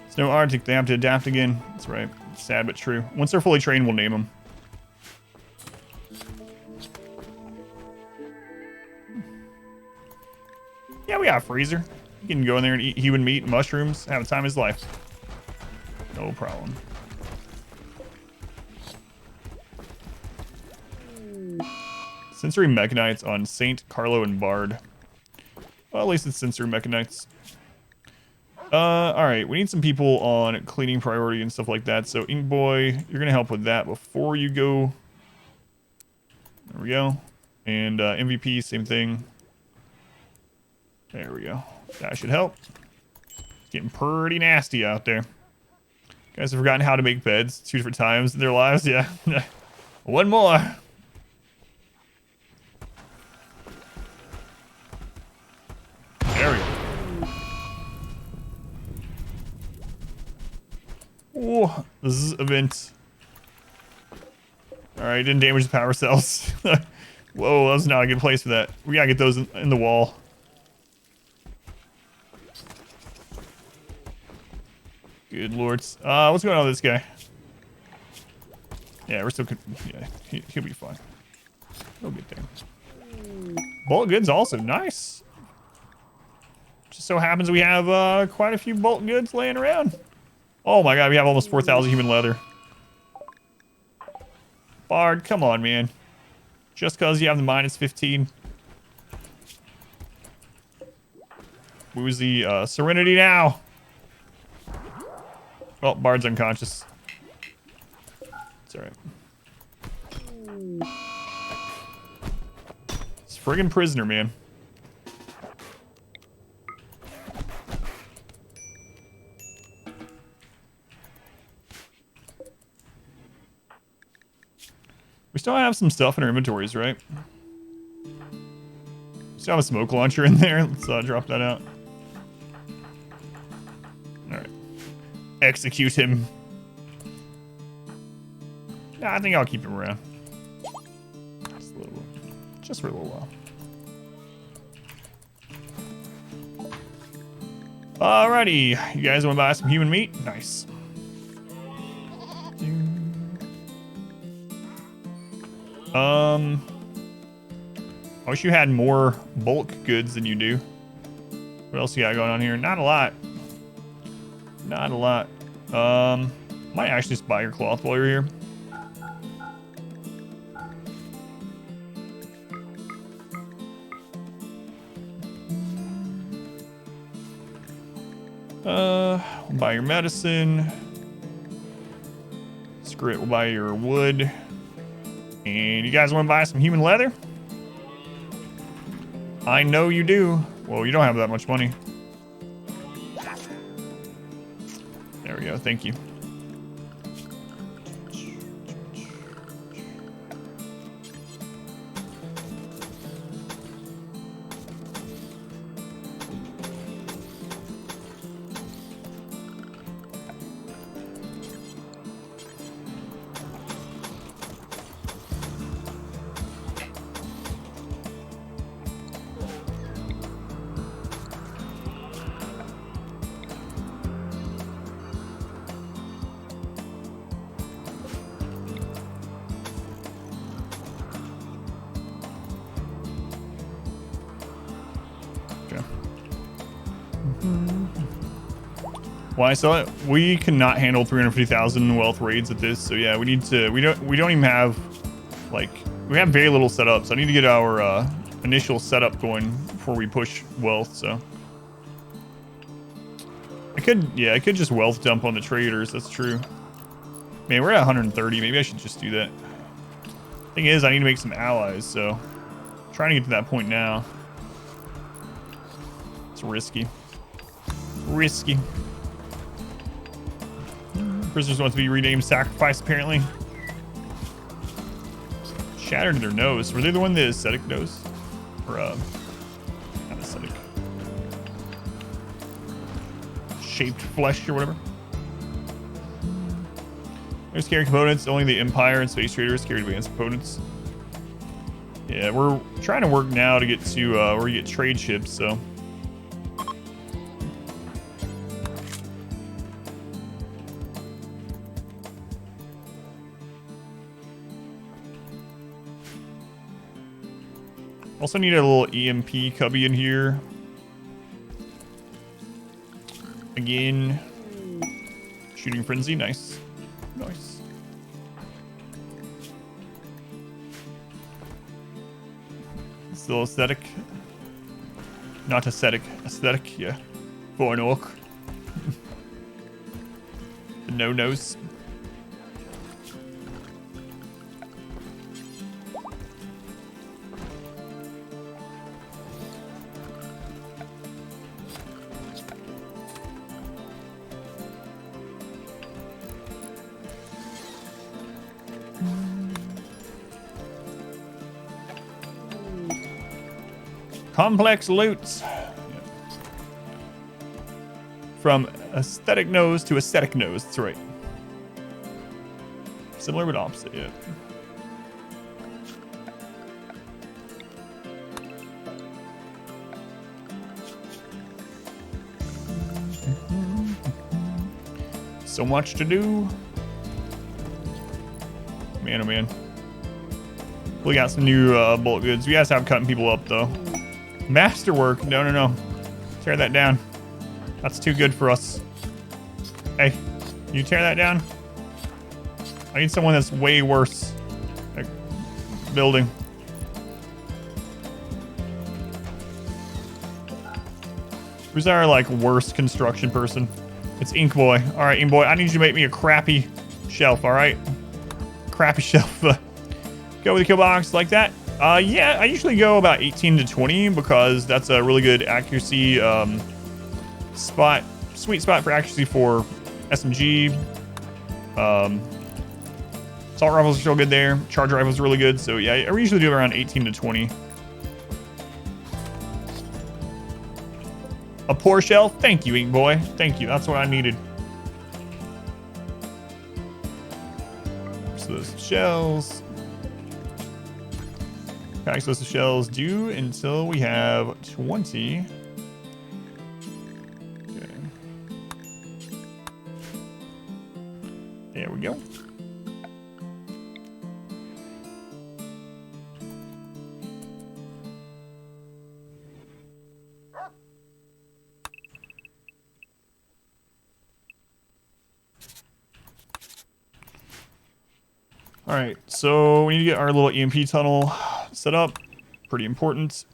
Snow Arctic. They have to adapt again. That's right. Sad but true. Once they're fully trained, we'll name them. Yeah, we got a freezer. You can go in there and eat human meat and mushrooms. Have a time of his life. No problem. Sensory Mechanites on Saint, Carlo, and Bard. Well, at least it's Sensory Mechanites. Alright, we need some people on cleaning priority and stuff like that. So, InkBoy, you're going to help with that before you go. There we go. And MVP, same thing. There we go. That should help. It's getting pretty nasty out there. Guys have forgotten how to make beds 2 different times in their lives. Yeah. One more. There we go. Oh, this is event. Alright, didn't damage the power cells. Whoa, that was not a good place for that. We gotta get those in the wall. Good lords. What's going on with this guy? Yeah, we're still... Yeah, he'll be fine. He'll get there. Bulk goods also. Nice. Just so happens we have quite a few bulk goods laying around. Oh my god, we have almost 4,000 human leather. Bard, come on, man. Just because you have the minus 15. Woozy, Serenity now. Oh, Bard's unconscious. It's alright. It's friggin' prisoner, man. We still have some stuff in our inventories, right? We still have a smoke launcher in there. Let's drop that out. Alright. Execute him. Nah, I think I'll keep him around. Just for a little while. Alrighty. You guys want to buy some human meat? Nice. I wish you had more bulk goods than you do. What else you got going on here? Not a lot. Not a lot. Might actually just buy your cloth while you're here. We'll buy your medicine. Screw it, we'll buy your wood. And you guys want to buy some human leather? I know you do. Well, you don't have that much money. There we go, thank you. Why sell it? We cannot handle 350,000 wealth raids at this, so yeah, we need to. We don't even have, like, we have very little set up. So I need to get our initial setup going before we push wealth. So I could just wealth dump on the traders. That's true. Man, we're at 130. Maybe I should just do that. Thing is, I need to make some allies. So I'm trying to get to that point now. It's risky. Risky. Prisoners want to be renamed Sacrifice, apparently. Shattered their nose. Were they the one that aesthetic nose? Or, not aesthetic. Shaped flesh or whatever. There's carry components. Only the Empire and Space Traders carry advanced components. Yeah, we're trying to work now to get to where we get trade ships, so. Also need a little EMP cubby in here. Again, shooting frenzy, nice. Nice. Still aesthetic. Not aesthetic. Aesthetic, yeah. For an orc. The no-nos. Complex loots. Yep. From aesthetic nose to aesthetic nose. That's right. Similar but opposite, yeah. So much to do. Man, oh man. We got some new bullet goods. We gotta stop cutting people up though. Masterwork. No, no, no. Tear that down. That's too good for us. Hey, you tear that down? I need someone that's way worse at building. Who's our, like, worst construction person? It's InkBoy. All right, InkBoy, I need you to make me a crappy shelf, all right? Crappy shelf. Go with the kill box like that. Yeah, I usually go about 18 to 20 because that's a really good accuracy spot. Sweet spot for accuracy for SMG. Assault rifles are still good there. Charge rifles are really good. So yeah, I usually do around 18 to 20. A poor shell? Thank you, InkBoy. Thank you. That's what I needed. So those shells. Packs list of shells due until we have 20. Okay. There we go. All right, so we need to get our little EMP tunnel set up. Pretty important.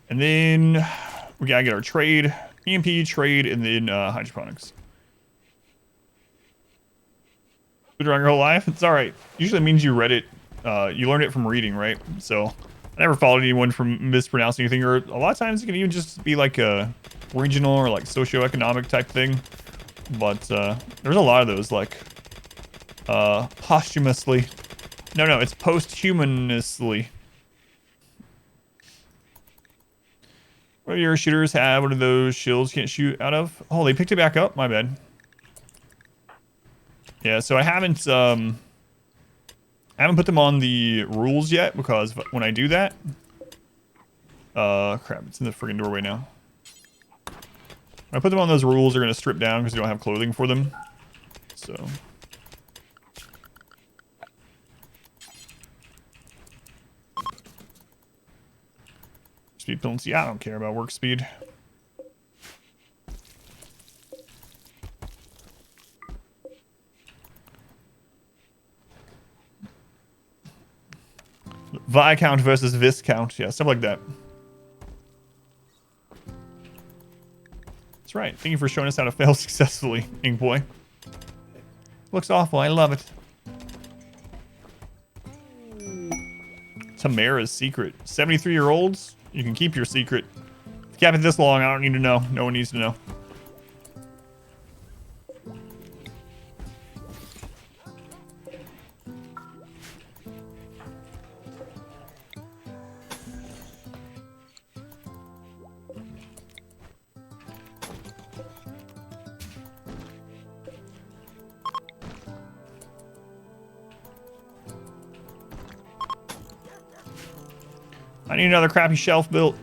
And then we gotta get our trade, EMP, trade, and then hydroponics. Been around your whole life? It's all right. Usually it means you read it, you learned it from reading, right? So I never followed anyone from mispronouncing anything, or a lot of times it can even just be like a regional or like socioeconomic type thing. But there's a lot of those, like posthumously. No, it's posthumously. What do your shooters have? What are those shields can't shoot out of? Oh, they picked it back up. My bad. Yeah, so I haven't put them on the rules yet, because when I do that, crap, it's in the friggin' doorway now. When I put them on those rules, they're gonna strip down because you don't have clothing for them. So. Speed penalty, I don't care about work speed. Viscount versus Viscount, yeah, stuff like that. That's right. Thank you for showing us how to fail successfully, InkBoy. Looks awful, I love it. Tamara's secret. 73-year-olds, you can keep your secret. If you kept it this long, I don't need to know. No one needs to know. I need another crappy shelf built.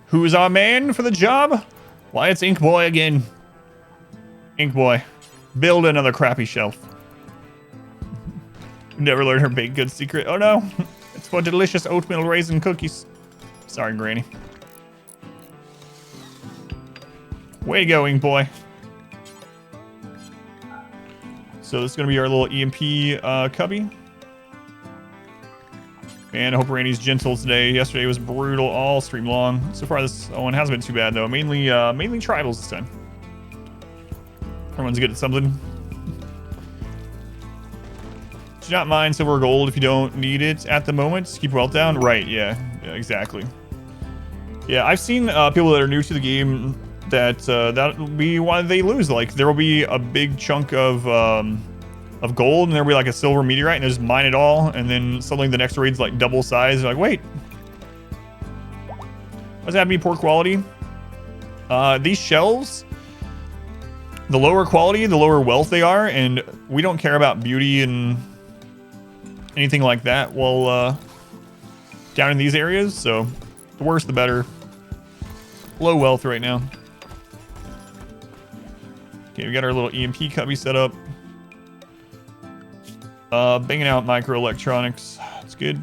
Who's our man for the job? Why, it's InkBoy again. InkBoy, build another crappy shelf. Never learned her baked goods secret. Oh no, it's for delicious oatmeal raisin cookies. Sorry, Granny. Way to go, InkBoy. So this is gonna be our little EMP cubby. Man, I hope Randy's gentle today. Yesterday was brutal all stream long. So far this one hasn't been too bad though. Mainly tribals this time. Everyone's good at something. Do not mind silver or gold if you don't need it at the moment. Keep wealth down. Right, yeah exactly. Yeah, I've seen people that are new to the game that that'll be why they lose. Like there will be a big chunk of gold, and there'll be like a silver meteorite, and they just mine it all, and then suddenly the next raid's like double size. They're like, wait, why does that have to be poor quality? These shells, the lower quality, the lower wealth they are, and we don't care about beauty and anything like that while down in these areas, so the worse the better. Low wealth right now. Okay, we got our little EMP cubby set up. Banging out microelectronics. That's good.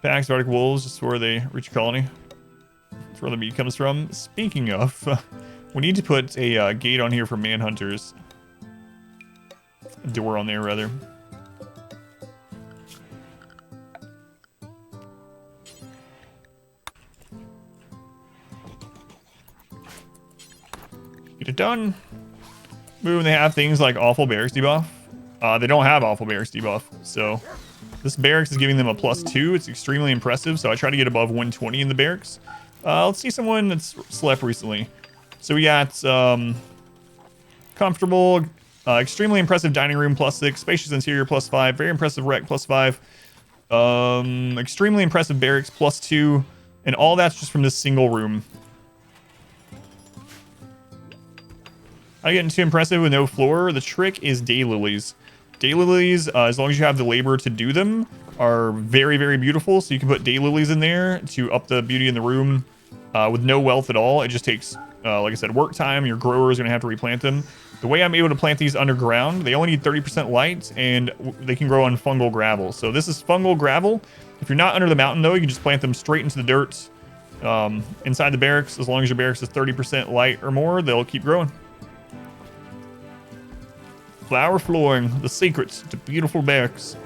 Packs of Arctic wolves, just where they reach a colony. That's where the meat comes from. Speaking of, we need to put a gate on here for manhunters. A door on there, rather. Get it done. Boom, they have things like awful barracks debuff. They don't have awful barracks debuff, so this barracks is giving them a +2. It's extremely impressive, so I try to get above 120 in the barracks. Let's see someone that's slept recently. So we got comfortable, extremely impressive dining room +6, spacious interior +5, very impressive rec +5, extremely impressive barracks +2, and all that's just from this single room. Not getting too impressive with no floor. The trick is daylilies. Daylilies, as long as you have the labor to do them, are very, very beautiful. So you can put daylilies in there to up the beauty in the room with no wealth at all. It just takes like I said, work time. Your grower is going to have to replant them. The way I'm able to plant these underground, they only need 30% light, and they can grow on fungal gravel. So this is fungal gravel. If you're not under the mountain, though, you can just plant them straight into the dirt inside the barracks. As long as your barracks is 30% light or more, they'll keep growing. Flower flooring, the secrets to beautiful barracks.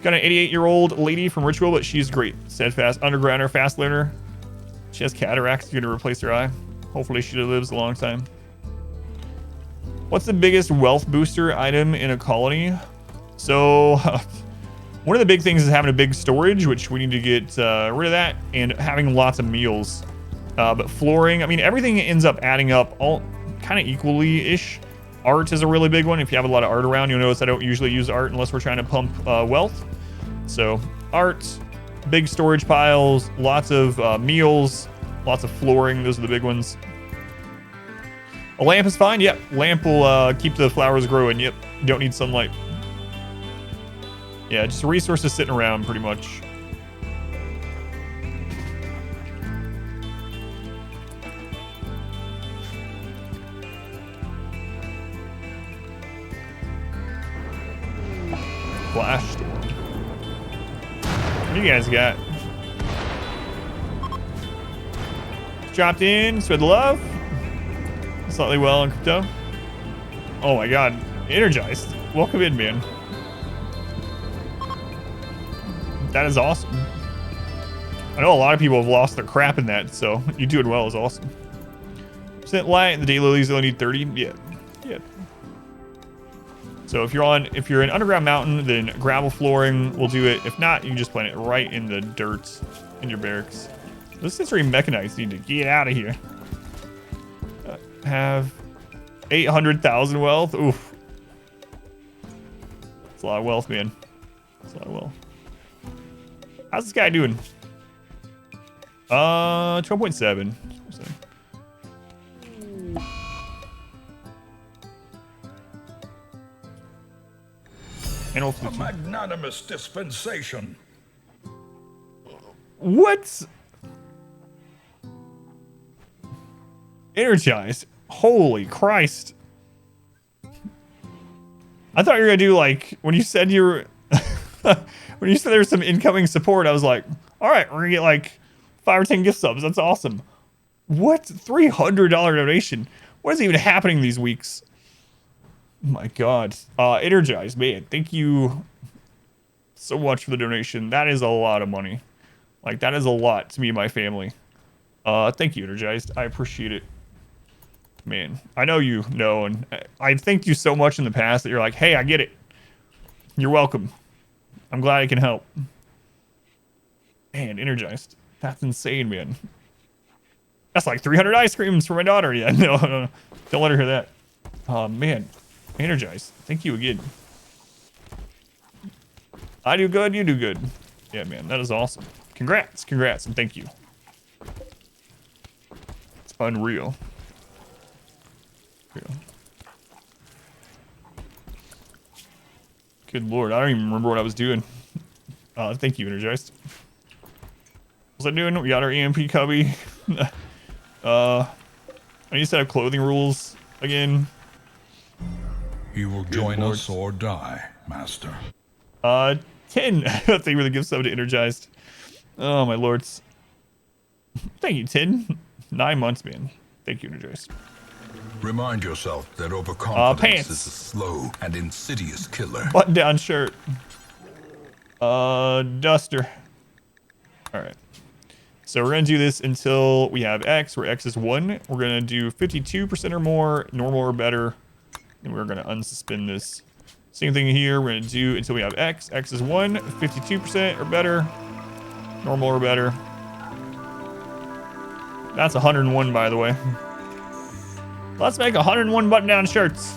Got an 88-year-old lady from Richwell, but she's great. Steadfast, undergrounder, fast learner. She has cataracts. You're going to replace her eye. Hopefully she lives a long time. What's the biggest wealth booster item in a colony? So one of the big things is having a big storage, which we need to get rid of that, and having lots of meals. But flooring, I mean, everything ends up adding up all kind of equally-ish. Art is a really big one. If you have a lot of art around, you'll notice I don't usually use art unless we're trying to pump wealth. So art, big storage piles, lots of meals, lots of flooring. Those are the big ones. A lamp is fine. Yep. Lamp will keep the flowers growing. Yep. You don't need sunlight. Yeah, just resources sitting around pretty much. Flash storm. What do you guys got? Dropped in. Spread the love. Slightly well on crypto. Oh my god. Energized. Welcome in, man. That is awesome. I know a lot of people have lost their crap in that, so you doing well is awesome. Percent light, the daylilies only need 30. Yeah. Yeah. So if you're in underground mountain, then gravel flooring will do it. If not, you can just plant it right in the dirt in your barracks. Those sensory mechanites need to get out of here. Have 800,000 wealth. Oof. That's a lot of wealth, man. That's a lot of wealth. How's this guy doing? 12.7. A magnanimous dispensation. What? Energized. Holy Christ. I thought you were gonna do like when you said you were when you said there was some incoming support, I was like, all right, we're gonna get like 5 or 10 gift subs. That's awesome. What? $300 donation. What is even happening these weeks? Oh my god. Energized, man. Thank you so much for the donation. That is a lot of money. Like, that is a lot to me and my family. Thank you, Energized. I appreciate it. Man, I know you know, and I thanked you so much in the past that you're like, hey, I get it. You're welcome. I'm glad I can help. Man, Energized. That's insane, man. That's like 300 ice creams for my daughter. Yeah, no. Don't let her hear that. Oh, man. Energized. Thank you again. I do good, you do good. Yeah, man, that is awesome. Congrats, and thank you. It's unreal. Good lord, I don't even remember what I was doing. Thank you, Energized. What's I doing? We got our EMP cubby. I need to set up clothing rules again. You will join us or die, Master. 10. Thank you for the gift sub to Energized. Oh, my lords. Thank you, 10. 9 months, man. Thank you, Energized. Remind yourself that overconfidence pants. is a slow and insidious killer. Button down shirt. Duster. Alright. So we're going to do this until we have X, where X is 1. We're going to do 52% or more, normal or better. And we're going to unsuspend this. Same thing here. We're going to do until we have X. X is 1, 52% or better, normal or better. That's 101, by the way. Let's make 101 button-down shirts.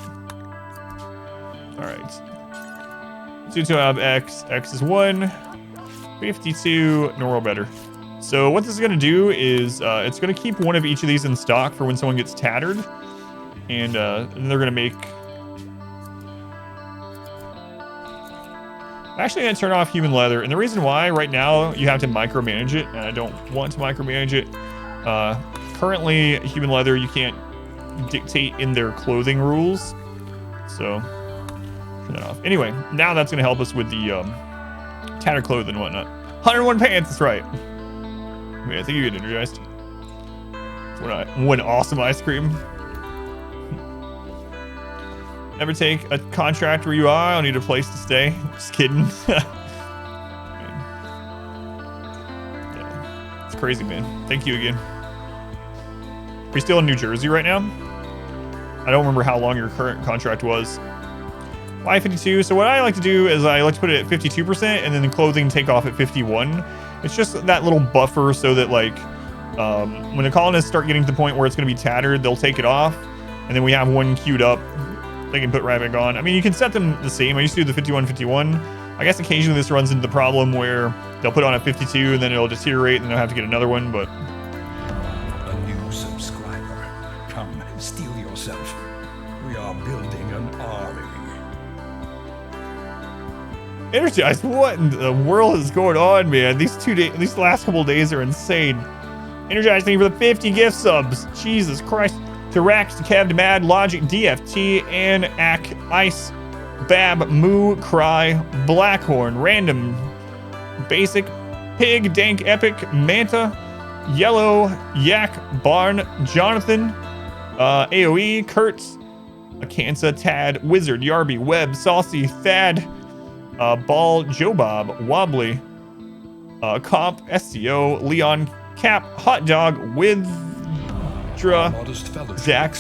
All right. So until I have X. X is 1, 52, normal or better. So what this is going to do is it's going to keep one of each of these in stock for when someone gets tattered. And they're going to make... I'm actually going to turn off human leather. And the reason why right now you have to micromanage it, and I don't want to micromanage it. Currently, human leather, you can't dictate in their clothing rules. So, turn that off. Anyway, now that's going to help us with the tattered clothing and whatnot. 101 pants, that's right. Man, I think you get energized. One awesome ice cream. Never take a contract where you are. I'll need a place to stay. Just kidding. Yeah, it's crazy, man. Thank you again. Are you still in New Jersey right now? I don't remember how long your current contract was. Why 52? So what I like to do is I like to put it at 52% and then the clothing take off at 51. It's just that little buffer so that like when the colonists start getting to the point where it's going to be tattered, they'll take it off and then we have one queued up. They can put right back on. I mean, you can set them the same. I used to do the 51-51. I guess occasionally this runs into the problem where they'll put on a 52 and then it'll deteriorate and they'll have to get another one, but... A new subscriber. Come, steal yourself. We are building an army. Energized, what in the world is going on, man? These last couple of days are insane. Energized, thank you for the 50 gift subs. Jesus Christ. To Rax, to Kev, to Mad, Logic, DFT, and Ak, Ice, Bab, Moo, Cry, Blackhorn, Random, Basic, Pig, Dank, Epic, Manta, Yellow, Yak, Barn, Jonathan, AoE, Kurtz, Akansa, Tad, Wizard, Yarby, Webb, Saucy, Thad, Ball, Joe Bob, Wobbly, Comp, SCO, Leon, Cap, Hot Dog, with Zach,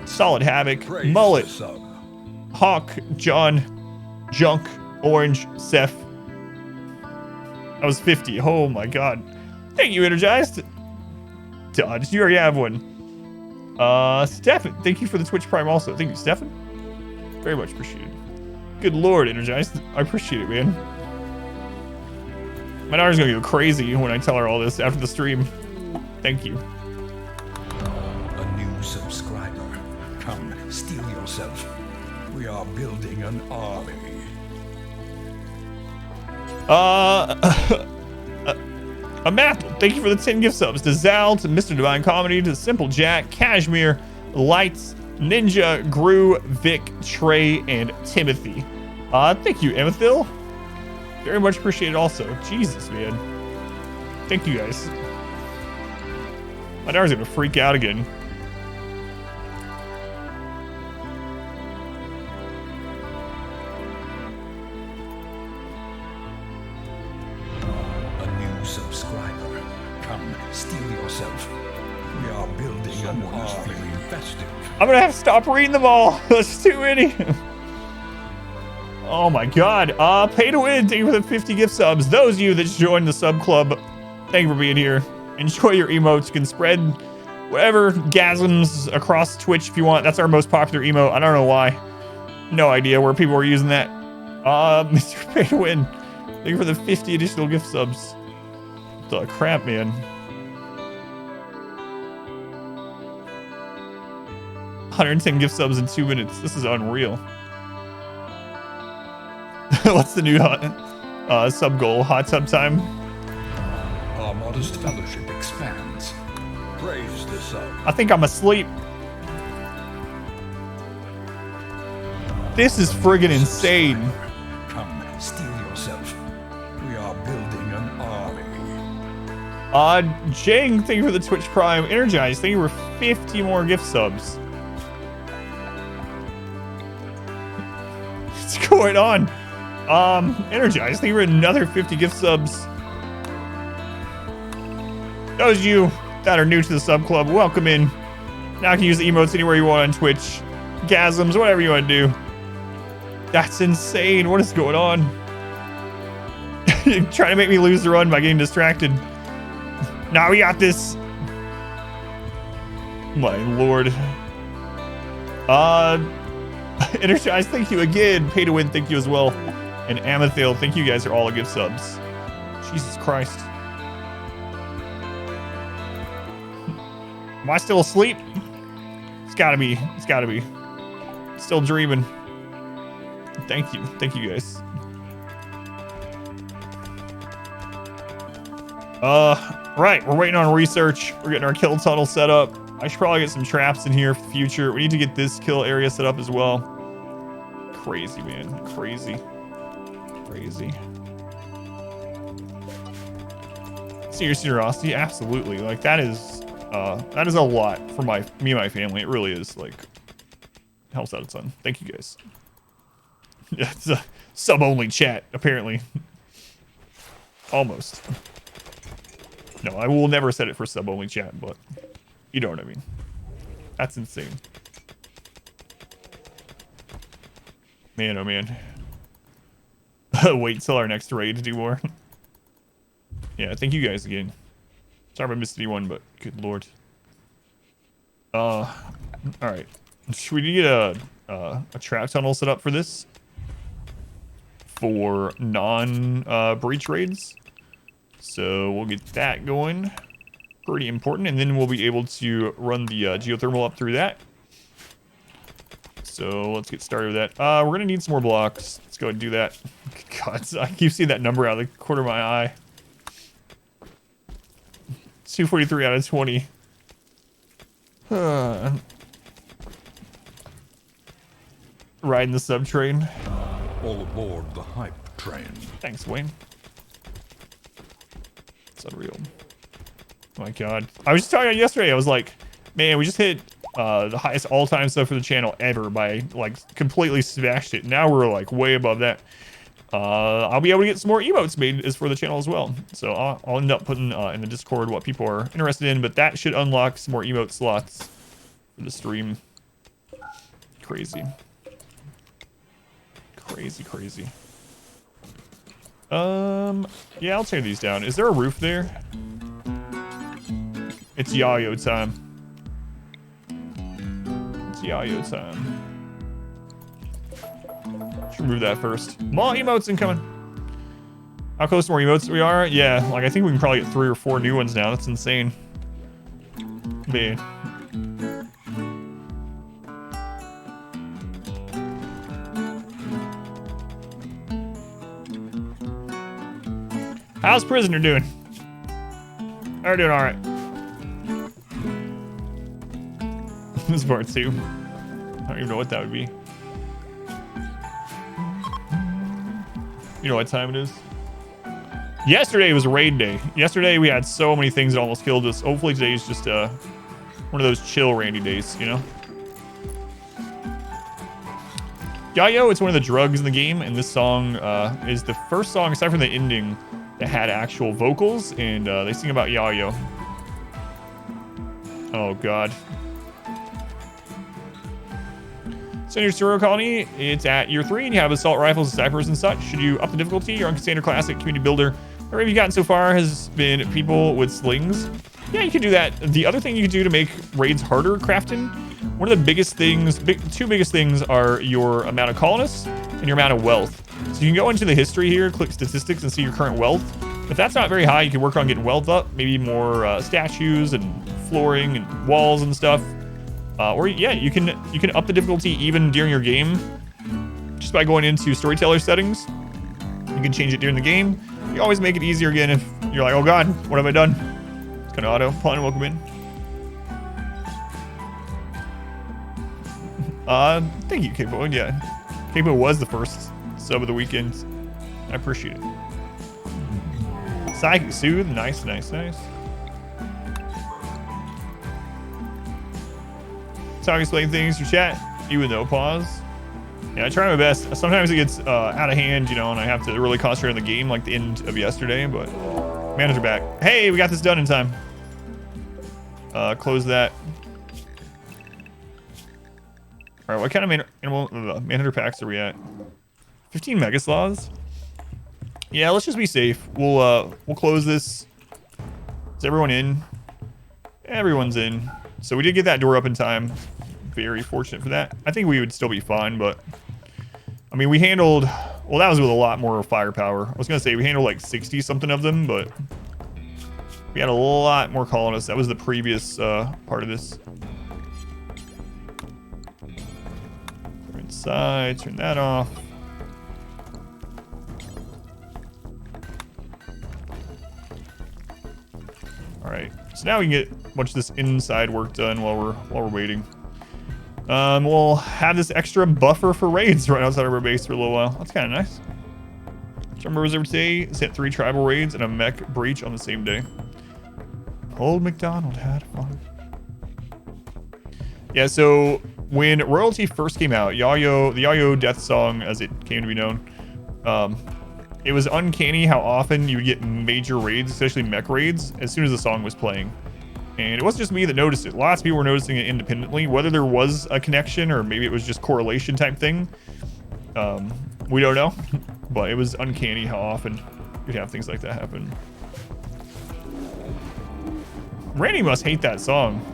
Solid Havoc, Mullet, Hawk, John, Junk, Orange, Seth. That was 50. Oh my god. Thank you, Energized. Dodge, you already have one. Stefan, thank you for the Twitch Prime also. Thank you, Stefan. Very much appreciated. Good lord, Energized. I appreciate it, man. My daughter's gonna go crazy when I tell her all this after the stream. Thank you. Subscriber, come steal yourself. We are building an army. A map. Thank you for the 10 gift subs. To Zal, to Mr. Divine Comedy, to Simple Jack, Cashmere, Lights, Ninja, Gru, Vic, Trey, and Timothy. Thank you, Emethil. Very much appreciated also. Jesus, man. Thank you guys. My daughter's gonna freak out again. Subscriber, come steal yourself. We are building an army. I'm gonna have to stop reading them all. That's too many. Oh my god. Pay to win. Thank you for the 50 gift subs. Those of you that joined the sub club, thank you for being here. Enjoy your emotes. You can spread whatever gasms across Twitch if you want. That's our most popular emote. I don't know why. No idea where people are using that. Mr. Pay to win. Thank you for the 50 additional gift subs. The crap, man. $110 gift subs in 2 minutes. This is unreal. What's the new sub goal? Hot tub time? Our modest fellowship expands. Praise the sub. I think I'm asleep. This is friggin' insane. Come, steal yourself. We are building an army. Jang, thank you for the Twitch Prime. Energized, thank you for 50 more gift subs. What's going on? Energized, thank you for another 50 gift subs. Those of you that are new to the sub club, welcome in. Now you can use the emotes anywhere you want on Twitch. Gasms, whatever you want to do. That's insane. What is going on? You're trying to make me lose the run by getting distracted. Now we got this. My lord. Energized, thank you again. Pay to win, thank you as well. And Amethil, thank you guys are all a gift subs. Jesus Christ. Am I still asleep? It's gotta be. It's gotta be. Still dreaming. Thank you. Thank you guys. Right, we're waiting on research. We're getting our kill tunnel set up. I should probably get some traps in here for the future. We need to get this kill area set up as well. Crazy, man. Crazy. Crazy. Serious generosity? Absolutely. Like, that is a lot for me and my family. It really is. Like, helps out a ton. Thank you, guys. Yeah, it's a sub-only chat, apparently. Almost. No, I will never set it for sub-only chat, but you know what I mean. That's insane. Man, oh man. Wait till our next raid to do more. Yeah, thank you guys again. Sorry if I missed anyone, but good lord. Alright. Should we get a trap tunnel set up for this? For non-breach raids. So we'll get that going. Pretty important. And then we'll be able to run the geothermal up through that. So let's get started with that. We're going to need some more blocks. Let's go ahead and do that. God, I keep seeing that number out of the corner of my eye. 243 out of 20. Riding the sub train. All aboard the hype train. Thanks, Wayne. It's unreal. Oh my god. I was just talking about yesterday. I was like, man, we just hit the highest all-time stuff for the channel ever by, like, completely smashed it. Now we're, like, way above that. I'll be able to get some more emotes made as for the channel as well. So I'll end up putting in the Discord what people are interested in, but that should unlock some more emote slots for the stream. Crazy. Crazy, crazy. Yeah, I'll tear these down. Is there a roof there? It's Yayo time. It's Yayo time. Should remove that first. More emotes incoming. How close to more emotes we are? Yeah, like I think we can probably get 3 or 4 new ones now. That's insane. Man. How's Prisoner doing? They're doing all right. This is part 2. I don't even know what that would be. You know what time it is? Yesterday was raid day. Yesterday we had so many things that almost killed us. Hopefully today is just one of those chill Randy days, you know? Yayo, it's one of the drugs in the game, and this song is the first song, aside from the ending, that had actual vocals, and they sing about Yayo. Oh god. So in your Suro colony, it's at year 3, and you have assault rifles, snipers, and such. Should you up the difficulty, you're on Standard Classic, Community Builder. Whatever you've gotten so far has been people with slings. Yeah, you can do that. The other thing you can do to make raids harder crafting, one of the biggest things, two biggest things are your amount of colonists and your amount of wealth. So you can go into the history here, click statistics, and see your current wealth. If that's not very high, you can work on getting wealth up, maybe more statues and flooring and walls and stuff. Or yeah, you can up the difficulty even during your game just by going into storyteller settings. You can change it during the game. You always make it easier again if you're like, oh god, what have I done? It's kind of auto. Pawn, welcome in. Thank you, K-Boy. Yeah, K-Boy was the first sub of the weekend. I appreciate it. Psychic Soothe, nice, nice, nice. Talk, explain things through chat, even though pause. Yeah, I try my best. Sometimes it gets out of hand, you know, and I have to really concentrate on the game like the end of yesterday, but manager back. Hey, we got this done in time. Close that. All right, what kind of Manhunter packs are we at? 15 Mega Sloths? Yeah, let's just be safe. We'll close this. Is everyone in? Everyone's in. So we did get that door up in time. Very fortunate for that. I think we would still be fine, but I mean, we handled, well, that was with a lot more firepower. I was gonna say we handled like 60 something of them, but we had a lot more colonists. That was the previous part of this. Clear inside, turn that off. right, so now we can get a bunch of this inside work done while we're waiting. We'll have this extra buffer for raids right outside of our base for a little while. That's kind of nice. Summer Reserve today sent 3 tribal raids and a mech breach on the same day. Old McDonald had fun. Yeah, so when Royalty first came out, the Yayo death song, as it came to be known, it was uncanny how often you would get major raids, especially mech raids, as soon as the song was playing. And it wasn't just me that noticed it. Lots of people were noticing it independently. Whether there was a connection or maybe it was just correlation type thing, we don't know. But it was uncanny how often you'd have things like that happen. Randy must hate that song.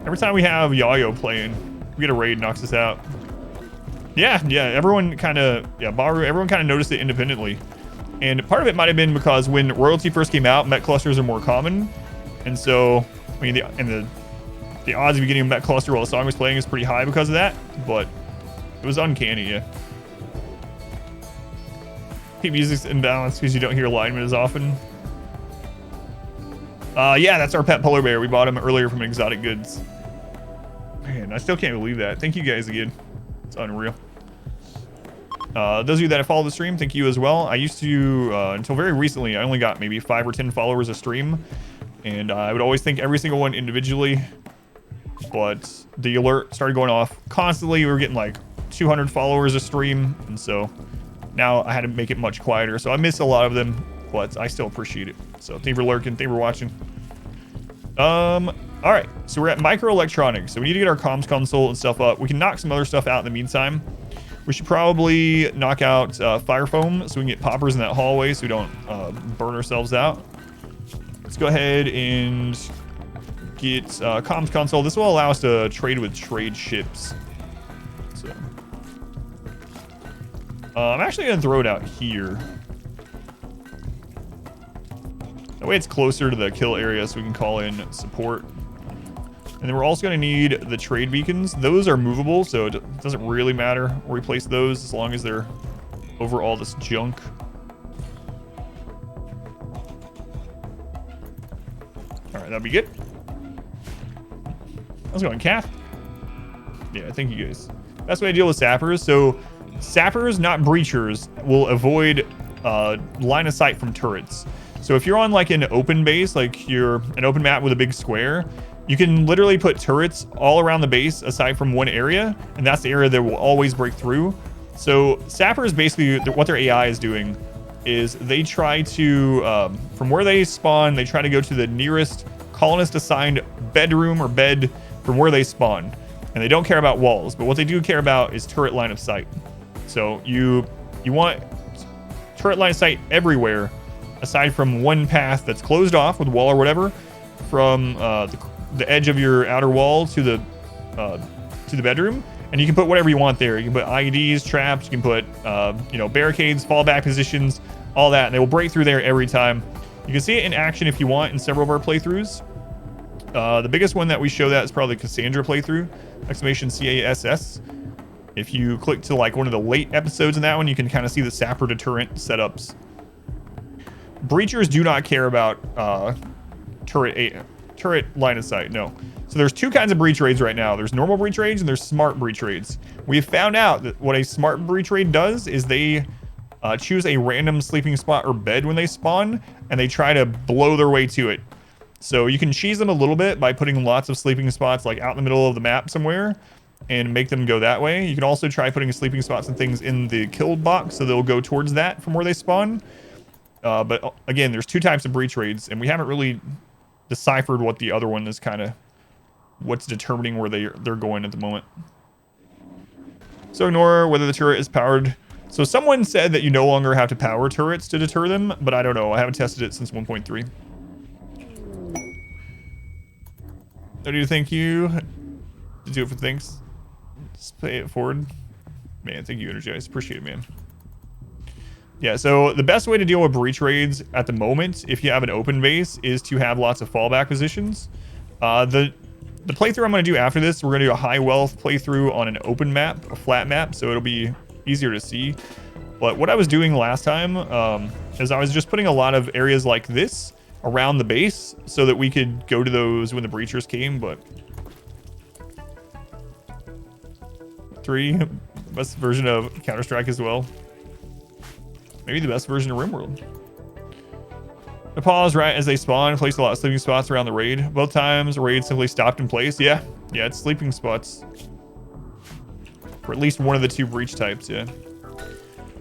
Every time we have Yayo playing, we get a raid, knocks us out. Yeah, everyone kind of, Baru, everyone kind of noticed it independently. And part of it might have been because when Royalty first came out, mech clusters are more common. And so, I mean, the odds of you getting a mech cluster while the song was playing is pretty high because of that. But it was uncanny, yeah. Keep music's imbalanced because you don't hear alignment as often. Yeah, that's our pet polar bear. We bought him earlier from Exotic Goods. Man, I still can't believe that. Thank you guys again. It's unreal. Those of you that have followed the stream, thank you as well. I used to, until very recently, I only got maybe 5 or 10 followers a stream. And I would always thank every single one individually. But the alert started going off constantly. We were getting like 200 followers a stream. And so now I had to make it much quieter. So I miss a lot of them, but I still appreciate it. So thank you for lurking. Thank you for watching. All right, so we're at microelectronics. So we need to get our comms console and stuff up. We can knock some other stuff out in the meantime. We should probably knock out fire foam so we can get poppers in that hallway so we don't burn ourselves out. Let's go ahead and get comms console. This will allow us to trade with trade ships. So I'm actually gonna throw it out here. That way it's closer to the kill area so we can call in support. And then we're also going to need the trade beacons. Those are movable, so it doesn't really matter where we place those as long as they're over all this junk. All right, that'll be good. How's it going, Kath? Yeah, thank you guys. That's the way I deal with sappers. So sappers, not breachers, will avoid line of sight from turrets. So if you're on like an open base, like you're an open map with a big square, you can literally put turrets all around the base aside from one area, and that's the area that will always break through. So sappers, basically what their AI is doing is they try to, from where they spawn, they try to go to the nearest colonist assigned bedroom or bed from where they spawn. And they don't care about walls, but what they do care about is turret line of sight. So you want turret line of sight everywhere, aside from one path that's closed off with wall or whatever, from the edge of your outer wall to the bedroom, and you can put whatever you want there. You can put IEDs, traps, you can put barricades, fallback positions, all that, and they will break through there every time. You can see it in action if you want in several of our playthroughs. The biggest one that we show that is probably the Cassandra playthrough, exclamation CASS. If you click to like one of the late episodes in that one, you can kind of see the Sapper deterrent setups. Breachers do not care about turret line of sight, no. So there's 2 kinds of breach raids right now. There's normal breach raids and there's smart breach raids. We've found out that what a smart breach raid does is they choose a random sleeping spot or bed when they spawn, and they try to blow their way to it. So you can cheese them a little bit by putting lots of sleeping spots like out in the middle of the map somewhere and make them go that way. You can also try putting sleeping spots and things in the killed box so they'll go towards that from where they spawn. But again, there's 2 types of breach raids, and we haven't really deciphered what the other one is kind of what's determining where they're going at the moment. So ignore whether the turret is powered. So someone said that you no longer have to power turrets to deter them, but I don't know. I haven't tested it since 1.3. Don't need to thank you. To do it for thanks. Just pay it forward. Man, thank you, Energize. Appreciate it, man. Yeah, so the best way to deal with breach raids at the moment, if you have an open base, is to have lots of fallback positions. The playthrough I'm going to do after this, we're going to do a high wealth playthrough on an open map, a flat map, so it'll be easier to see. But what I was doing last time is I was just putting a lot of areas like this around the base so that we could go to those when the breachers came, but 3, best version of Counter-Strike as well. Maybe the best version of RimWorld. I paused right as they spawned, placed a lot of sleeping spots around the raid. Both times, the raid simply stopped in place. Yeah, it's sleeping spots. For at least one of the 2 breach types, yeah.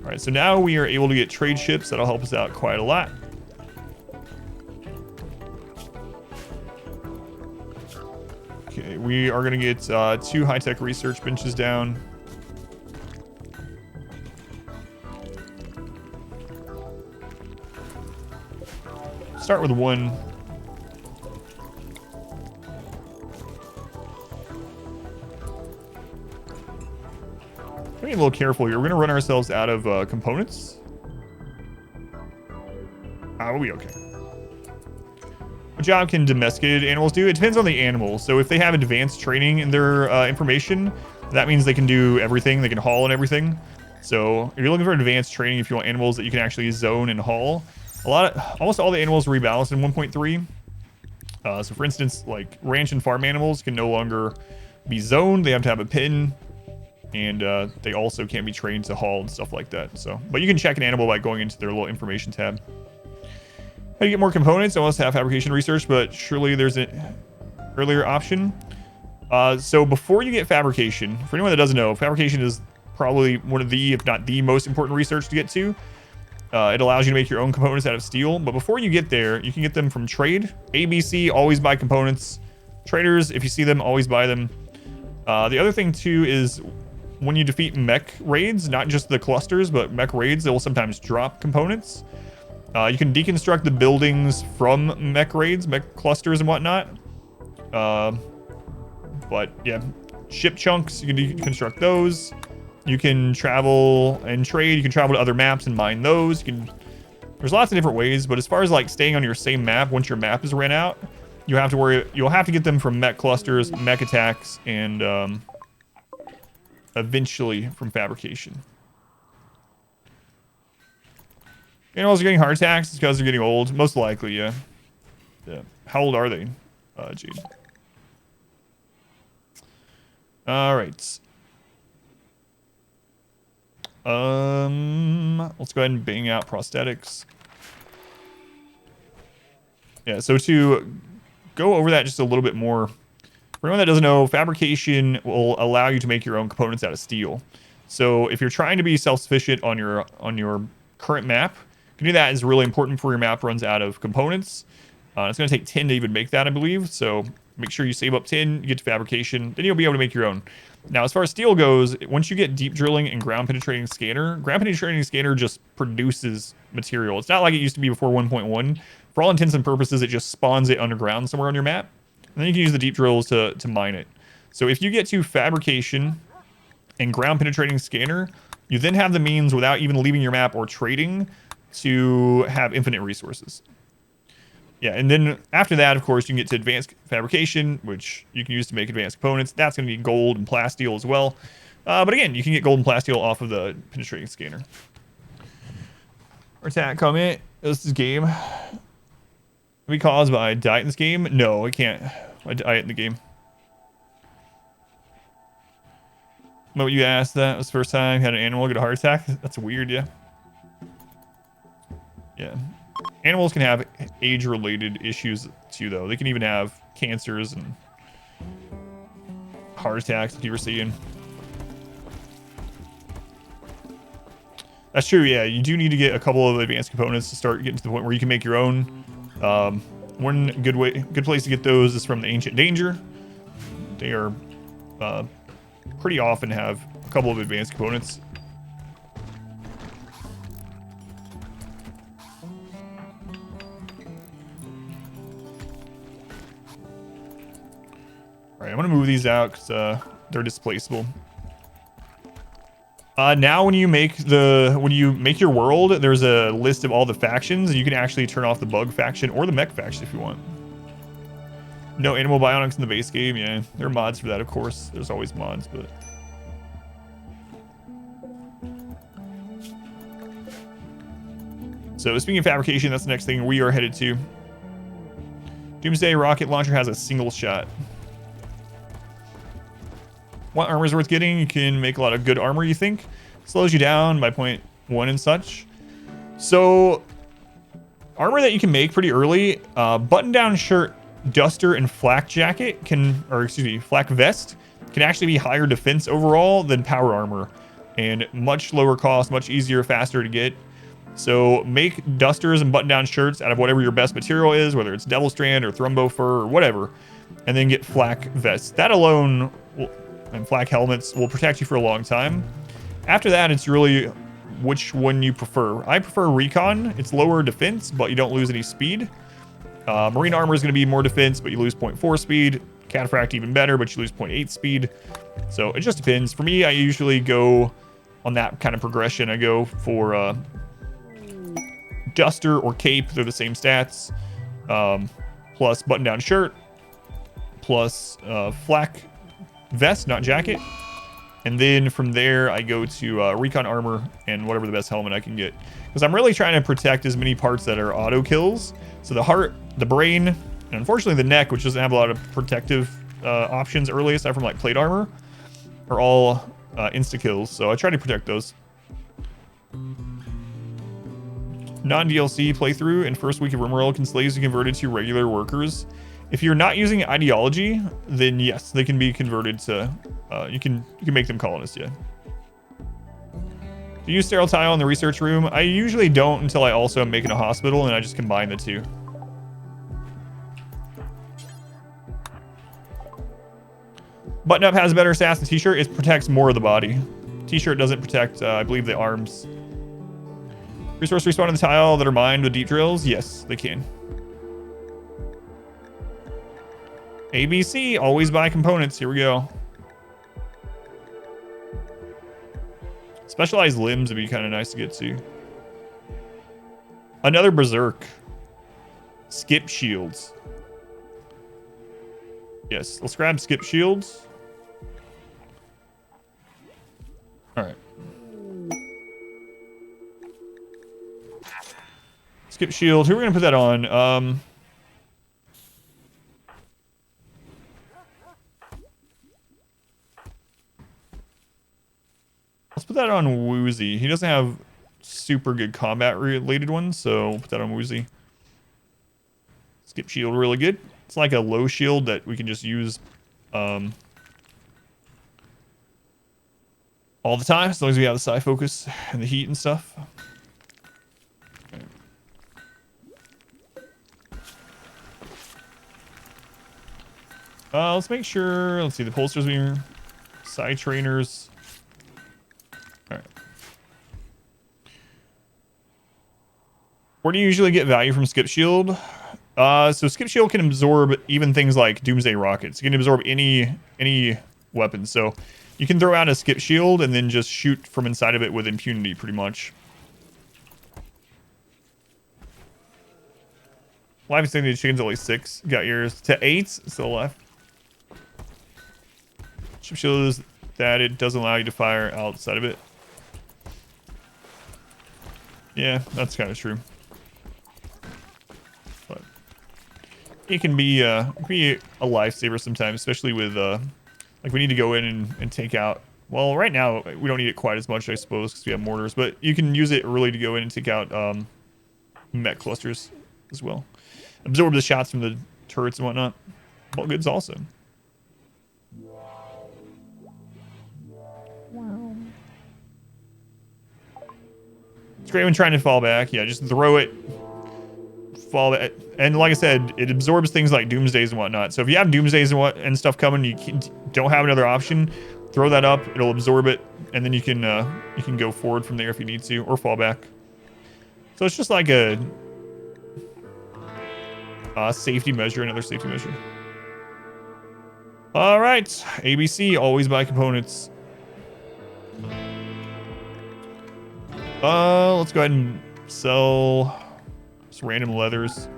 Alright, so now we are able to get trade ships. That'll help us out quite a lot. Okay, we are going to get 2 high-tech research benches down. Start with 1. Be a little careful here. We're going to run ourselves out of components. We'll be okay. What job can domesticated animals do? It depends on the animal. So if they have advanced training in their information, that means they can do everything. They can haul and everything. So if you're looking for advanced training, if you want animals that you can actually zone and haul, almost all the animals are rebalanced in 1.3. So for instance, like ranch and farm animals can no longer be zoned. They have to have a pin, and they also can't be trained to haul and stuff like that. So, but you can check an animal by going into their little information tab. How do you get more components? I almost have fabrication research, but surely there's an earlier option. So before you get fabrication, for anyone that doesn't know, fabrication is probably one of the, if not the most important research to get to. It allows you to make your own components out of steel. But before you get there, you can get them from trade. ABC, always buy components. Traders, if you see them, always buy them. The other thing too is when you defeat mech raids, not just the clusters, but mech raids, they will sometimes drop components. You can deconstruct the buildings from mech raids, mech clusters and whatnot. But yeah, ship chunks, you can deconstruct those. You can travel and trade. You can travel to other maps and mine those. There's lots of different ways, but as far as like staying on your same map, once your map is ran out, you'll have to get them from mech clusters, mech attacks, and eventually from fabrication. Animals are getting heart attacks. It's because they're getting old. Most likely, yeah. How old are they, Jade? All right. Let's go ahead and bang out prosthetics. Yeah, so to go over that just a little bit more, for anyone that doesn't know, fabrication will allow you to make your own components out of steel. So if you're trying to be self-sufficient on your current map, you can do that. Is really important before your map runs out of components. It's going to take 10 to even make that, I believe. So make sure you save up 10, you get to fabrication, then you'll be able to make your own. Now, as far as steel goes, once you get deep drilling and ground penetrating scanner just produces material. It's not like it used to be before 1.1. For all intents and purposes, it just spawns it underground somewhere on your map. And then you can use the deep drills to mine it. So if you get to fabrication and ground penetrating scanner, you then have the means, without even leaving your map or trading, to have infinite resources. Yeah, and then after that, of course, you can get to advanced fabrication, which you can use to make advanced components. That's going to be gold and plasteel as well. But again, you can get gold and plasteel off of the penetrating scanner. Attack comment. This is game. Can be caused by diet in this game? No, it can't. I diet in the game. What you asked, that was the first time you had an animal get a heart attack? That's weird, yeah. Yeah. Animals can have age-related issues too, though. They can even have cancers and heart attacks, if you were seeing. That's true, yeah. You do need to get a couple of advanced components to start getting to the point where you can make your own. One good place to get those is from the Ancient Danger. They are pretty often have a couple of advanced components. Alright, I'm gonna move these out because they're displaceable. Now when you make your world, there's a list of all the factions, and you can actually turn off the bug faction or the mech faction if you want. No animal bionics in the base game, yeah. There are mods for that, of course. There's always mods, but so speaking of fabrication, that's the next thing we are headed to. Doomsday rocket launcher has a single shot. What armor is worth getting? You can make a lot of good armor, you think? Slows you down by 0.1 and such. So, armor that you can make pretty early, button-down shirt, duster, and flak jacket flak vest can actually be higher defense overall than power armor. And much lower cost, much easier, faster to get. So make dusters and button-down shirts out of whatever your best material is, whether it's devil strand or thrumbo fur or whatever, and then get flak vests. That alone and flak helmets will protect you for a long time. After that, it's really which one you prefer. I prefer recon. It's lower defense, but you don't lose any speed. Marine armor is going to be more defense, but you lose 0.4 speed. Cataphract even better, but you lose 0.8 speed. So it just depends. For me, I usually go on that kind of progression. I go for duster or cape. They're the same stats. Plus button-down shirt. Plus flak vest, not jacket. And then from there, I go to recon armor and whatever the best helmet I can get. Because I'm really trying to protect as many parts that are auto kills. So the heart, the brain, and unfortunately the neck, which doesn't have a lot of protective options early, aside from like plate armor, are all insta kills. So I try to protect those. Non-DLC playthrough and first week of RimWorld can slaves be converted to regular workers. If you're not using ideology, then yes, they can be converted to. You can make them colonists. Yeah. Do you use sterile tile in the research room? I usually don't until I also am making a hospital, and I just combine the two. Button up has better stats than t-shirt. It protects more of the body. T-shirt doesn't protect, I believe, the arms. Resource respawn in the tile that are mined with deep drills? Yes, they can. ABC, always buy components. Here we go. Specialized limbs would be kind of nice to get to. Another berserk. Skip shields. Yes, let's grab skip shields. All right. Skip shield. Who are we gonna put that on? Let's put that on Woozy. He doesn't have super good combat related ones, so we'll put that on Woozy. Skip shield, really good. It's like a low shield that we can just use all the time, as long as we have the psi focus and the heat and stuff. Okay. Let's make sure. Let's see, the posters we psi trainers. All right. Where do you usually get value from skip shield? So skip shield can absorb even things like doomsday rockets. It can absorb any weapon. So you can throw out a skip shield and then just shoot from inside of it with impunity, pretty much. Life extended chicken's only 6. Got yours to 8. Still left. Skip shield is that it doesn't allow you to fire outside of it. Yeah, that's kind of true. But it can be a lifesaver sometimes, especially with like we need to go in and take out. Well, right now we don't need it quite as much, I suppose, because we have mortars. But you can use it early to go in and take out mech clusters as well. Absorb the shots from the turrets and whatnot. All good's also. It's great when trying to fall back. Yeah, just throw it, fall back. And like I said, it absorbs things like doomsdays and whatnot. So if you have doomsdays and stuff coming, you don't have another option, throw that up. It'll absorb it, and then you can go forward from there if you need to, or fall back. So it's just like a safety measure, another safety measure. All right, ABC, always buy components. Let's go ahead and sell some random leathers.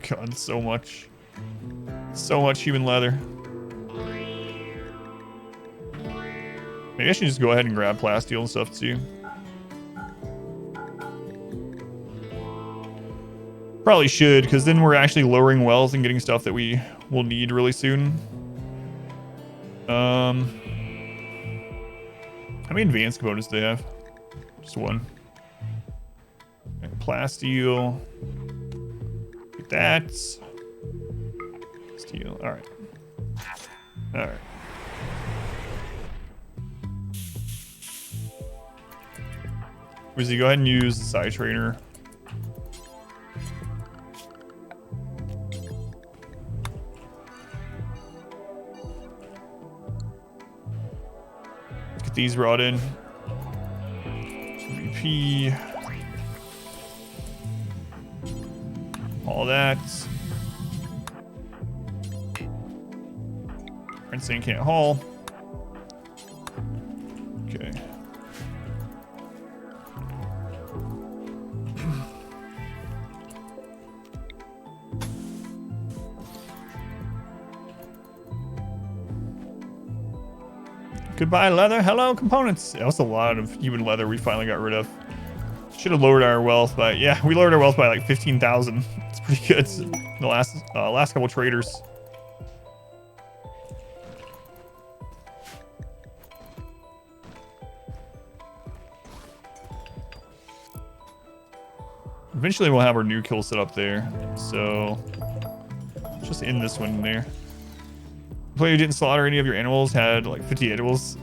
God, so much human leather. Maybe I should just go ahead and grab plasteel and stuff too. Probably should, because then we're actually lowering wealth and getting stuff that we will need really soon. How many advanced components do they have? Just one. Plasteel. Get that. Steel. All right. All right. Wizzy, go ahead and use the side trainer. Get these brought in. VP. All that. IronSaint can't haul. Okay. Goodbye, leather. Hello, components. That was a lot of human leather we finally got rid of. Should have lowered our wealth, but yeah, we lowered our wealth by like 15,000. It's pretty good. The last couple traders. Eventually, we'll have our new kill set up there. So, just end this one there. Player who didn't slaughter any of your animals had like 50 animals.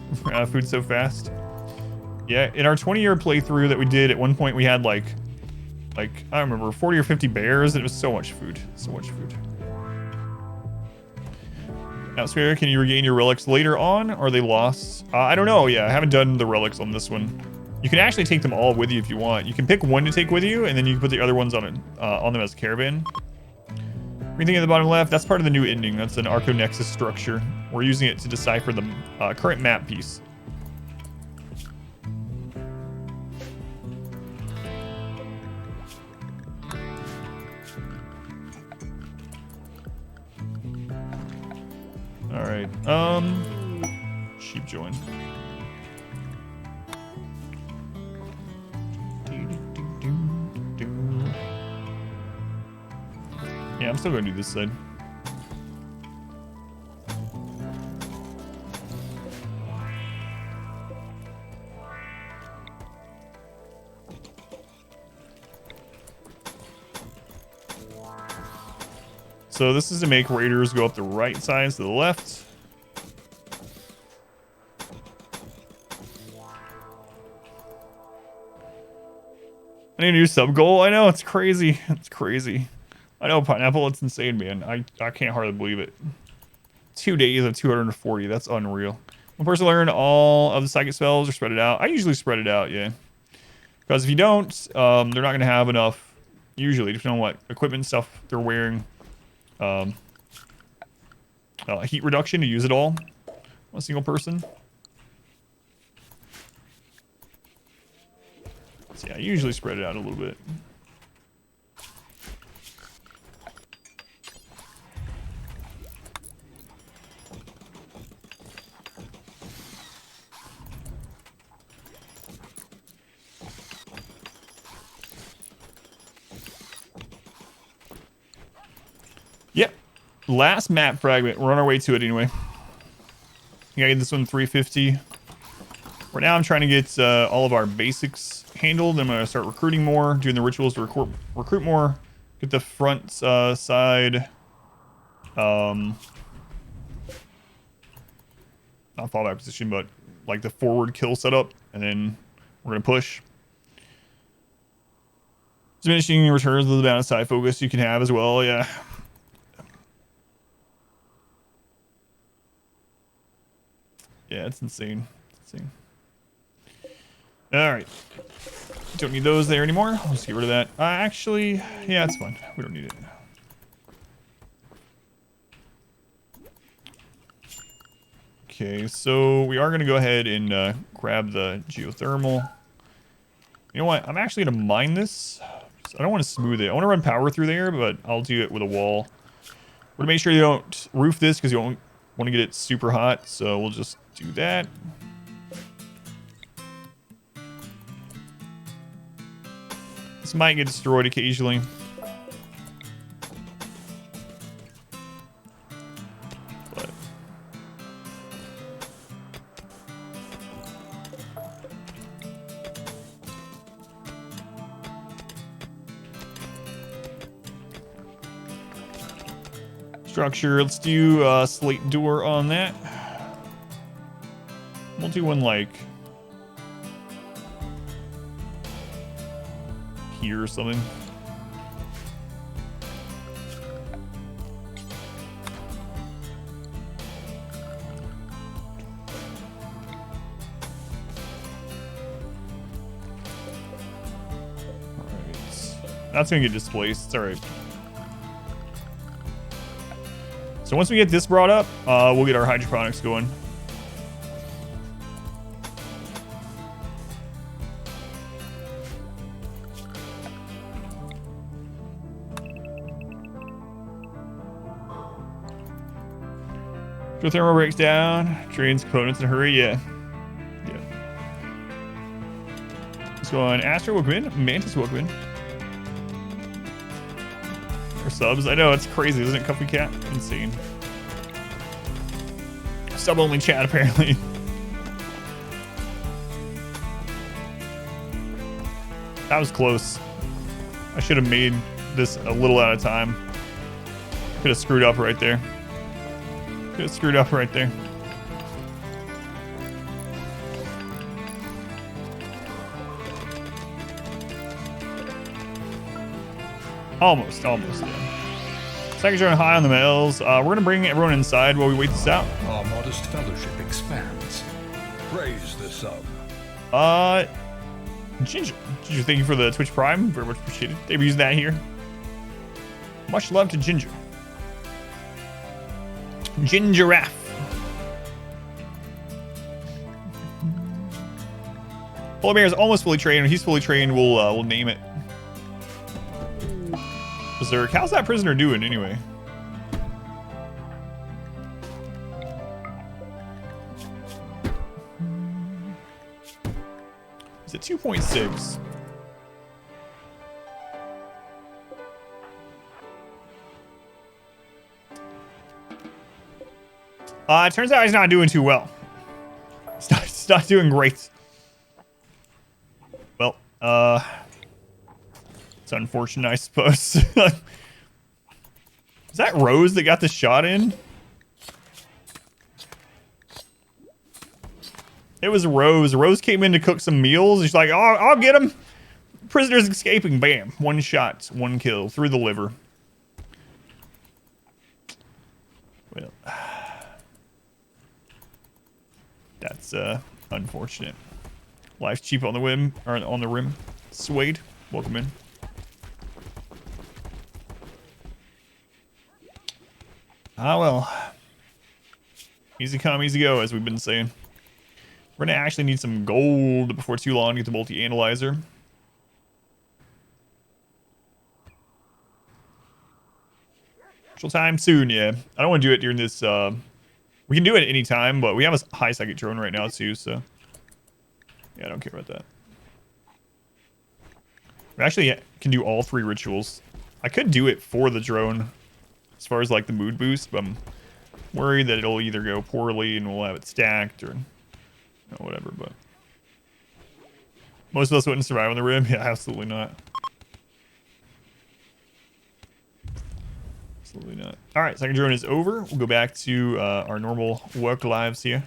Food so fast. Yeah, in our 20-year playthrough that we did, at one point we had like I don't remember, 40 or 50 bears, and it was so much food. So much food. Atmosphere, can you regain your relics later on, or are they lost? I don't know. Yeah, I haven't done the relics on this one. You can actually take them all with you if you want. You can pick one to take with you, and then you can put the other ones on it, on them as a caravan. Everything at the bottom left, that's part of the new ending. That's an Archonexus structure. We're using it to decipher the current map piece. All right. Sheep join. Yeah, I'm still going to do this side. So this is to make raiders go up the right side to the left. I need a new sub goal. I know, it's crazy. It's crazy. I know, Pineapple, it's insane, man. I can't hardly believe it. 2 days of 240, that's unreal. One person learn all of the psychic spells or spread it out. I usually spread it out, yeah. Because if you don't, they're not going to have enough, usually, depending on what equipment stuff they're wearing. Heat reduction to use it all on a single person. So yeah, I usually spread it out a little bit. Yep. Last map fragment. We're on our way to it anyway. I gotta get this one 350. For now, I'm trying to get all of our basics handled. I'm gonna start recruiting more, doing the rituals to recruit more. Get the front side. Not fallback position, but like the forward kill setup, and then we're gonna push. Diminishing returns of the amount of side focus you can have as well. Yeah. Yeah, it's insane. It's insane. All right. Don't need those there anymore. Let's get rid of that. Actually, yeah, it's fine. We don't need it. Okay, so we are going to go ahead and grab the geothermal. You know what? I'm actually going to mine this. I don't want to smooth it. I want to run power through there, but I'll do it with a wall. We're going to make sure you don't roof this because you don't want to get it super hot. So we'll just do that. This might get destroyed occasionally. Structure. Let's do slate door on that. We'll do one like here or something. That's gonna get displaced. It's all right. So once we get this brought up, we'll get our hydroponics going. Thermal breaks down, trains components in a hurry. Yeah. Let's go on. Astro, welcome in. Mantis, welcome in. Or subs. I know, it's crazy, isn't it, Cuffy Cat? Insane. Sub only chat, apparently. That was close. I should have made this a little at a time. Could have screwed up right there. Could have screwed up right there. Almost, yeah. Second drone high on the males. We're gonna bring everyone inside while we wait this out. Our modest fellowship expands. Praise the sub. Ginger, thank you for the Twitch Prime. Very much appreciated. They've used that here. Much love to Ginger. Gingeraf. Polar Bear is almost fully trained. When he's fully trained, we'll name it. Berserk. How's that prisoner doing anyway? Is it 2.6? It turns out he's not doing too well. He's not doing great. Well, it's unfortunate, I suppose. Is that Rose that got the shot in? It was Rose. Rose came in to cook some meals. She's like, oh, I'll get him. Prisoner's escaping. Bam. One shot, one kill through the liver. Well, that's unfortunate. Life's cheap on the whim, or on the rim. Suede, welcome in. Ah, well. Easy come, easy go, as we've been saying. We're gonna actually need some gold before too long to get the multi-analyzer. Actual time soon, yeah. I don't want to do it during this, we can do it at any time, but we have a high psychic drone right now too, so. Yeah, I don't care about that. We actually can do all 3 rituals. I could do it for the drone, as far as like the mood boost, but I'm worried that it'll either go poorly and we'll have it stacked or whatever, but most of us wouldn't survive on the rim. Yeah, absolutely not. Absolutely not. All right, second drone is over. We'll go back to our normal work lives here.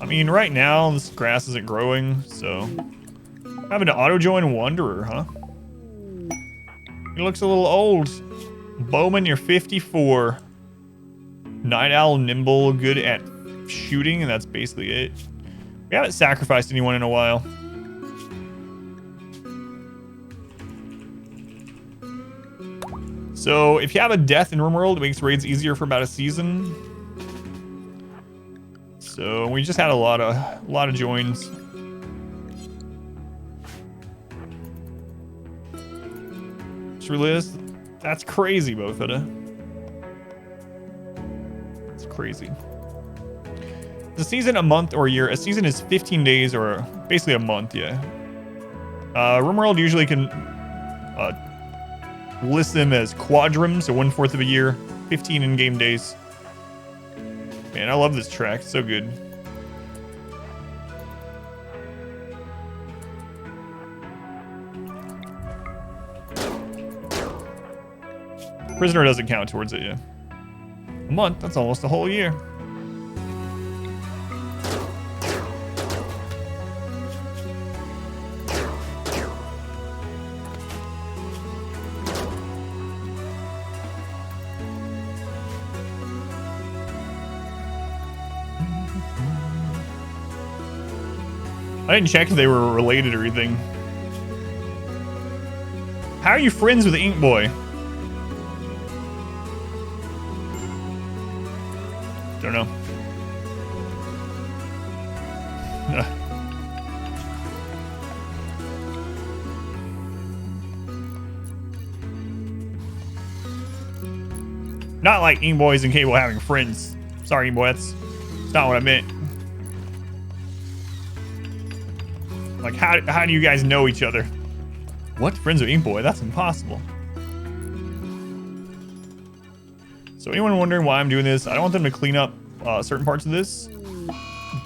I mean, right now this grass isn't growing, so having to auto join Wanderer, huh? He looks a little old. Bowman, you're 54. Night Owl, nimble, good at shooting, and that's basically it. We haven't sacrificed anyone in a while. So if you have a death in RimWorld, it makes raids easier for about a season. So we just had a lot of joins. List. That's crazy, Bofetta. It's crazy. Is a season a month or a year? A season is 15 days or basically a month, yeah. RimWorld usually can list them as quadrums, so 1/4 of a year, 15 in-game days. Man, I love this track. It's so good. Prisoner doesn't count towards it, yeah. A month, that's almost a whole year. I didn't check if they were related or anything. How are you friends with InkBoy? Don't know. Not like InkBoy's incapable of having friends. Sorry, InkBoy, that's not what I meant. Like, how do you guys know each other? What? Friends with InkBoy? That's impossible. So anyone wondering why I'm doing this, I don't want them to clean up certain parts of this,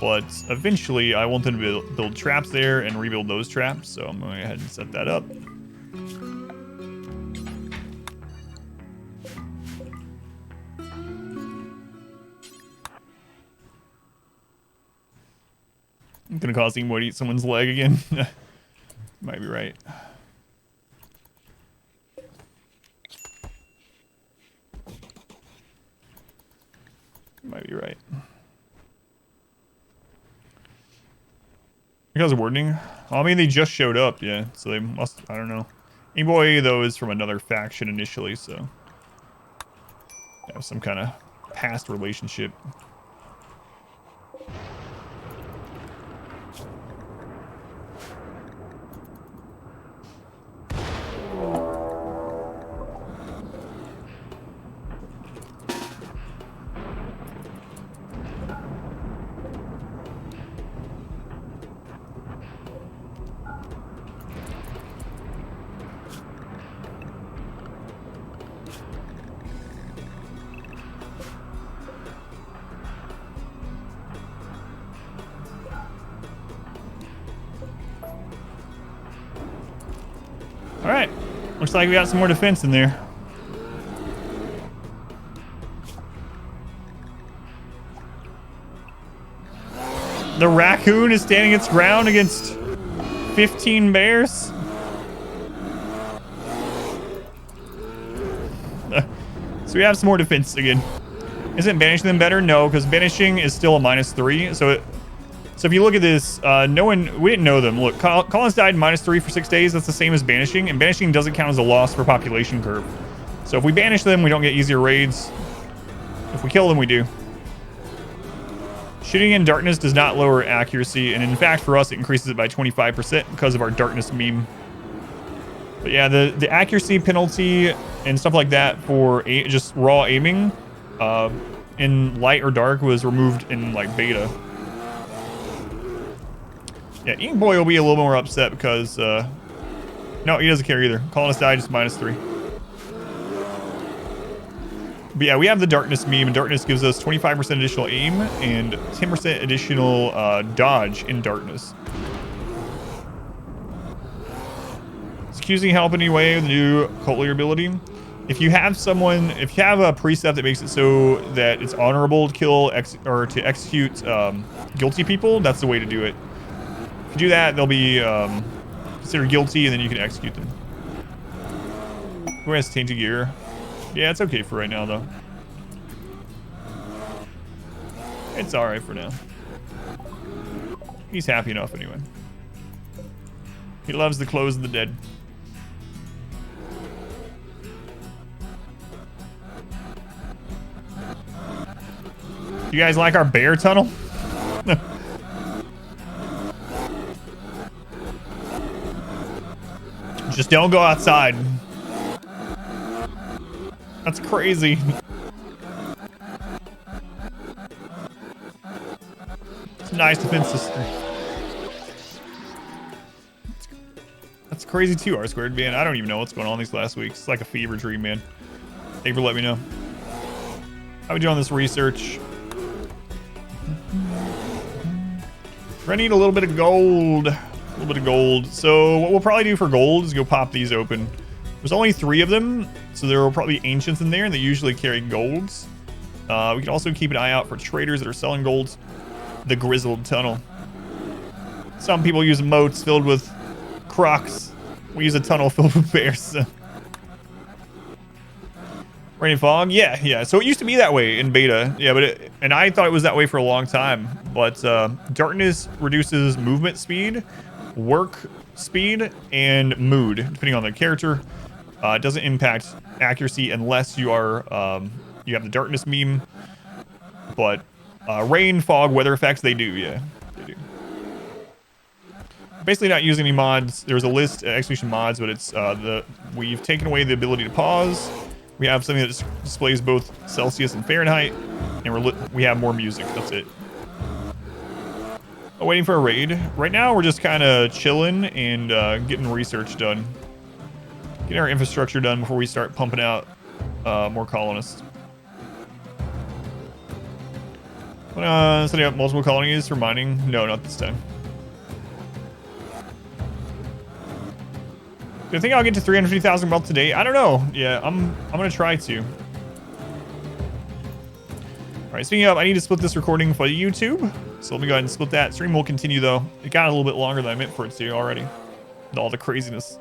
but eventually I want them to build traps there and rebuild those traps, so I'm going to go ahead and set that up. I'm going to cause InkBoy to eat someone's leg again. Might be right. Might be right. Because of wording? I mean, they just showed up, yeah. So they must, I don't know. InkBoy, though, is from another faction initially, so. Yeah, some kind of past relationship. Alright, looks like we got some more defense in there. The raccoon is standing its ground against 15 bears. So we have some more defense again. Isn't banishing them better? No, because banishing is still a -3. So if you look at this, we didn't know them. Look, Collins died -3 for 6 days. That's the same as banishing, and banishing doesn't count as a loss for population curve. So if we banish them, we don't get easier raids. If we kill them, we do. Shooting in darkness does not lower accuracy, and in fact, for us, it increases it by 25% because of our darkness meme. But yeah, the accuracy penalty and stuff like that for just raw aiming in light or dark was removed in like beta. Yeah, InkBoy will be a little more upset because, no, he doesn't care either. Colonist died, just -3. But yeah, we have the darkness meme, and darkness gives us 25% additional aim and 10% additional dodge in darkness. Is accusing help anyway with the new cult leader ability? If you have a precept that makes it so that it's honorable to kill or to execute guilty people, that's the way to do it. If you do that, they'll be considered guilty, and then you can execute them. Who has tainted gear? Yeah, it's okay for right now, though. It's alright for now. He's happy enough, anyway. He loves the clothes of the dead. You guys like our bear tunnel? Just don't go outside. That's crazy. It's a nice defense system. That's crazy too, R squared, man. I don't even know what's going on these last weeks. It's like a fever dream, man. Thank you for letting me know. How we doing on this research? We're gonna need a little bit of gold. So what we'll probably do for gold is go pop these open. There's only 3 of them, so there are probably ancients in there, and they usually carry golds. We can also keep an eye out for traders that are selling golds. The Grizzled Tunnel. Some people use moats filled with crocs. We use a tunnel filled with bears. So. Rain and fog? Yeah. So it used to be that way in beta. Yeah, and I thought it was that way for a long time. But darkness reduces movement speed, work speed, and mood, depending on the character. It doesn't impact accuracy unless you are you have the darkness meme. But rain, fog, weather effects, they do, yeah. They do. Basically not using any mods. There's a list of execution mods, but it's we've taken away the ability to pause. We have something that displays both Celsius and Fahrenheit, and we have more music. That's it. Waiting for a raid. Right now, we're just kind of chilling and getting research done. Getting our infrastructure done before we start pumping out more colonists. Setting up multiple colonies for mining. No, not this time. Do you think I'll get to 350,000 wealth today? I don't know. Yeah, I'm gonna try to. All right, speaking of, I need to split this recording for YouTube. So let me go ahead and split that. Stream will continue though. It got a little bit longer than I meant for it to already. With all the craziness.